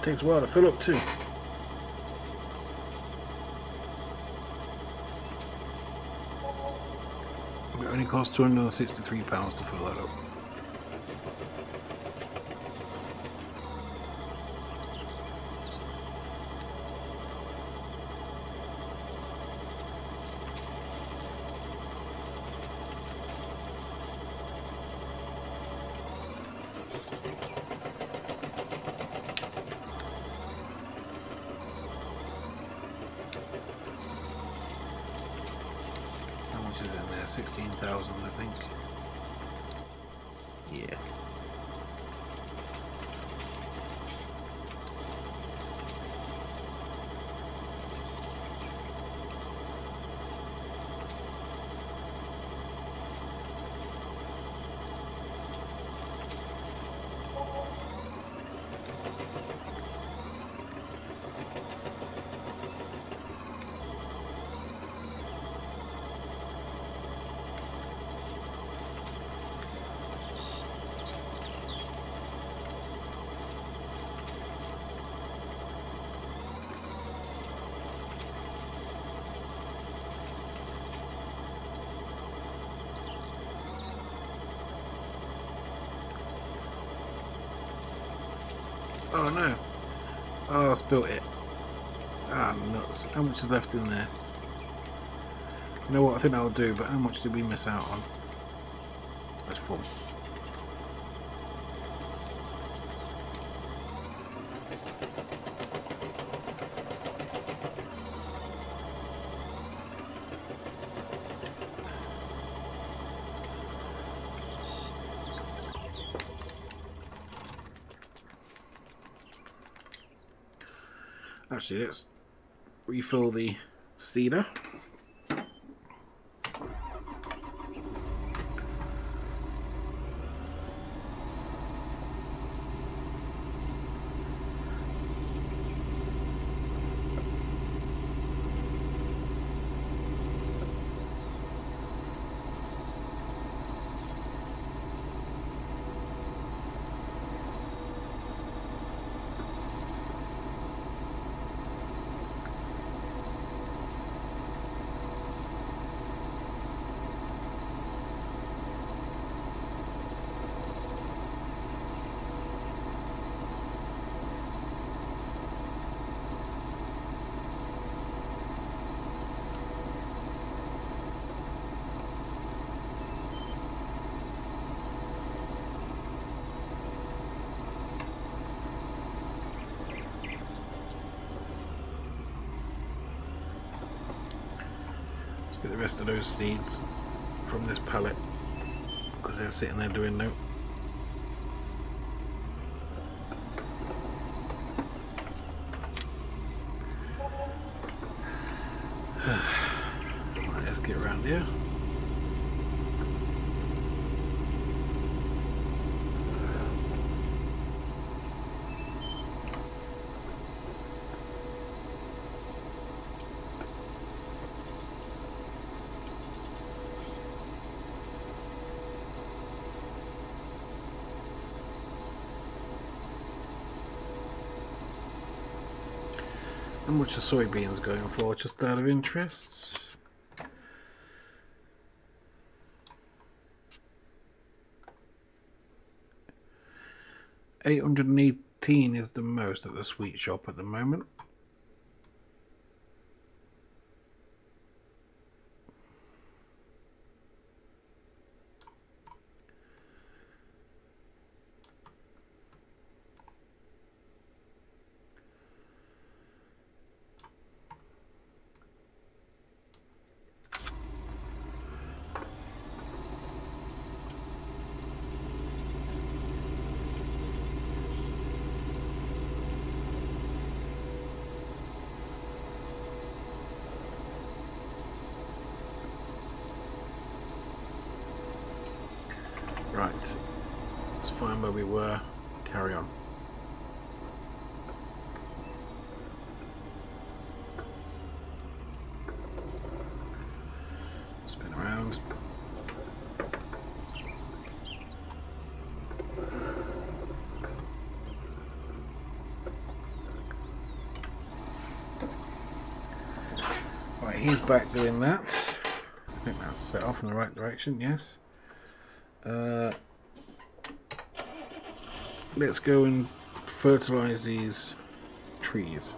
A: Takes a while to fill up too. It only costs £263 to fill that up. How much is in there? 16,000, I think. Yeah. Oh no. Oh, I spilt it. Ah, nuts. How much is left in there? You know what, I think that'll do, but how much did we miss out on? That's full. Actually, let's refill the seeder. Get the rest of those seeds from this pallet because they're sitting there doing no. Right, let's get around here. How much are soybeans going for, just out of interest? 818 is the most at the sweet shop at the moment. Right, let's find where we were. Carry on. Spin around. Right, he's back doing that. I think that's set off in the right direction, yes. Let's go and fertilize these trees.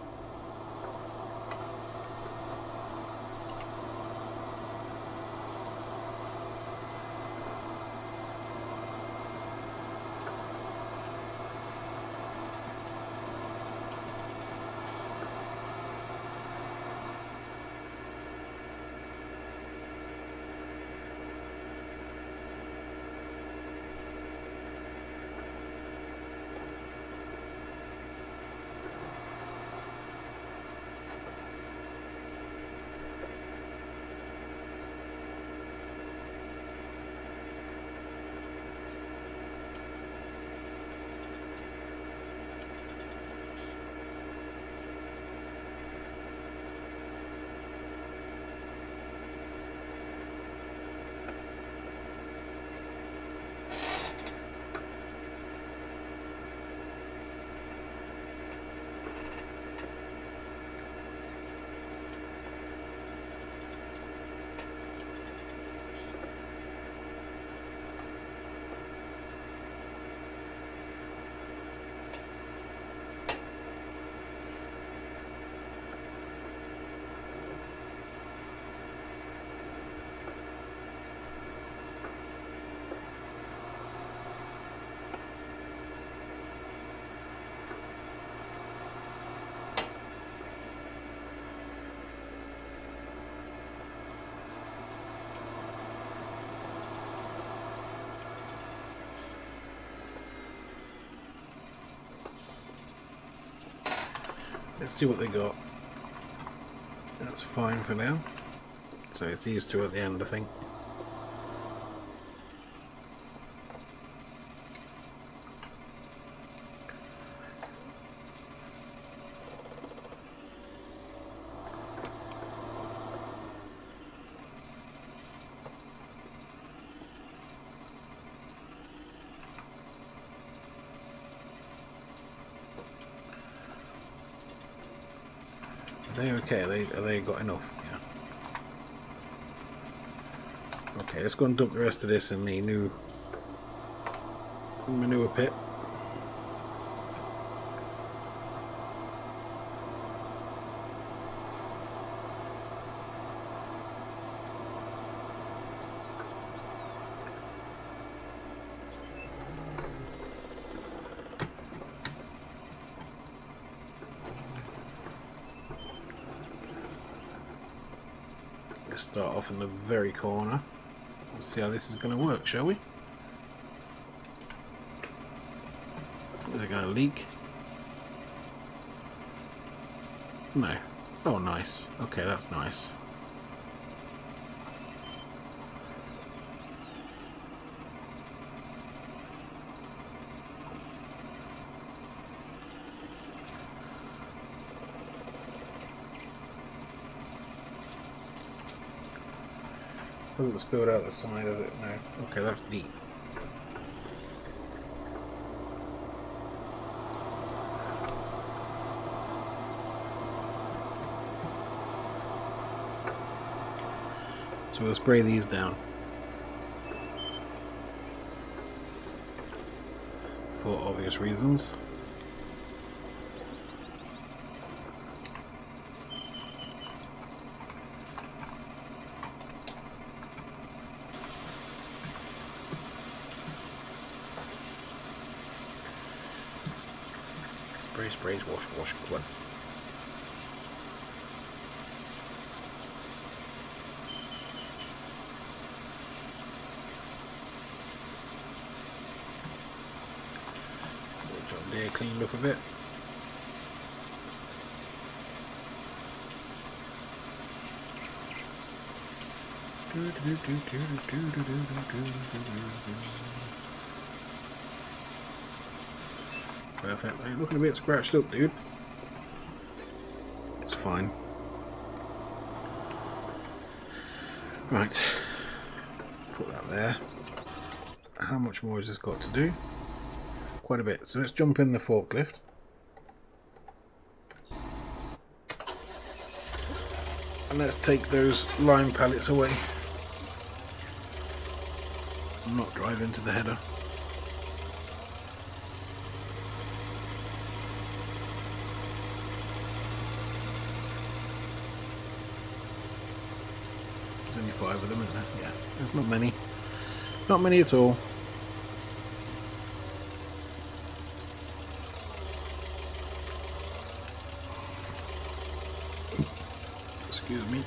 A: Let's see what they got. That's fine for now. So it's these two at the end, I think. Are they okay? Are they got enough? Yeah. Okay, let's go and dump the rest of this in the new manure pit. Let's start off in the very corner. Let's see how this is going to work, shall we? Is it going to leak? No. Oh, nice. Okay, that's nice. Doesn't spill out the side, does it? No. Okay, that's neat. So we'll spray these down for obvious obvious reasons. Spray, wash, come on. John Deere cleaned up a bit. Perfect. You're looking a bit scratched up, dude. It's fine. Right. Put that there. How much more has this got to do? Quite a bit. So let's jump in the forklift. And let's take those lime pallets away. And not drive into the header. There's only 5 of them, isn't there? Yeah, there's not many. Not many at all. Excuse me.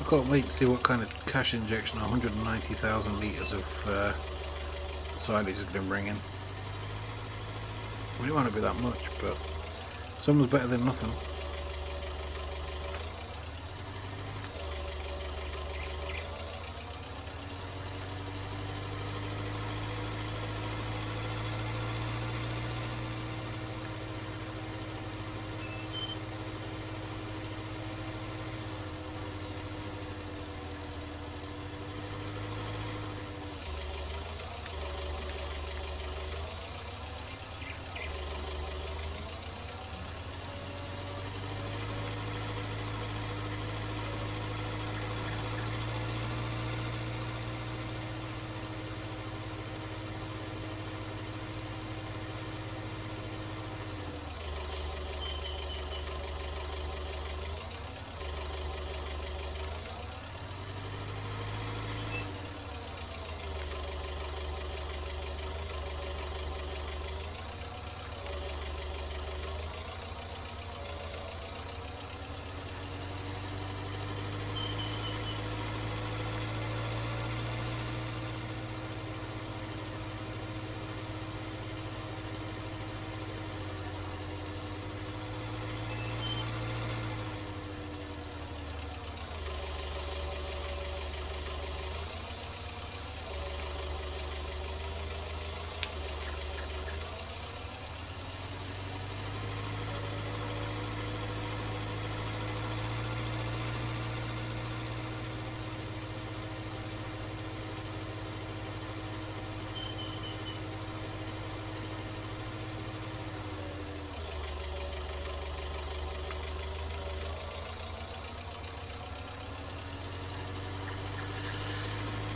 A: I can't wait to see what kind of cash injection 190,000 litres of silage has been bringing. I mean, it might not be that much, but something's better than nothing.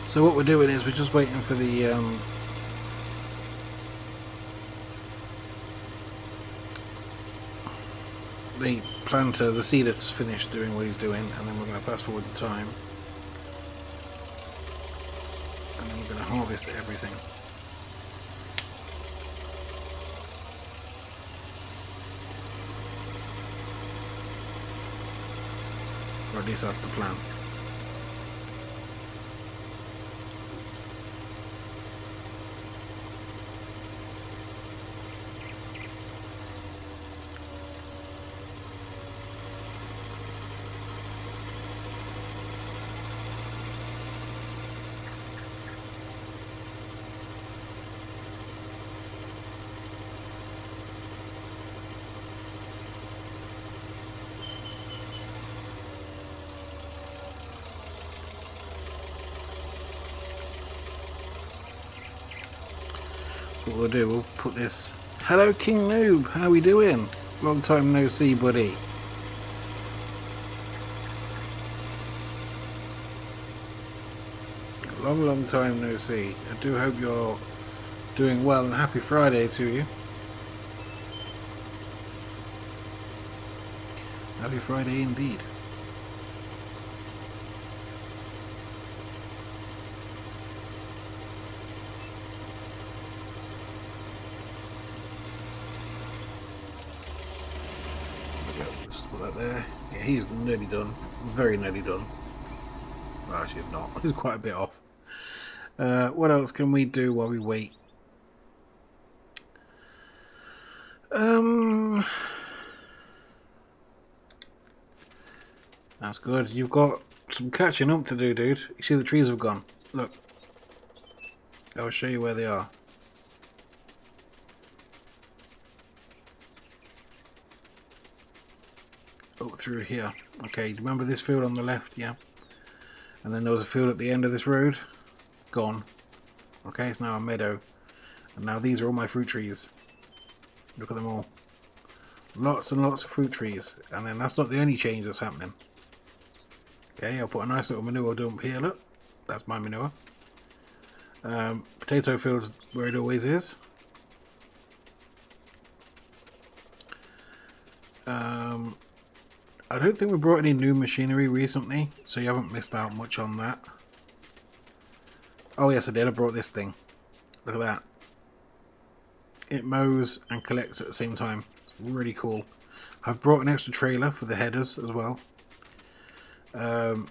A: So what we're doing is we're just waiting for the planter, the seeder to finish doing what he's doing, and then we're going to fast forward the time, and then we're going to harvest everything. Or at least that's the plan. What we'll do, we'll put this... Hello King Noob, how we doing? Long time no see, buddy. Long time no see. I do hope you're doing well, and happy Friday to you. Happy Friday indeed. Just put that there. Yeah, he's nearly done. Very nearly done. Well, actually, not. He's quite a bit off. What else can we do while we wait? That's good. You've got some catching up to do, dude. You see the trees have gone. Look. I'll show you where they are. Up through here. Okay, do you remember this field on the left? Yeah. And then there was a field at the end of this road. Gone. Okay, it's now a meadow. And now these are all my fruit trees. Look at them all. Lots and lots of fruit trees. And then that's not the only change that's happening. Okay, I'll put a nice little manure dump here, look. That's my manure. Potato fields where it always is. I don't think we brought any new machinery recently, so you haven't missed out much on that. Oh yes, I did. I brought this thing. Look at that. It mows and collects at the same time. Really cool. I've brought an extra trailer for the headers as well. And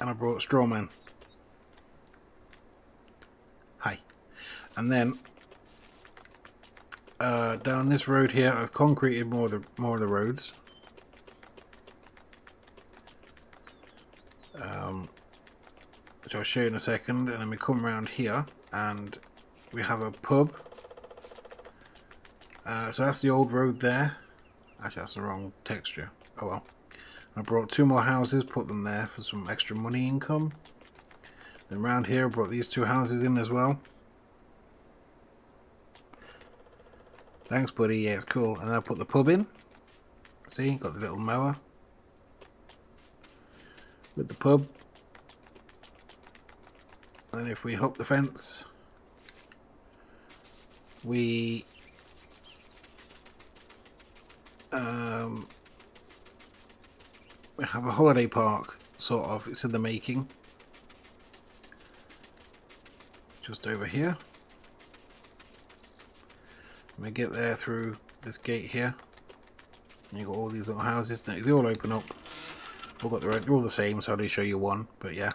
A: I brought Strawman. Hi. And then down this road here, I've concreted more of the roads. Which I'll show you in a second. And then we come around here and we have a pub. So that's the old road there. Actually, that's the wrong texture. Oh well. I brought 2 more houses, put them there for some extra money income. Then around here I brought these 2 houses in as well. Thanks buddy, yeah, it's cool. And I put the pub in. See, got the little mower with the pub. And if we hop the fence, we have a holiday park, sort of. It's in the making. Just over here. We get there through this gate here. And you've got all these little houses. They all open up. They're all the same, so I'll only show you one. But yeah.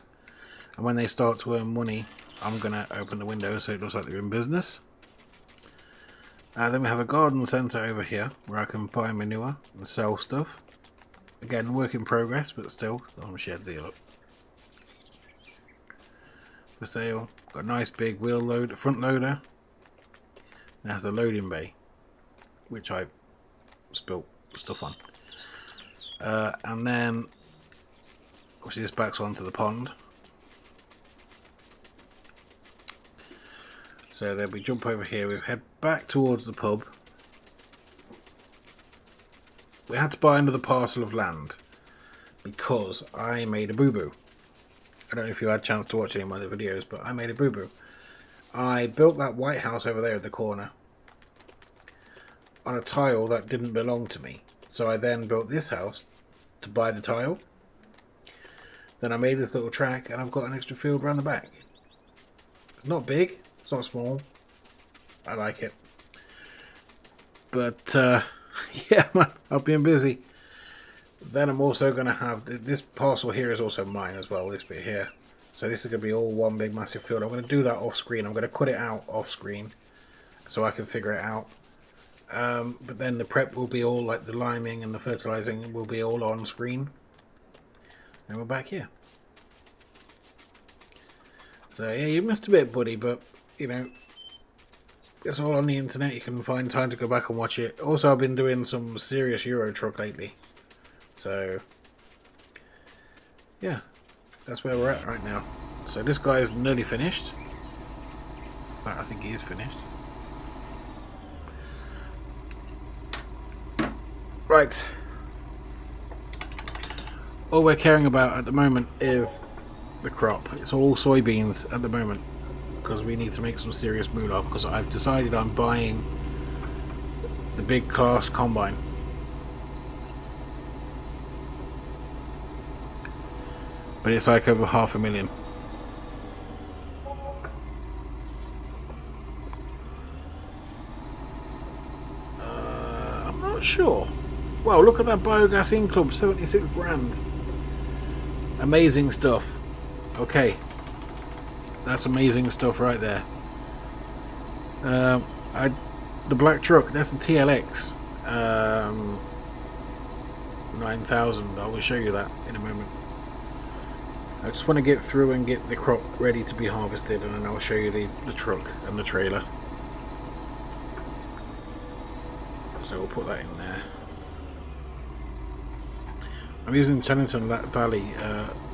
A: And when they start to earn money, I'm going to open the window so it looks like they're in business. Then we have a garden centre over here where I can buy manure and sell stuff. Again, work in progress, but still, some sheds here, look. For sale. Got a nice big wheel load, front loader. And it has a loading bay, which I spilt stuff on. And then, obviously this backs onto the pond. So then we jump over here, we head back towards the pub. We had to buy another parcel of land because I made a boo-boo. I don't know if you had a chance to watch any of my other videos, but I made a boo-boo. I built that white house over there at the corner on a tile that didn't belong to me. So I then built this house to buy the tile. Then I made this little track and I've got an extra field around the back. It's not big, it's not small. I like it. But yeah, man, I've been busy. Then I'm also going to have this parcel here is also mine as well. This bit here. So this is going to be all one big massive field. I'm going to do that off screen. I'm going to cut it out off screen so I can figure it out. But then the prep will be all like the liming and the fertilizing will be all on screen. And we're back here. So yeah, you missed a bit, buddy, but you know, it's all on the internet. You can find time to go back and watch it. Also, I've been doing some serious Euro truck lately. So yeah, that's where we're at right now. So this guy is nearly finished. I think he is finished. Right. All we're caring about at the moment is the crop. It's all soybeans at the moment because we need to make some serious moolah, because I've decided I'm buying the big class combine. But it's like over $500,000. I'm not sure. Wow, look at that biogas in club, 76 grand. Amazing stuff. Okay, that's amazing stuff right there. The black truck, that's the TLX 9000. I will show you that in a moment. I just want to get through and get the crop ready to be harvested, and then I'll show you the truck and the trailer. So we'll put that in there. I'm using Chennington Valley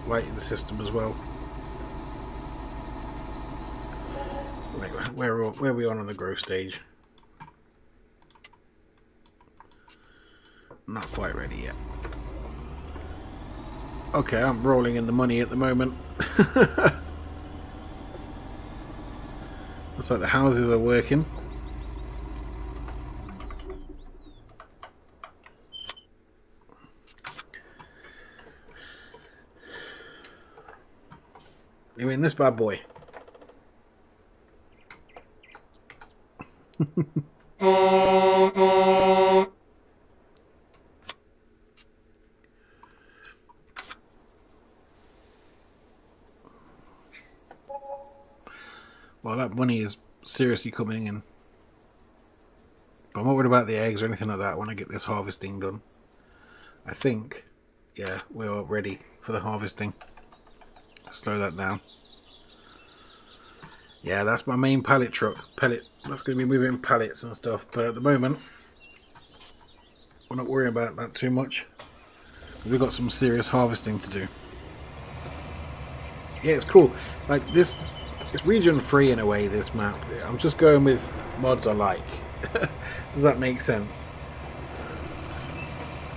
A: lighting system as well. Wait, where are we on the growth stage? Not quite ready yet. Okay, I'm rolling in the money at the moment. Looks like the houses are working. You mean this bad boy? Well, that money is seriously coming in. But I'm not worried about the eggs or anything like that when I get this harvesting done. I think, yeah, we are ready for the harvesting. Slow that down. Yeah, that's my main pallet truck. That's going to be moving pallets and stuff. But at the moment, we're not worrying about that too much. We've got some serious harvesting to do. Yeah, it's cool. Like this, it's region free in a way, this map. I'm just going with mods I like. Does that make sense?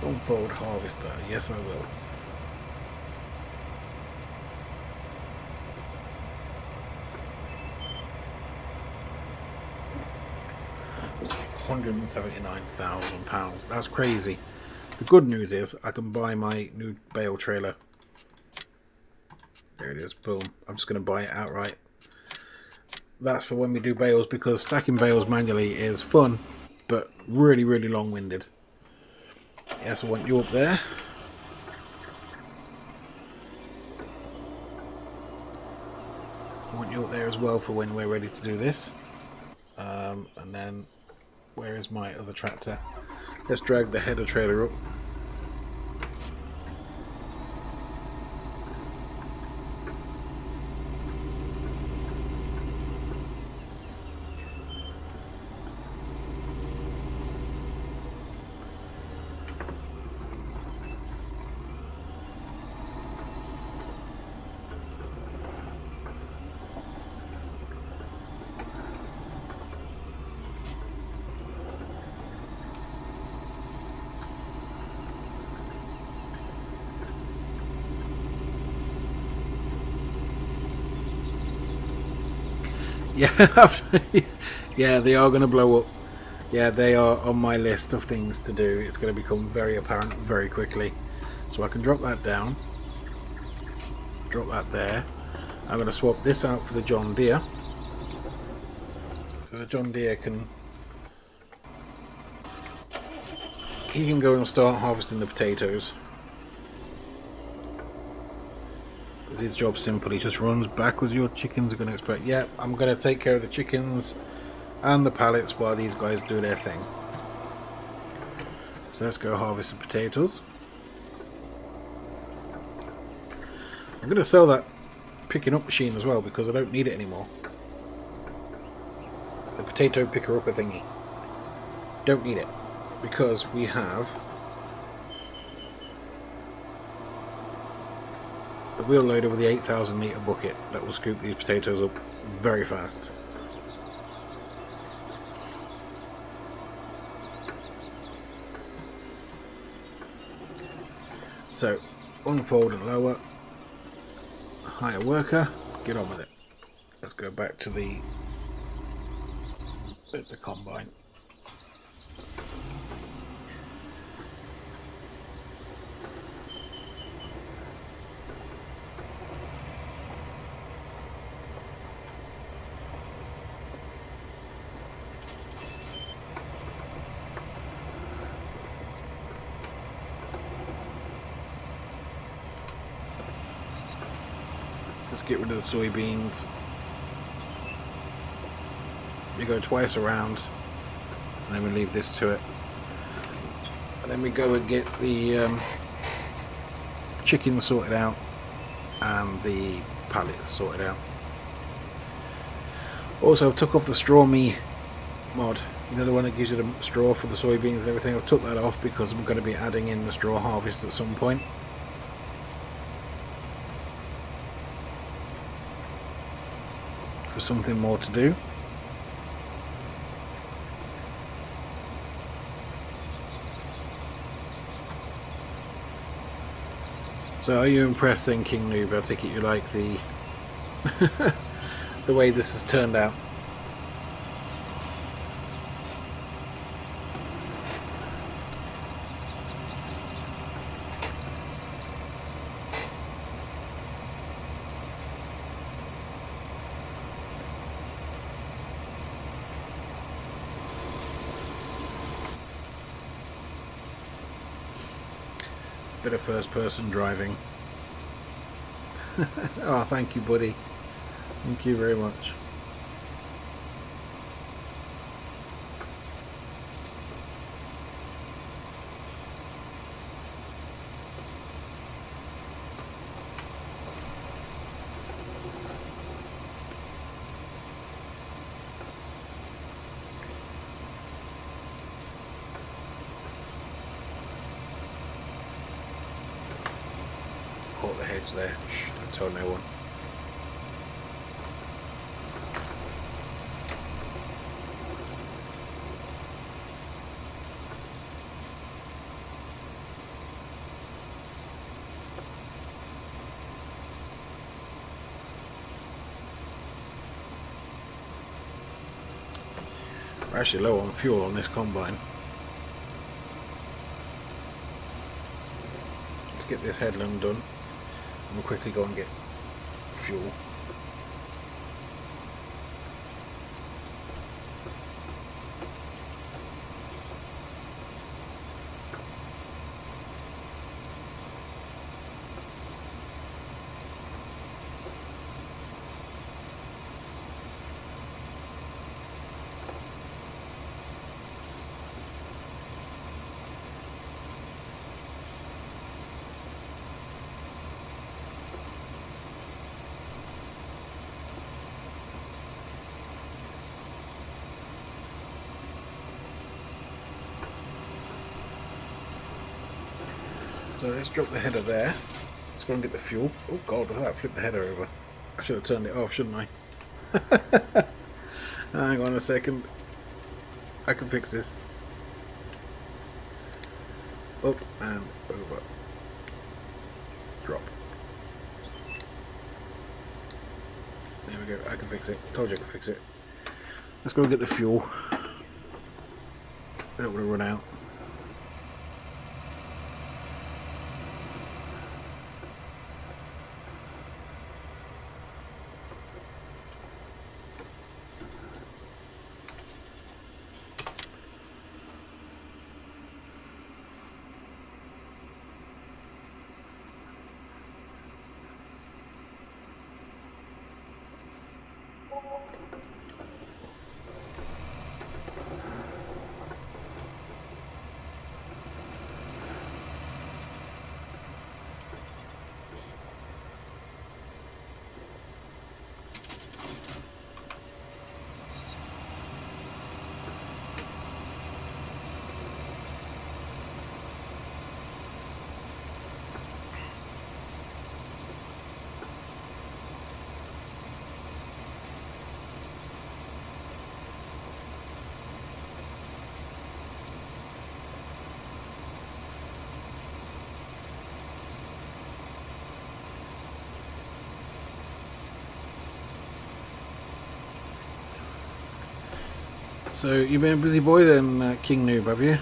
A: Unfold harvester. Yes, I will. £179,000. That's crazy. The good news is I can buy my new bale trailer. There it is. Boom. I'm just going to buy it outright. That's for when we do bales, because stacking bales manually is fun, but really, really long-winded. Yes, I want you up there. I want you up there as well for when we're ready to do this. And then, where is my other tractor? Let's drag the header trailer up. Yeah, yeah, they are going to blow up. Yeah, they are on my list of things to do. It's going to become very apparent very quickly. So I can drop that down. Drop that there. I'm going to swap this out for the John Deere. the John Deere he can go and start harvesting the potatoes. His job's simple, he just runs backwards. Your chickens are going to expect, yeah, I'm going to take care of the chickens and the pallets while these guys do their thing. So let's go harvest the potatoes. I'm going to sell that picking up machine as well because I don't need it anymore. The potato picker upper thingy. Don't need it because we have the wheel loader with the 8,000 litre bucket that will scoop these potatoes up very fast. So unfold and lower, hire worker, get on with it. Let's go back to there's the combine. Let's get rid of the soybeans. We go twice around and then we leave this to it. And then we go and get the chicken sorted out and the pallets sorted out. Also, I've took off the straw me mod. You know, the one that gives you the straw for the soybeans and everything. I've took that off because I'm going to be adding in the straw harvest at some point. For something more to do. So are you impressed then, King Noob? I take it you like the the way this has turned out. Bit of first person driving. Oh, thank you, buddy. Thank you very much. Caught the hedge there. Shh, don't tell no one. We're actually low on fuel on this combine. Let's get this headland done. We'll quickly go and get fuel. So let's drop the header there. Let's go and get the fuel. Oh god, I flipped the header over. I should have turned it off, shouldn't I? Hang on a second. I can fix this. Up and over. Drop. There we go, I can fix it. Told you I could fix it. Let's go and get the fuel. I don't want to run out. So you've been a busy boy then, King Noob, have you?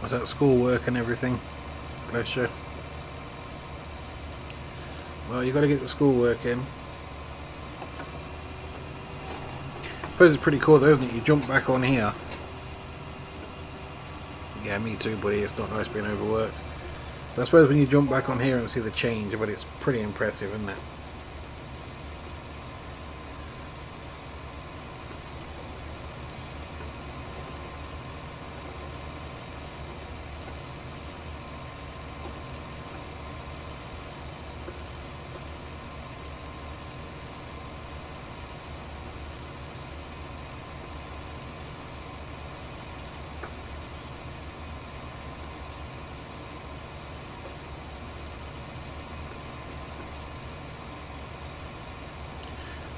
A: Was that schoolwork and everything? Bless you. Well, you got to get the schoolwork in. I suppose it's pretty cool though, isn't it? You jump back on here. Yeah, me too, buddy. It's not nice being overworked. But I suppose when you jump back on here and see the change, but it's pretty impressive, isn't it?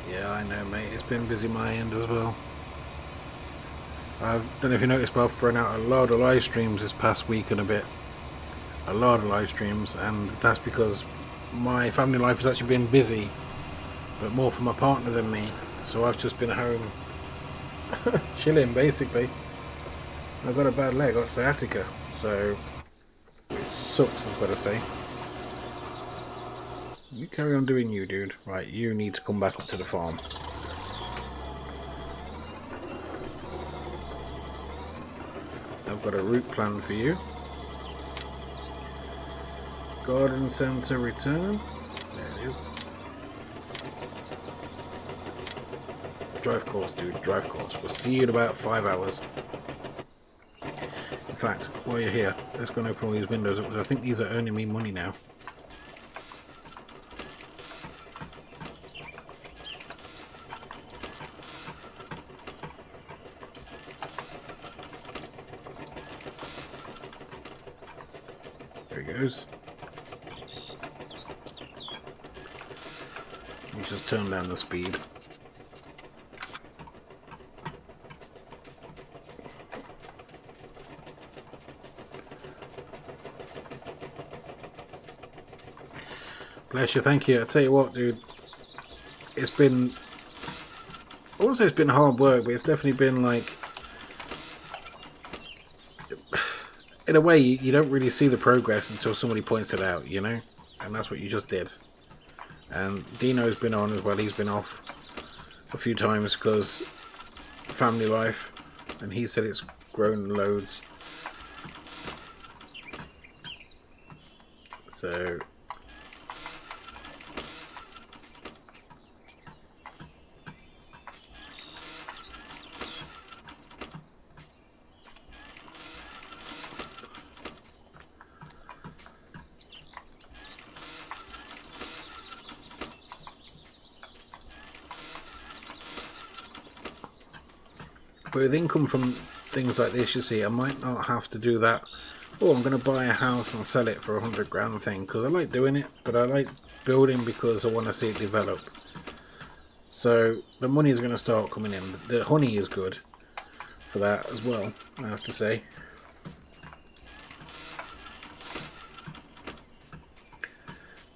A: Yeah, I know, mate. It's been busy my end as well. I don't know if you noticed, but I've thrown out a lot of live streams this past week and a bit. A lot of live streams, and that's because my family life has actually been busy, but more for my partner than me. So I've just been home chilling, basically. I've got a bad leg, I've got sciatica, so it sucks, I've got to say. You carry on doing you, dude. Right, you need to come back up to the farm. I've got a route plan for you. Garden centre return. There it is. Drive course, dude. Drive course. We'll see you in about 5 hours. In fact, while you're here, let's go and open all these windows up, because I think these are earning me money now. There he goes. We just turn down the speed. Bless you, thank you. I tell you what, dude, it's been, I won't say it's been hard work, but it's definitely been like, in a way, you don't really see the progress until somebody points it out, you know? And that's what you just did. And Dino's been on as well. He's been off a few times because family life, and he said it's grown loads. So but with income from things like this, you see, I might not have to do that. Oh, I'm going to buy a house and sell it for 100 grand thing, because I like doing it, but I like building because I want to see it develop. So the money is going to start coming in. The honey is good for that as well, I have to say.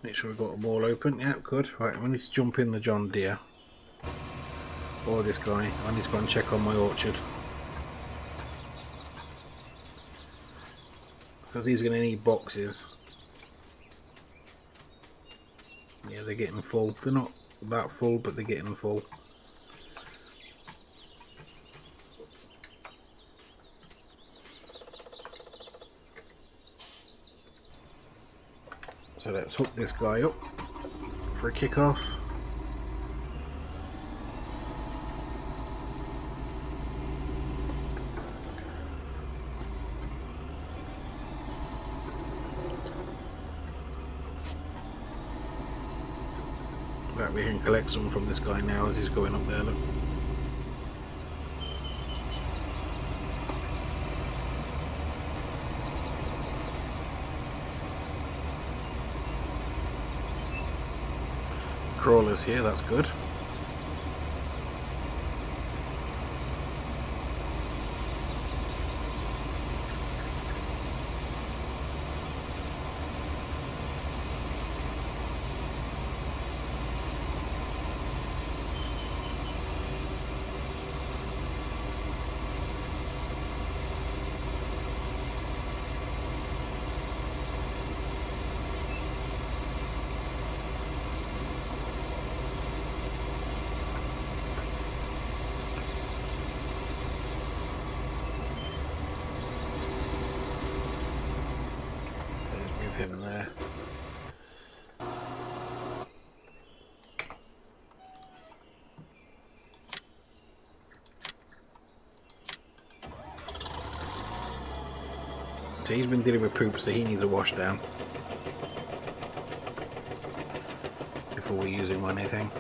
A: Make sure we've got them all open. Yeah, good. Right, we need to jump in the John Deere. Or this guy. I need to go and check on my orchard. Because he's going to need boxes. Yeah, they're getting full. They're not that full, but they're getting full. So So let's hook this guy up for a kickoff. But we can collect some from this guy now as he's going up there, look. Crawlers here, that's good. Him there. So he's been dealing with poop, so he needs a wash down before we use him on anything.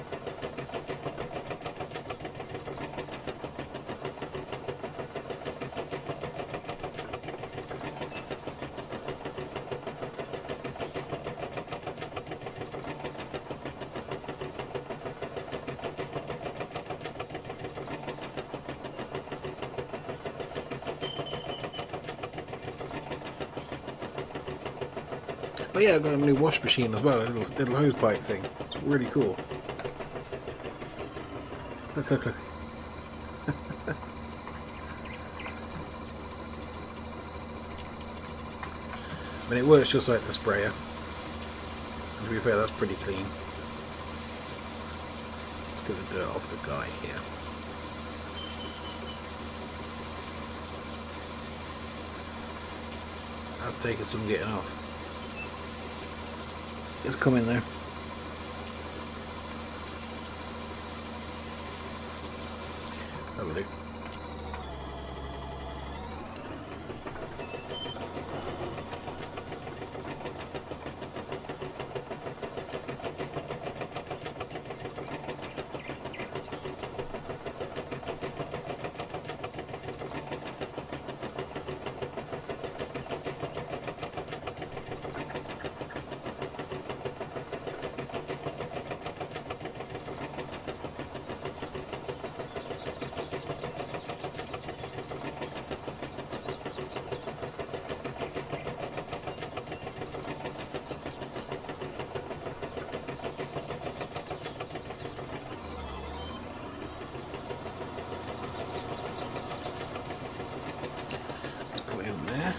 A: But yeah, I've got a new wash machine as well, a little hose pipe thing. It's really cool. Look, look, look. I mean, it works just like the sprayer. And to be fair, that's pretty clean. Let's get the dirt off the guy here. That's taking some getting off. It's coming there. That'll do. There.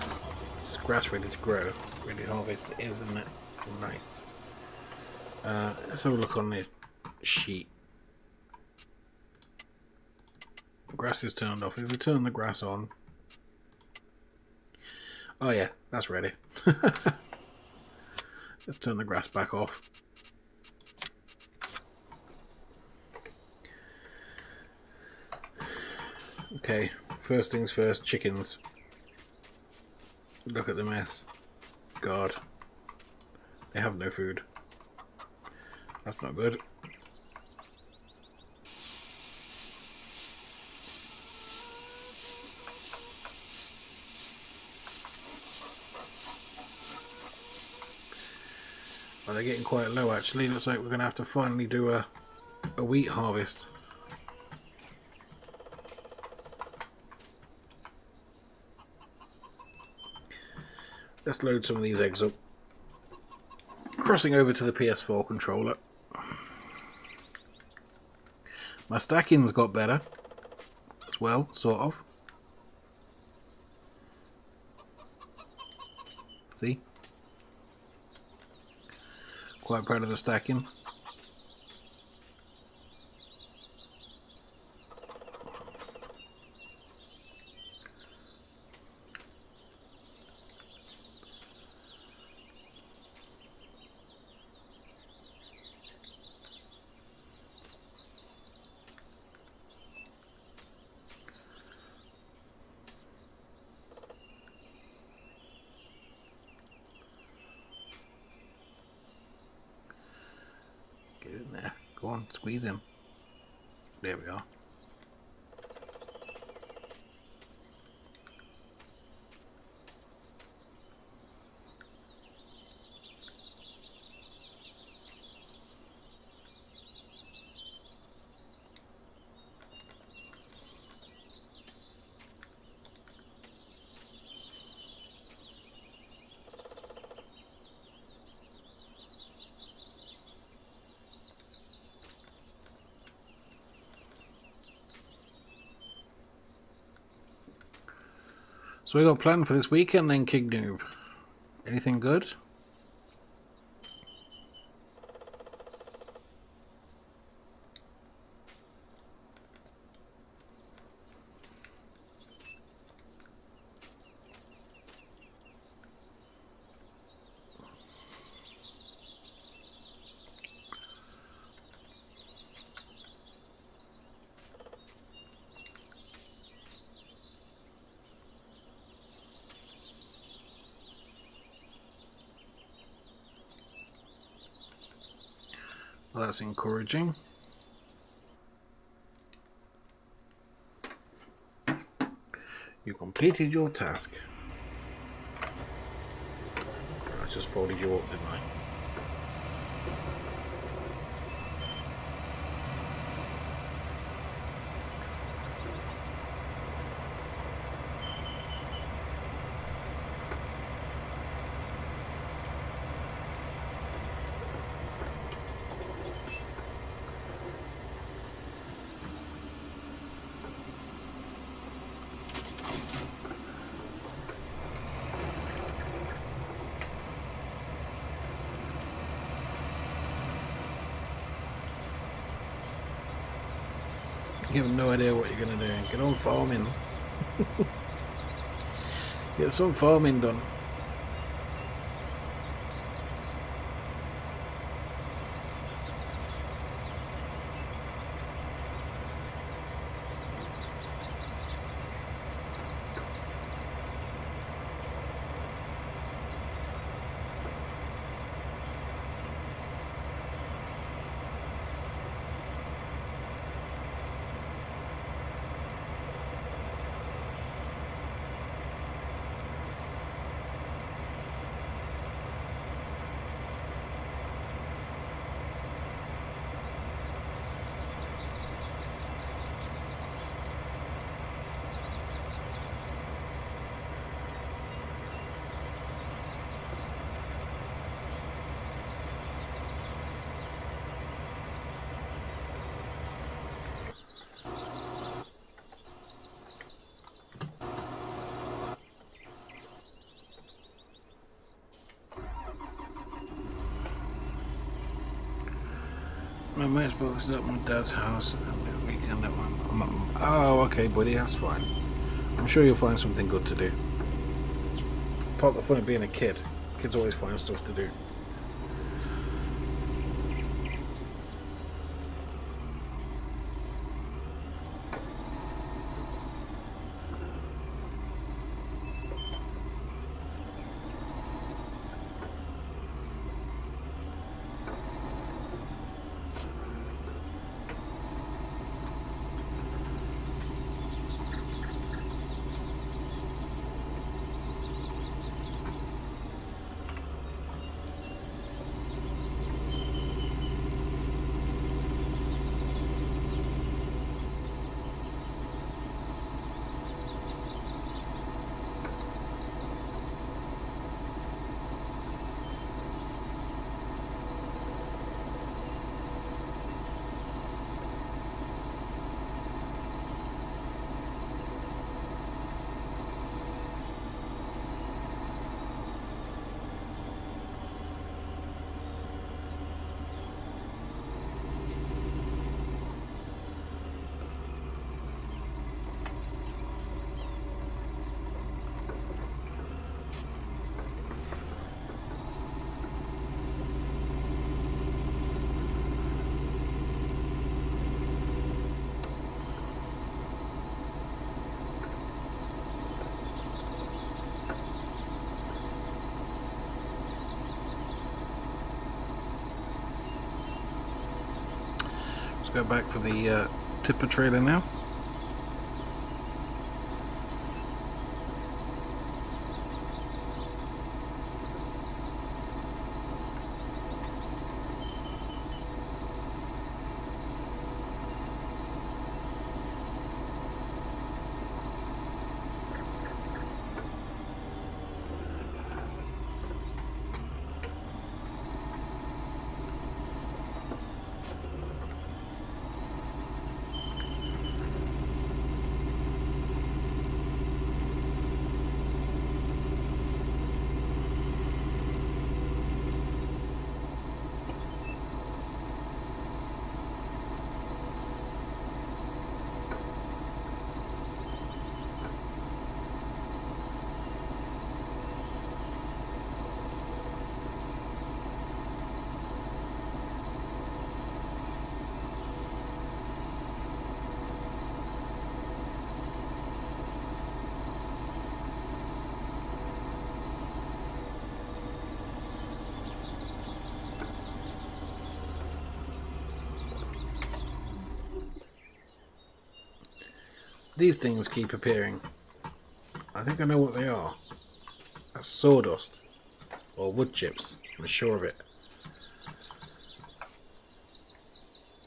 A: This is grass ready to grow, ready to harvest, isn't it? Nice. Let's have a look on the sheet. Grass is turned off. If we turn the grass on, oh yeah, that's ready. Let's turn the grass back off. Okay, first things first, chickens. Look at the mess. God. They have no food. That's not good. Well, they're getting quite low actually. Looks like we're going to have to finally do a wheat harvest. Let's load some of these eggs up. Crossing over to the PS4 controller. My stacking's got better as well, sort of. See? Quite proud of the stacking. Get in there. Go on, squeeze in. There we are. So we got a plan for this weekend then, King Noob. Anything good? Well, that's encouraging. You completed your task. I just folded you up, didn't I? You have no idea what you're going to do. Get on farming. Get some farming done. My mate's box is at my dad's house and we can let one. Oh, okay, buddy, that's fine. I'm sure you'll find something good to do. Part of the fun of being a kid. Kids always find stuff to do. go back for the tipper trailer now. These things keep appearing. I think I know what they are. That's sawdust. Or wood chips. I'm sure of it.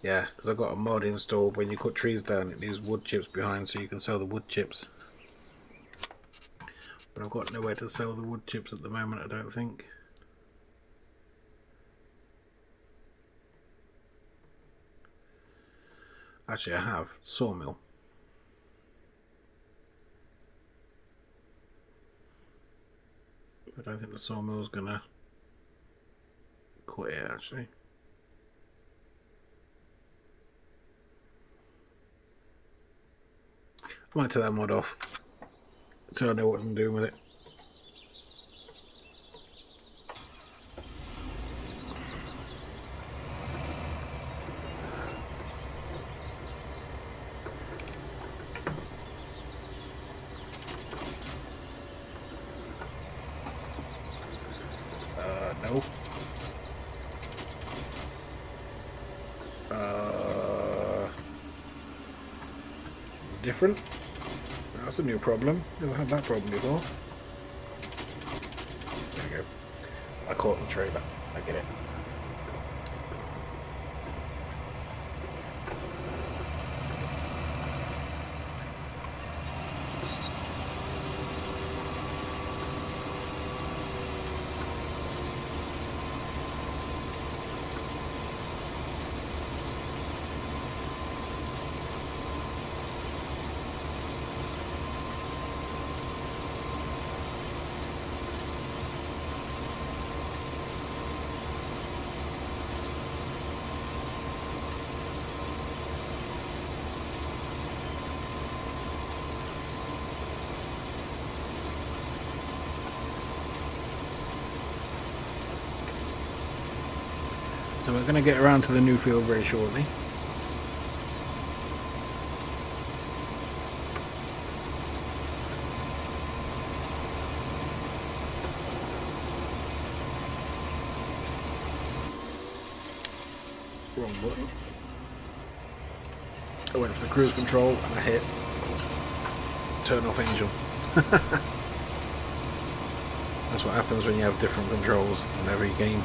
A: Yeah, because I've got a mod installed. When you cut trees down, it leaves wood chips behind so you can sell the wood chips. But I've got nowhere to sell the wood chips at the moment, I don't think. Actually, I have. Sawmill. I don't think the sawmill's gonna cut it, actually. I might take that mod off so I know what I'm doing with it. No. Different. That's a new problem. Never had that problem before. There we go. I caught the trailer. I get it. So we're going to get around to the new field very shortly. Wrong button. I went for the cruise control and I hit turn off angel. That's what happens when you have different controls in every game.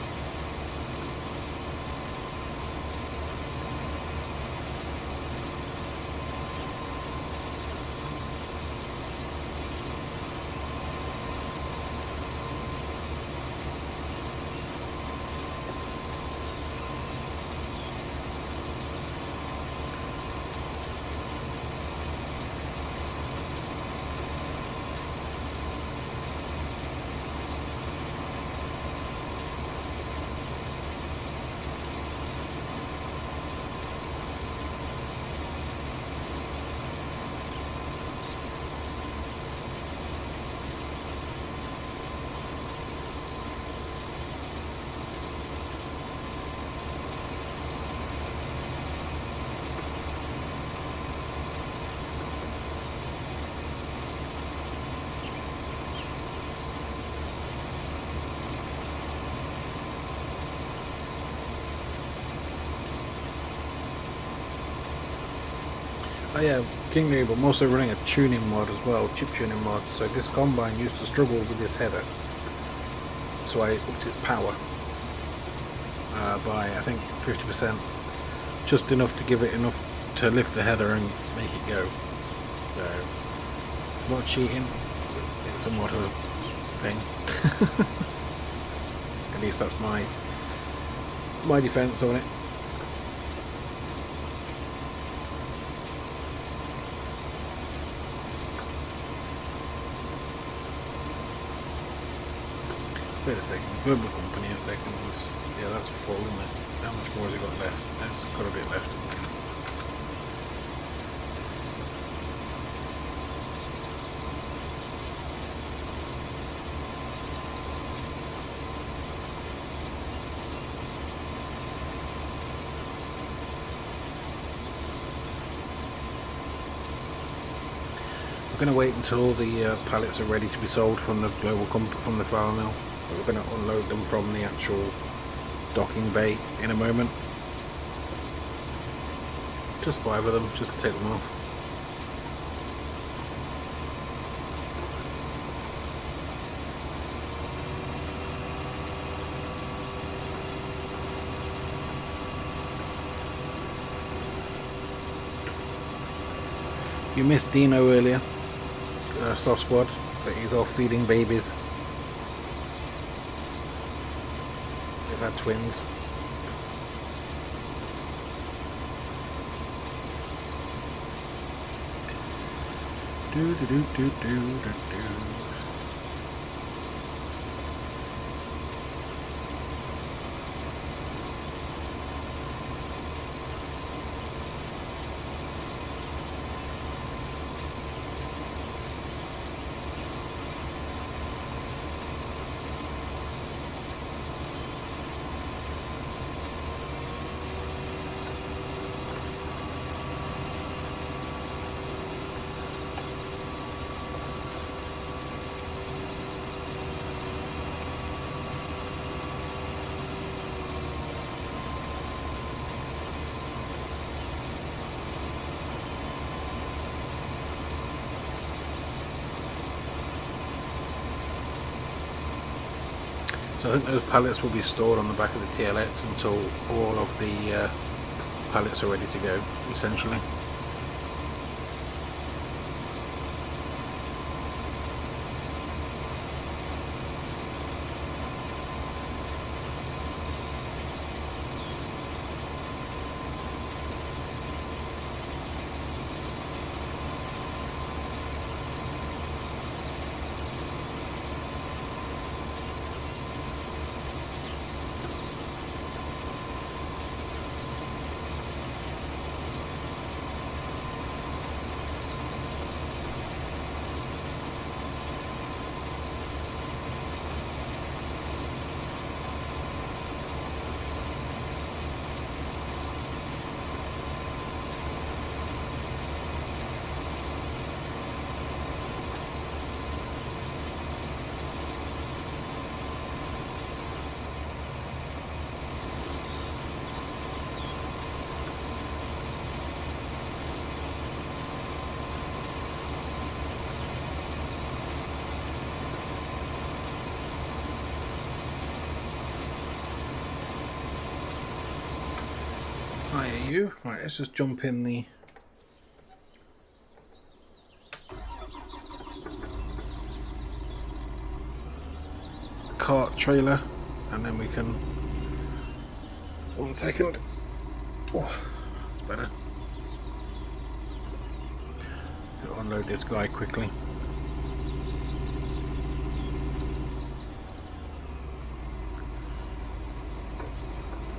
A: Oh yeah, King Noob, I'm also running a tuning mod as well, chip tuning mod. So this combine used to struggle with this header, so I upped its power by I think 50%, just enough to give it enough to lift the header and make it go. So not cheating, it's a mod thing. At least that's my defense on it. Wait a second, global company a second. Yeah, that's full, isn't it? How much more has it got left? It's got a bit left. We're going to wait until all the pallets are ready to be sold from the from the flour mill. We're going to unload them from the actual docking bay in a moment. Just 5 of them, just to take them off. You missed Dino earlier, Soft Squad, but he's off feeding babies. They've had twins. Do do do do do do do. So I think those pallets will be stored on the back of the TLX until all of the pallets are ready to go, essentially. Hi, you. Right, let's just jump in the cart trailer and then we can... 1 second. Oh, better. Gotta unload this guy quickly.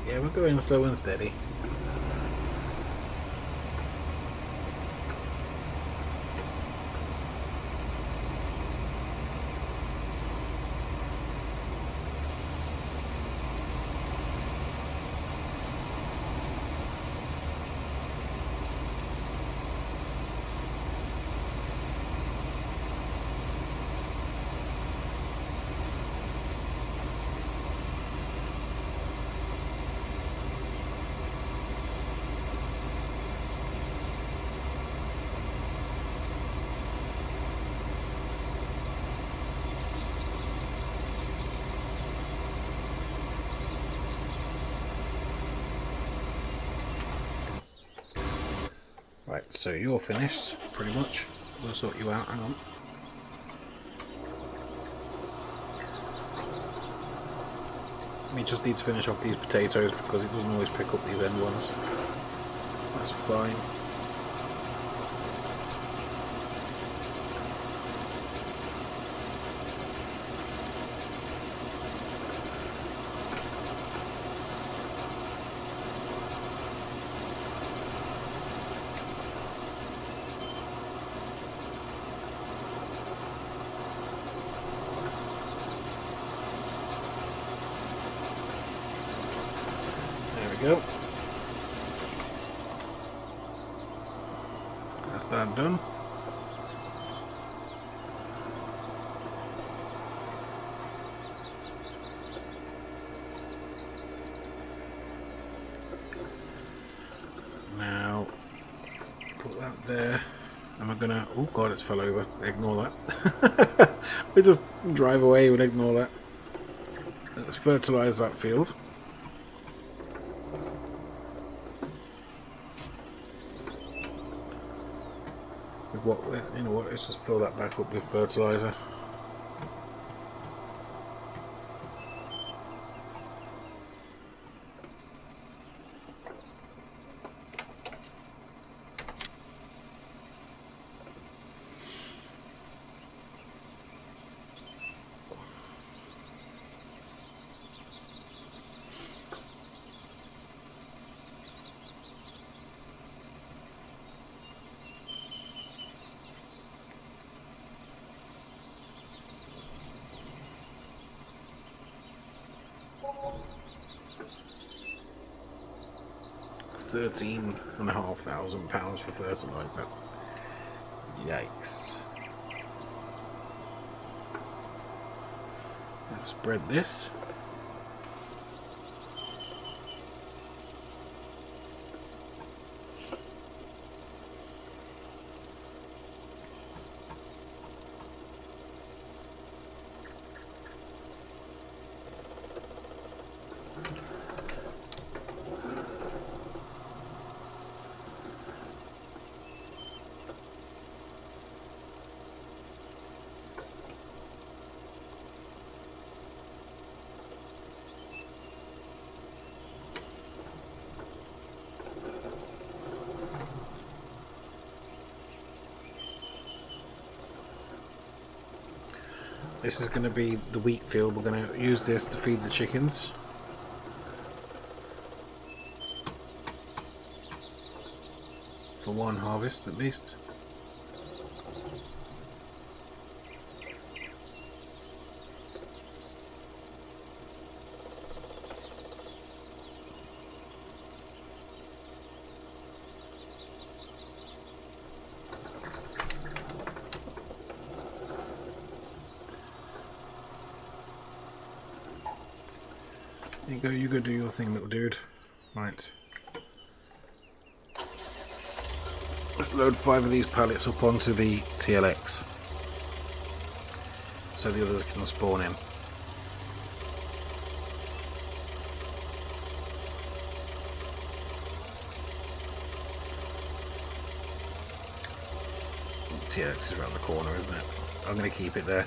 A: Yeah, we're going slow and steady. Right, so you're finished, pretty much. We'll sort you out, hang on. We just need to finish off these potatoes because it doesn't always pick up these end ones. That's fine. There we go. That's that done. Now, put that there. Am I gonna... Oh god, it's fell over. Ignore that. We just drive away and ignore that. Let's fertilise that field. With what, you know what, let's just fill that back up with fertiliser. £13,500 for fertiliser. Yikes. Let's spread this. This is going to be the wheat field. We're going to use this to feed the chickens. For one harvest at least. There you go do your thing, little dude. Right. Let's load 5 of these pallets up onto the TLX. So the others can spawn in. TLX is around the corner, isn't it? I'm going to keep it there.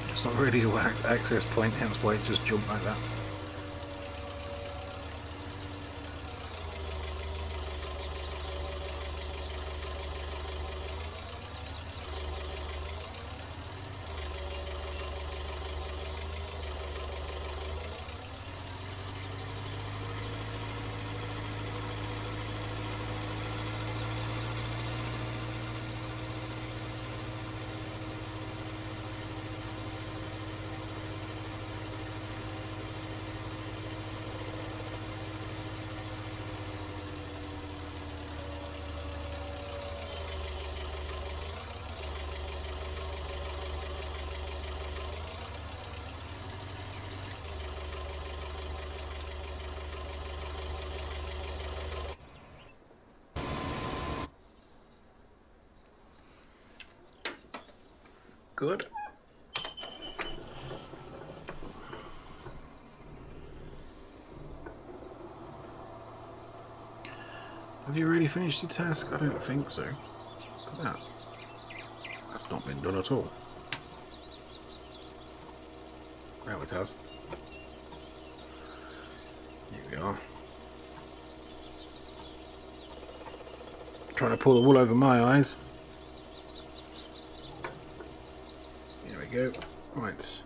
A: It's not really an access point, hence why it just jumped like that. Good. Have you really finished your task? I don't think so. Look at that. That's not been done at all. Now it has. Here we are. Trying to pull the wool over my eyes. Here we go. Right.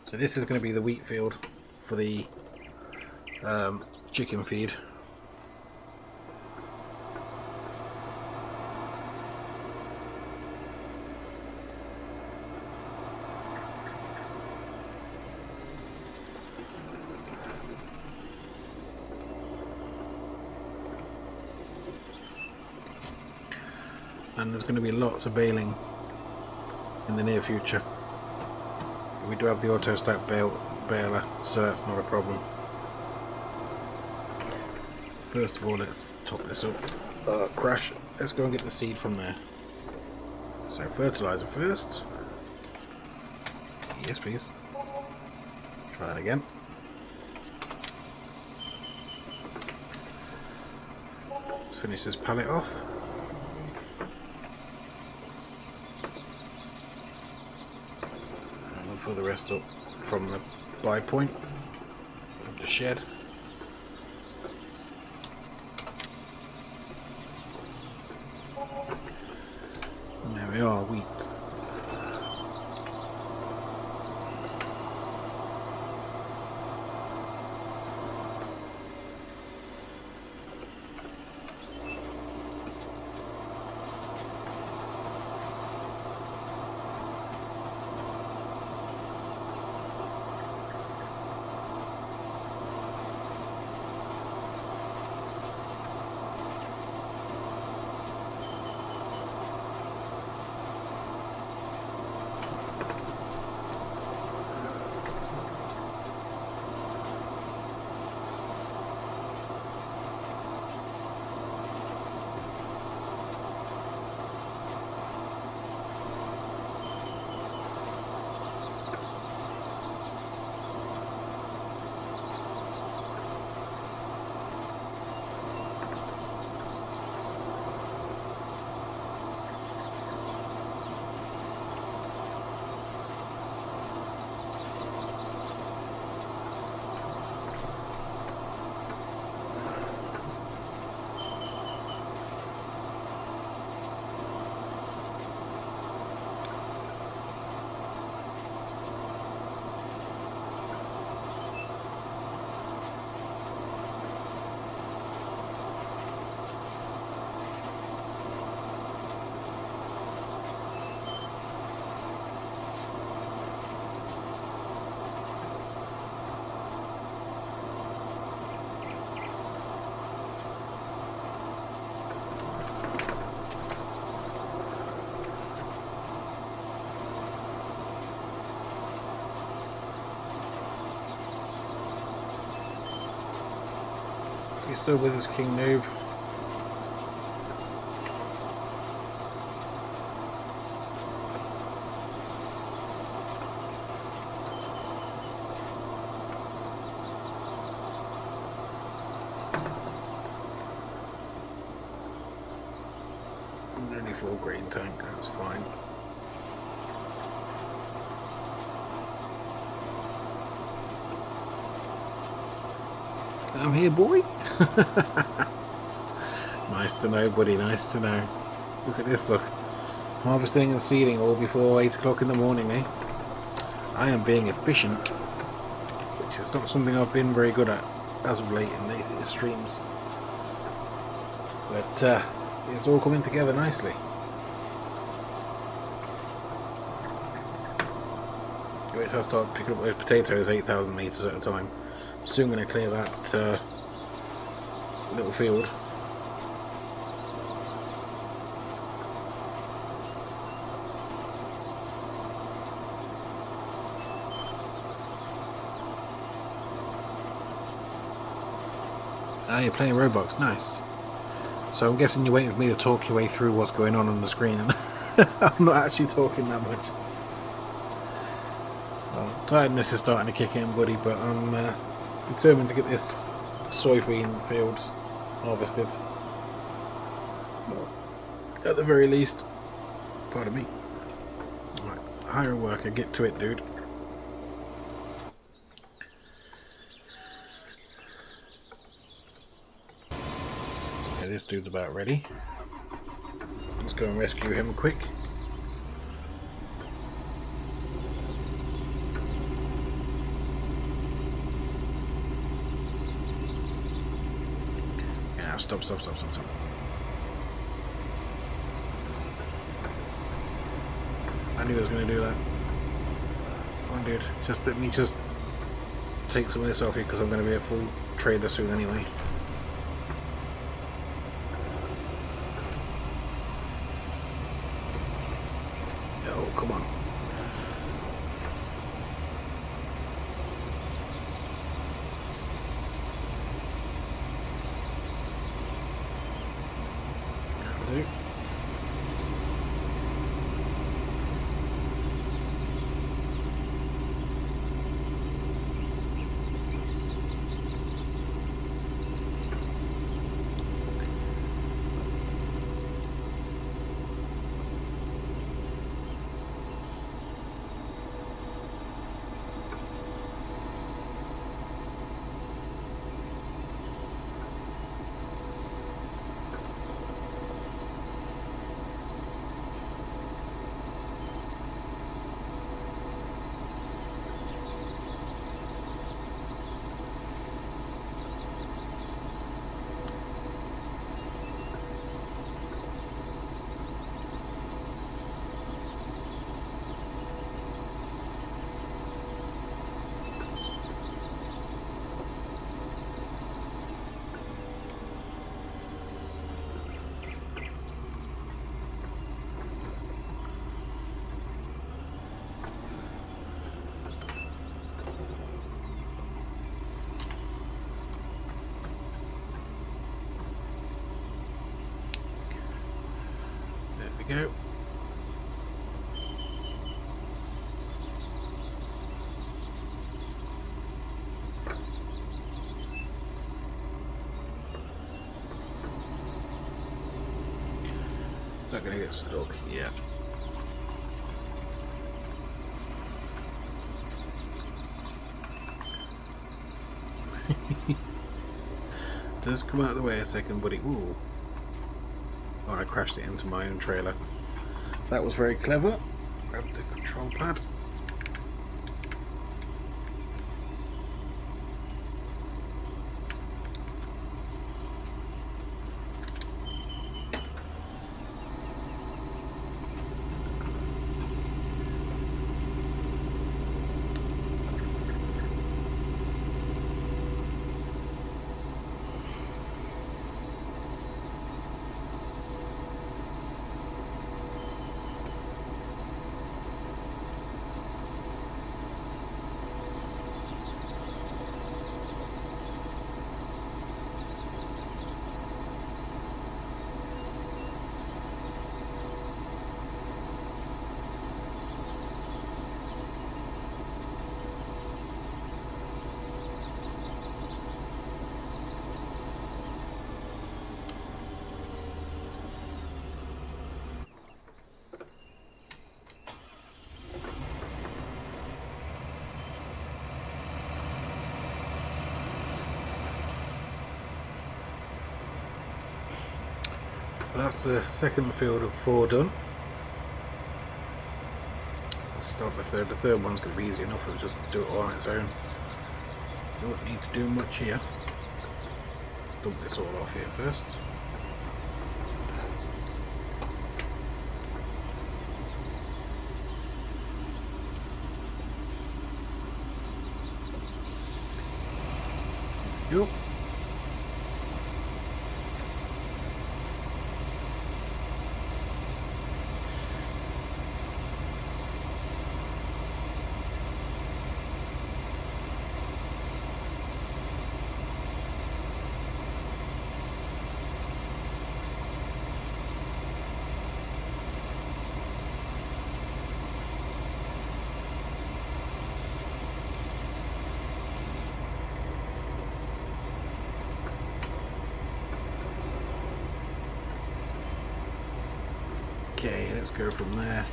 A: So this is going to be the wheat field for the chicken feed. And there's going to be lots of baling in the near future. We do have the auto stack baler, so that's not a problem. First of all, let's top this up. Crash. Let's go and get the seed from there. So fertilizer first. Yes, please. Try that again. Let's finish this pallet off. Fill the rest up from the buy point from the shed. And there we are, wheat. He's still with us, King Noob. Only full grain tank, that's fine. I'm here, boy. Nice to know, buddy, nice to know. Look at this, look. Harvesting and seeding all before 8 o'clock in the morning, eh? I am being efficient, which is not something I've been very good at as of late in these streams. But it's all coming together nicely. Wait till I start picking up those potatoes 8,000 metres at a time. Soon going to clear that little field. Ah, you're playing Roblox, nice. So I'm guessing you're waiting for me to talk your way through what's going on the screen. I'm not actually talking that much. Well, tiredness is starting to kick in, buddy, but I'm determined to get this soybean field harvested. Well, at the very least. Pardon me. Right, hire a worker, get to it, dude. Okay, this dude's about ready. Let's go and rescue him quick. Yeah, stop. I knew I was going to do that. Come on, dude. Just let me just take some of this off here because I'm going to be a full trader soon anyway. Oh, come on. That'll do. There we go. Is that going to get stuck? Yeah. Just come out of the way a second, buddy. Ooh. Oh, I crashed it into my own trailer. That was very clever. Grab the control pad. That's the second field of 4 done. Let's start the third. The third one's going to be easy enough. It'll just do it all on its own. Don't need to do much here. Dump this all off here first. Yep. go from there.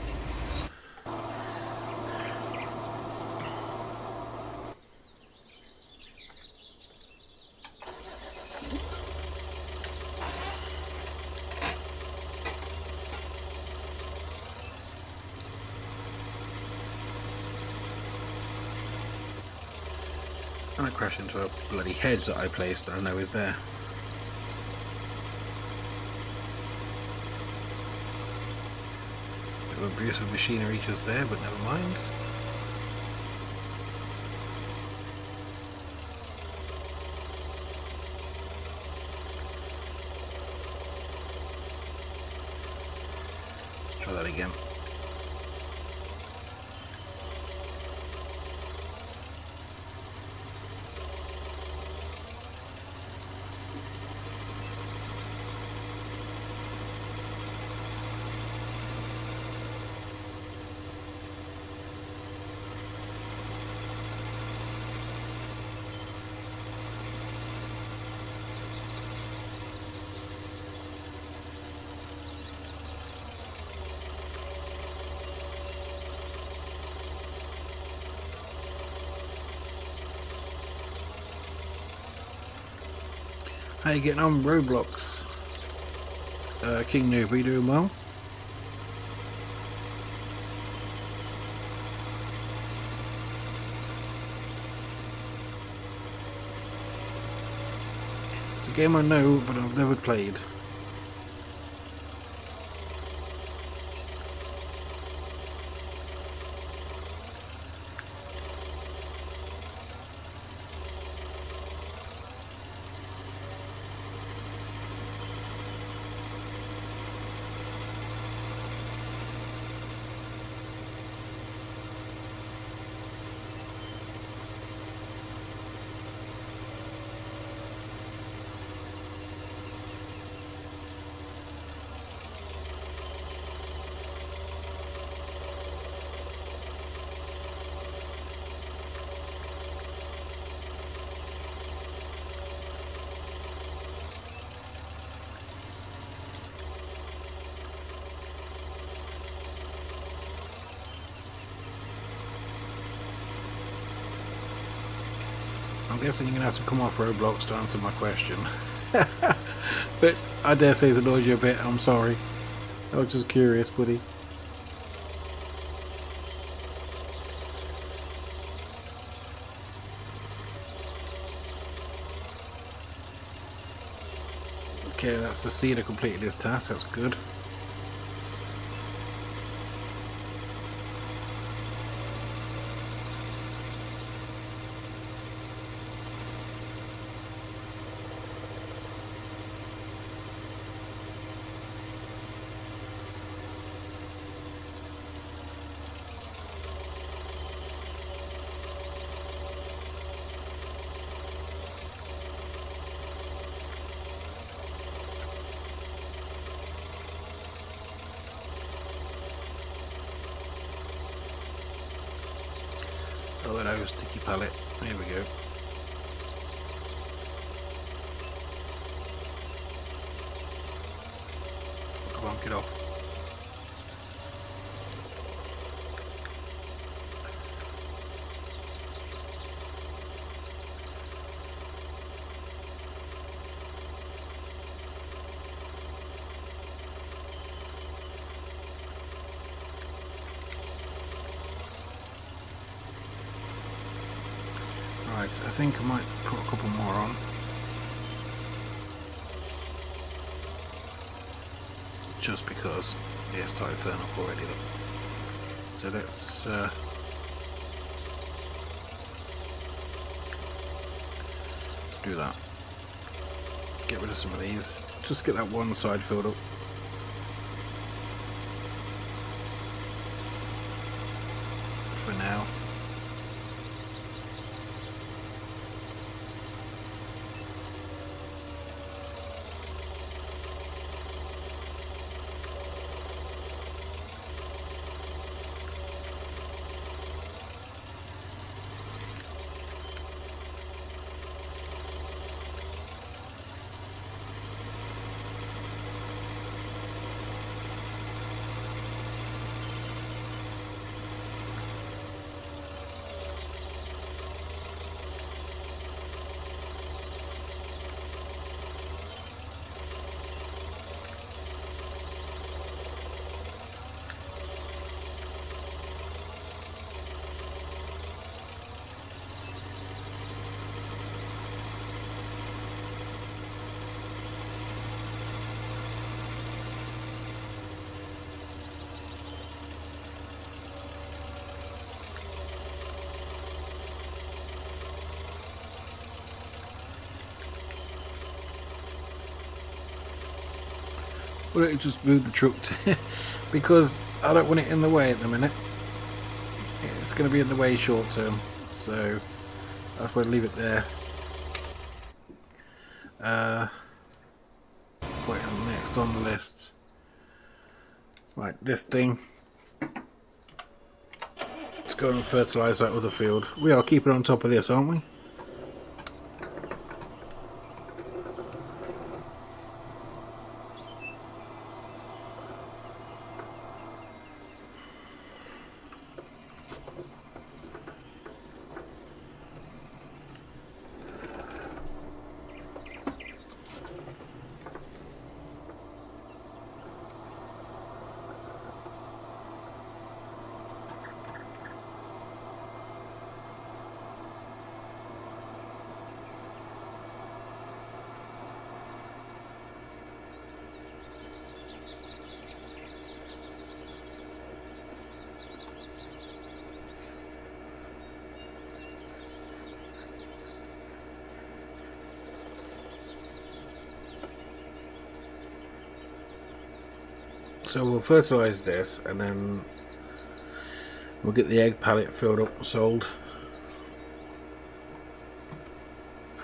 A: And I crash into a bloody hedge that I placed that I know is there. Bit of abuse of machinery just there, but never mind. Let's try that again. How you getting on, Roblox? King Noob, are you doing well? It's a game I know, but I've never played. I'm guessing you're going to have to come off Roblox to answer my question. But I dare say it's annoyed you a bit, I'm sorry. I was just curious, buddy. Okay, that's the seeder completed his task, that's good. Oh, hello, sticky pallet. There we go. Come on, get off. Right, I think I might put a couple more on. Just because. Yeah, it started filling up already though. So let's do that. Get rid of some of these. Just get that one side filled up. For now. Why don't you just move the truck to because I don't want it in the way at the minute. It's going to be in the way short term, so that's why I leave it there. Wait, next on the list. Right, this thing. Let's go and fertilise that other field. We are keeping on top of this, aren't we? So we'll fertilise this and then we'll get the egg pallet filled up and sold.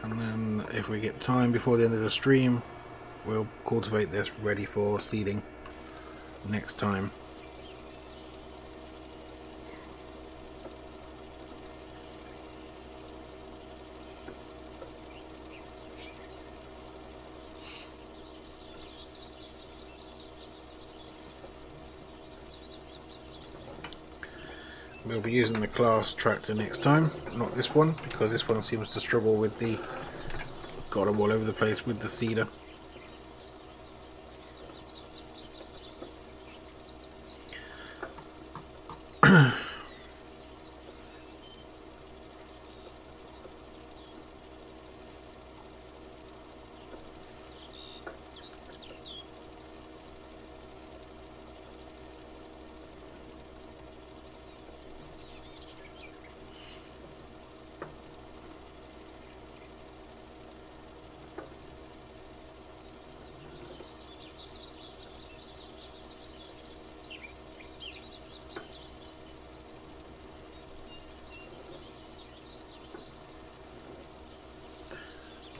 A: And then if we get time before the end of the stream, we'll cultivate this ready for seeding next time. We'll be using the class tractor next time, not this one, because this one seems to struggle with the... got them all over the place with the seeder.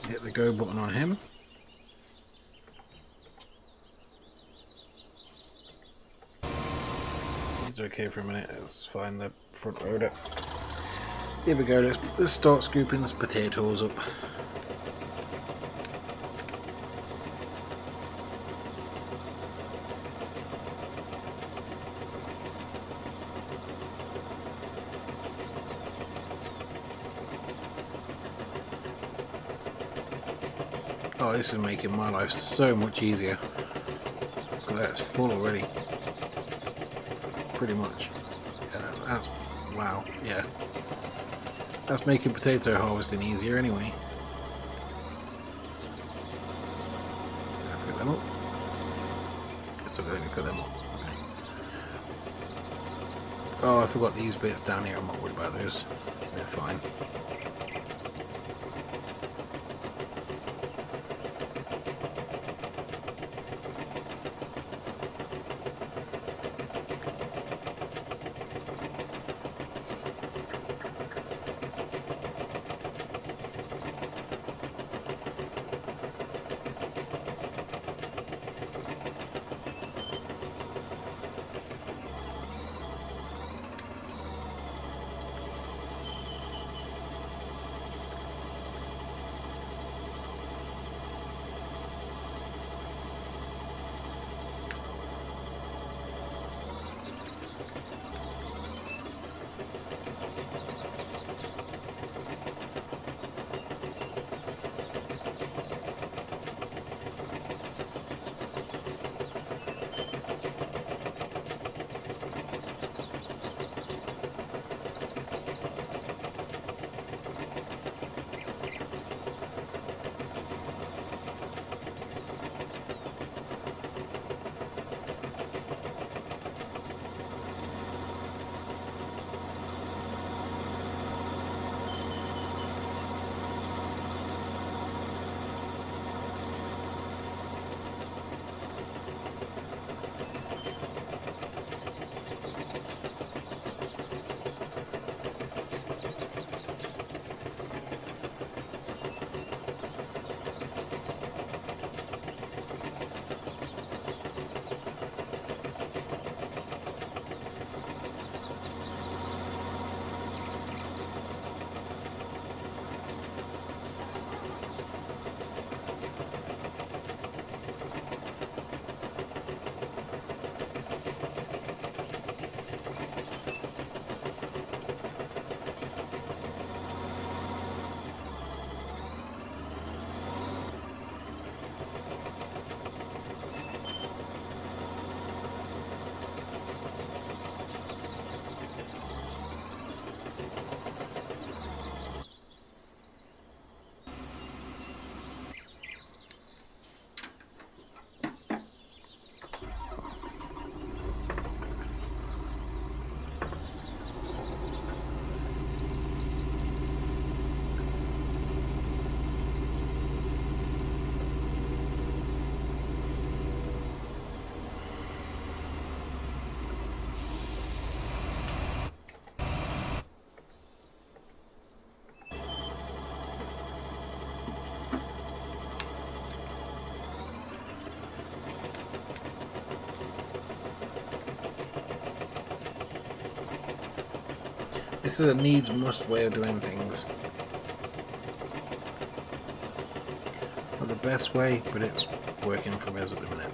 A: Hit the go button on him. He's okay for a minute. Let's find the front loader. Here we go. Let's start scooping these potatoes up. Oh, this is making my life so much easier. Look at that, it's full already. Pretty much. Yeah, that's... wow, yeah. That's making potato harvesting easier anyway. Pick them up. Still going to pick them up. Okay. Oh, I forgot these bits down here. I'm not worried about those. They're fine. This is a needs-must way of doing things. Not the best way, but it's working for us at the minute.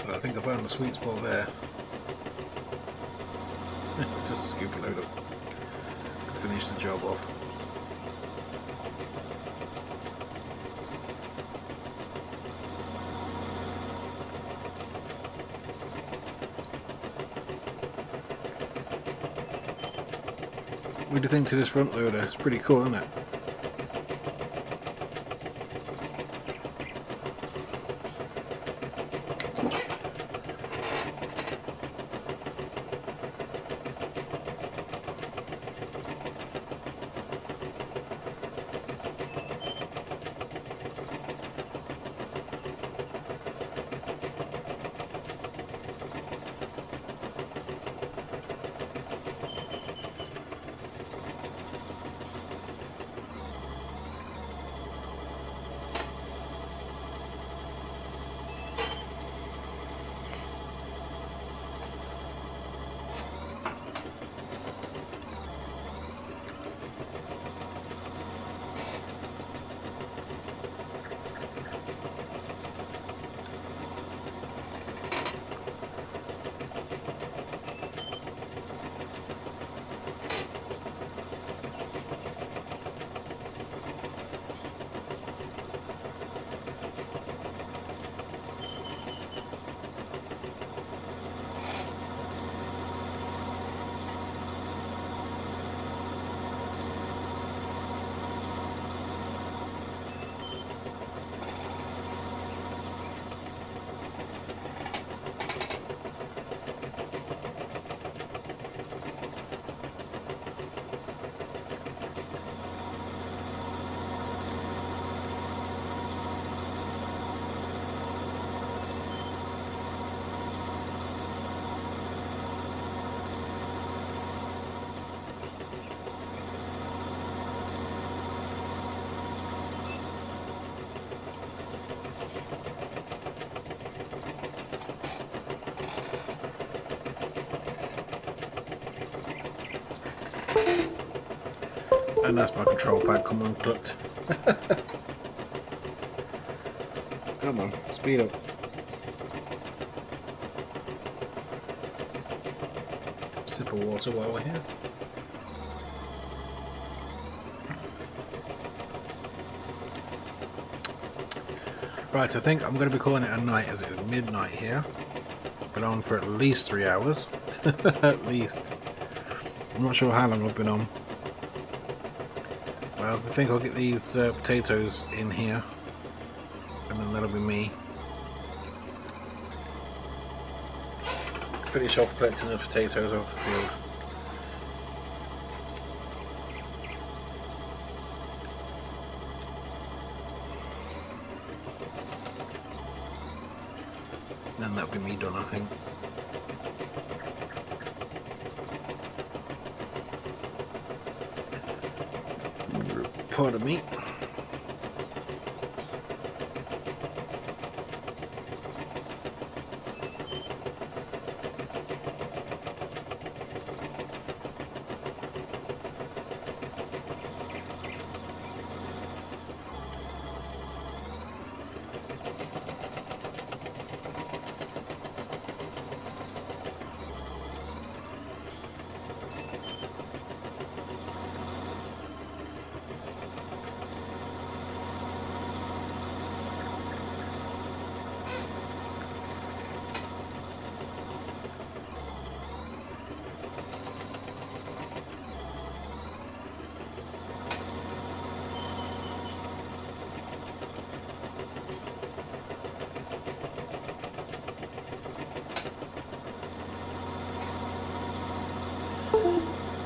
A: I think I found the sweet spot there. Just scoop a load up. Finish the job off. What do you think to this front loader? It's pretty cool, isn't it? And that's my control pad, come unclipped. Come on, speed up. Sip of water while we're here. Right, I think I'm going to be calling it a night as it is midnight here. Been on for at least 3 hours. At least. I'm not sure how long I've been on. Well, I think I'll get these potatoes in here, and then that'll be me. Finish off collecting the potatoes off the field. Then that'll be me done, I think. pardon me.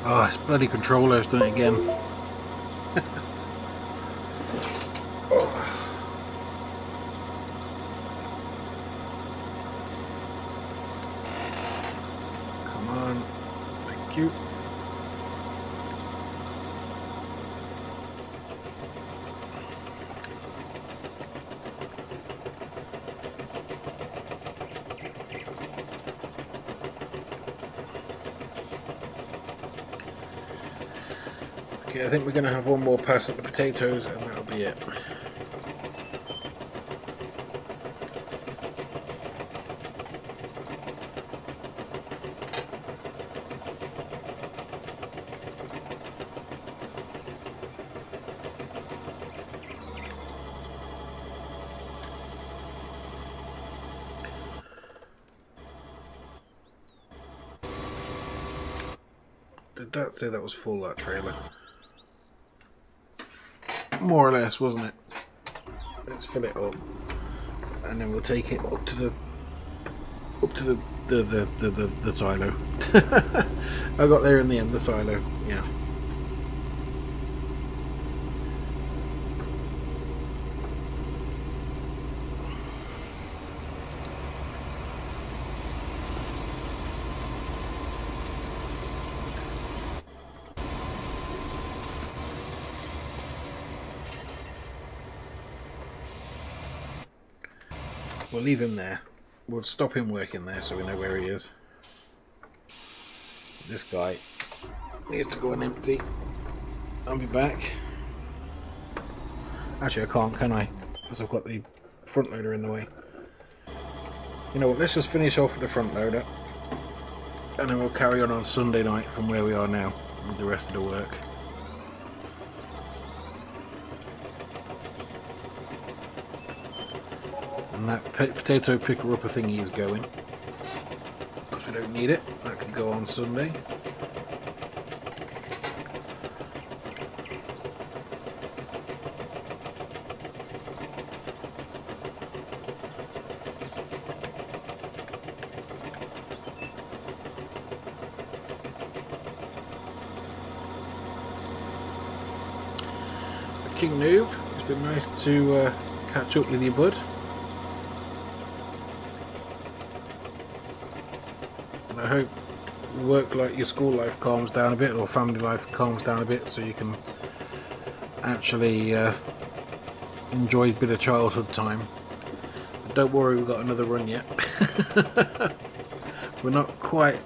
A: Oh, it's bloody controller's done it again. Oh. Come on. Thank you. Okay, I think we're going to have one more pass at the potatoes and that'll be it. Did that say that was full, that trailer? More or less, wasn't it? Let's fill it up, and then we'll take it up to the silo. I got there in the end, the silo. Yeah. We'll leave him there. We'll stop him working there so we know where he is. This guy needs to go and empty. I'll be back. Actually, I can't, can I? Because I've got the front loader in the way. You know what, let's just finish off with the front loader. And then we'll carry on Sunday night from where we are now with the rest of the work. And that potato picker upper thingy is going, because we don't need it. That can go on Sunday. King Noob, it's been nice to catch up with you, bud. I hope work, like your school life, calms down a bit, or family life calms down a bit, so you can actually enjoy a bit of childhood time. But don't worry, we've got another run yet. we're not quite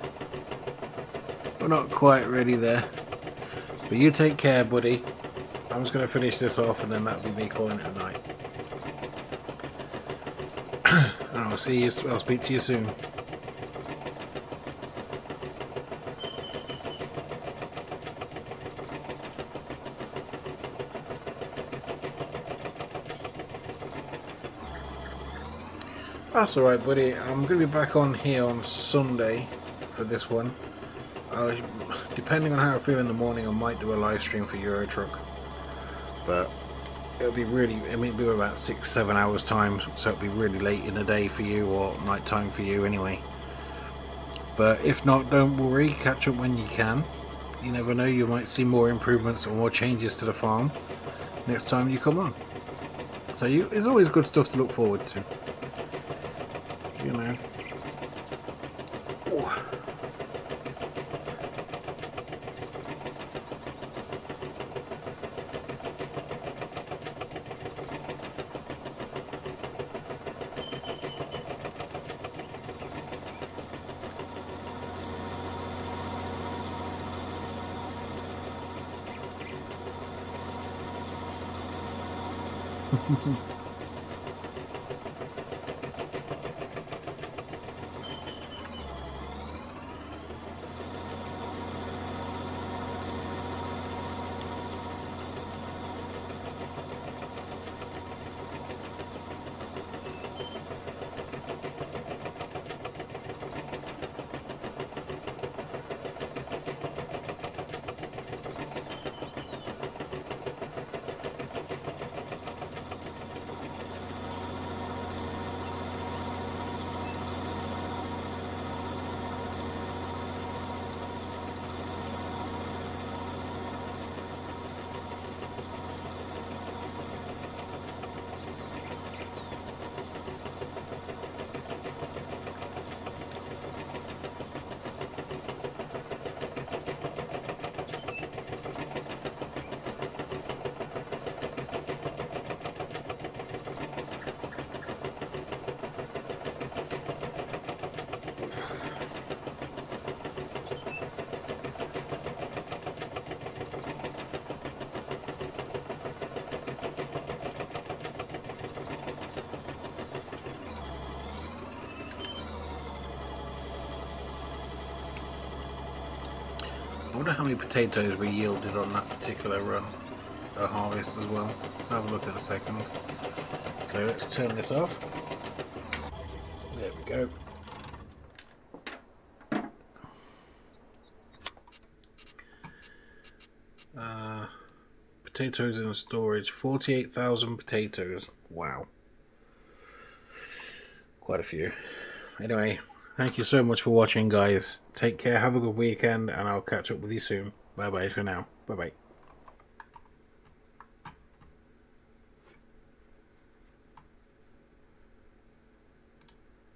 A: ready there. But you take care, buddy. I'm just going to finish this off, and then that'll be me calling it a night. And I'll speak to you soon. That's alright, buddy. I'm going to be back on here on Sunday for this one. Depending on how I feel in the morning, I might do a live stream for Euro Truck. But it'll be about 6-7 hours time, so it'll be really late in the day for you, or night time for you anyway. But if not, don't worry, catch up when you can. You never know, you might see more improvements or more changes to the farm next time you come on. So it's always good stuff to look forward to. You know. Ooh. I wonder how many potatoes we yielded on that particular run, harvest as well. I'll have a look in a second. So let's turn this off. There we go. Potatoes in storage, 48,000 potatoes. Wow. Quite a few. Anyway, thank you so much for watching, guys. Take care, have a good weekend, and I'll catch up with you soon. Bye bye for now. Bye bye.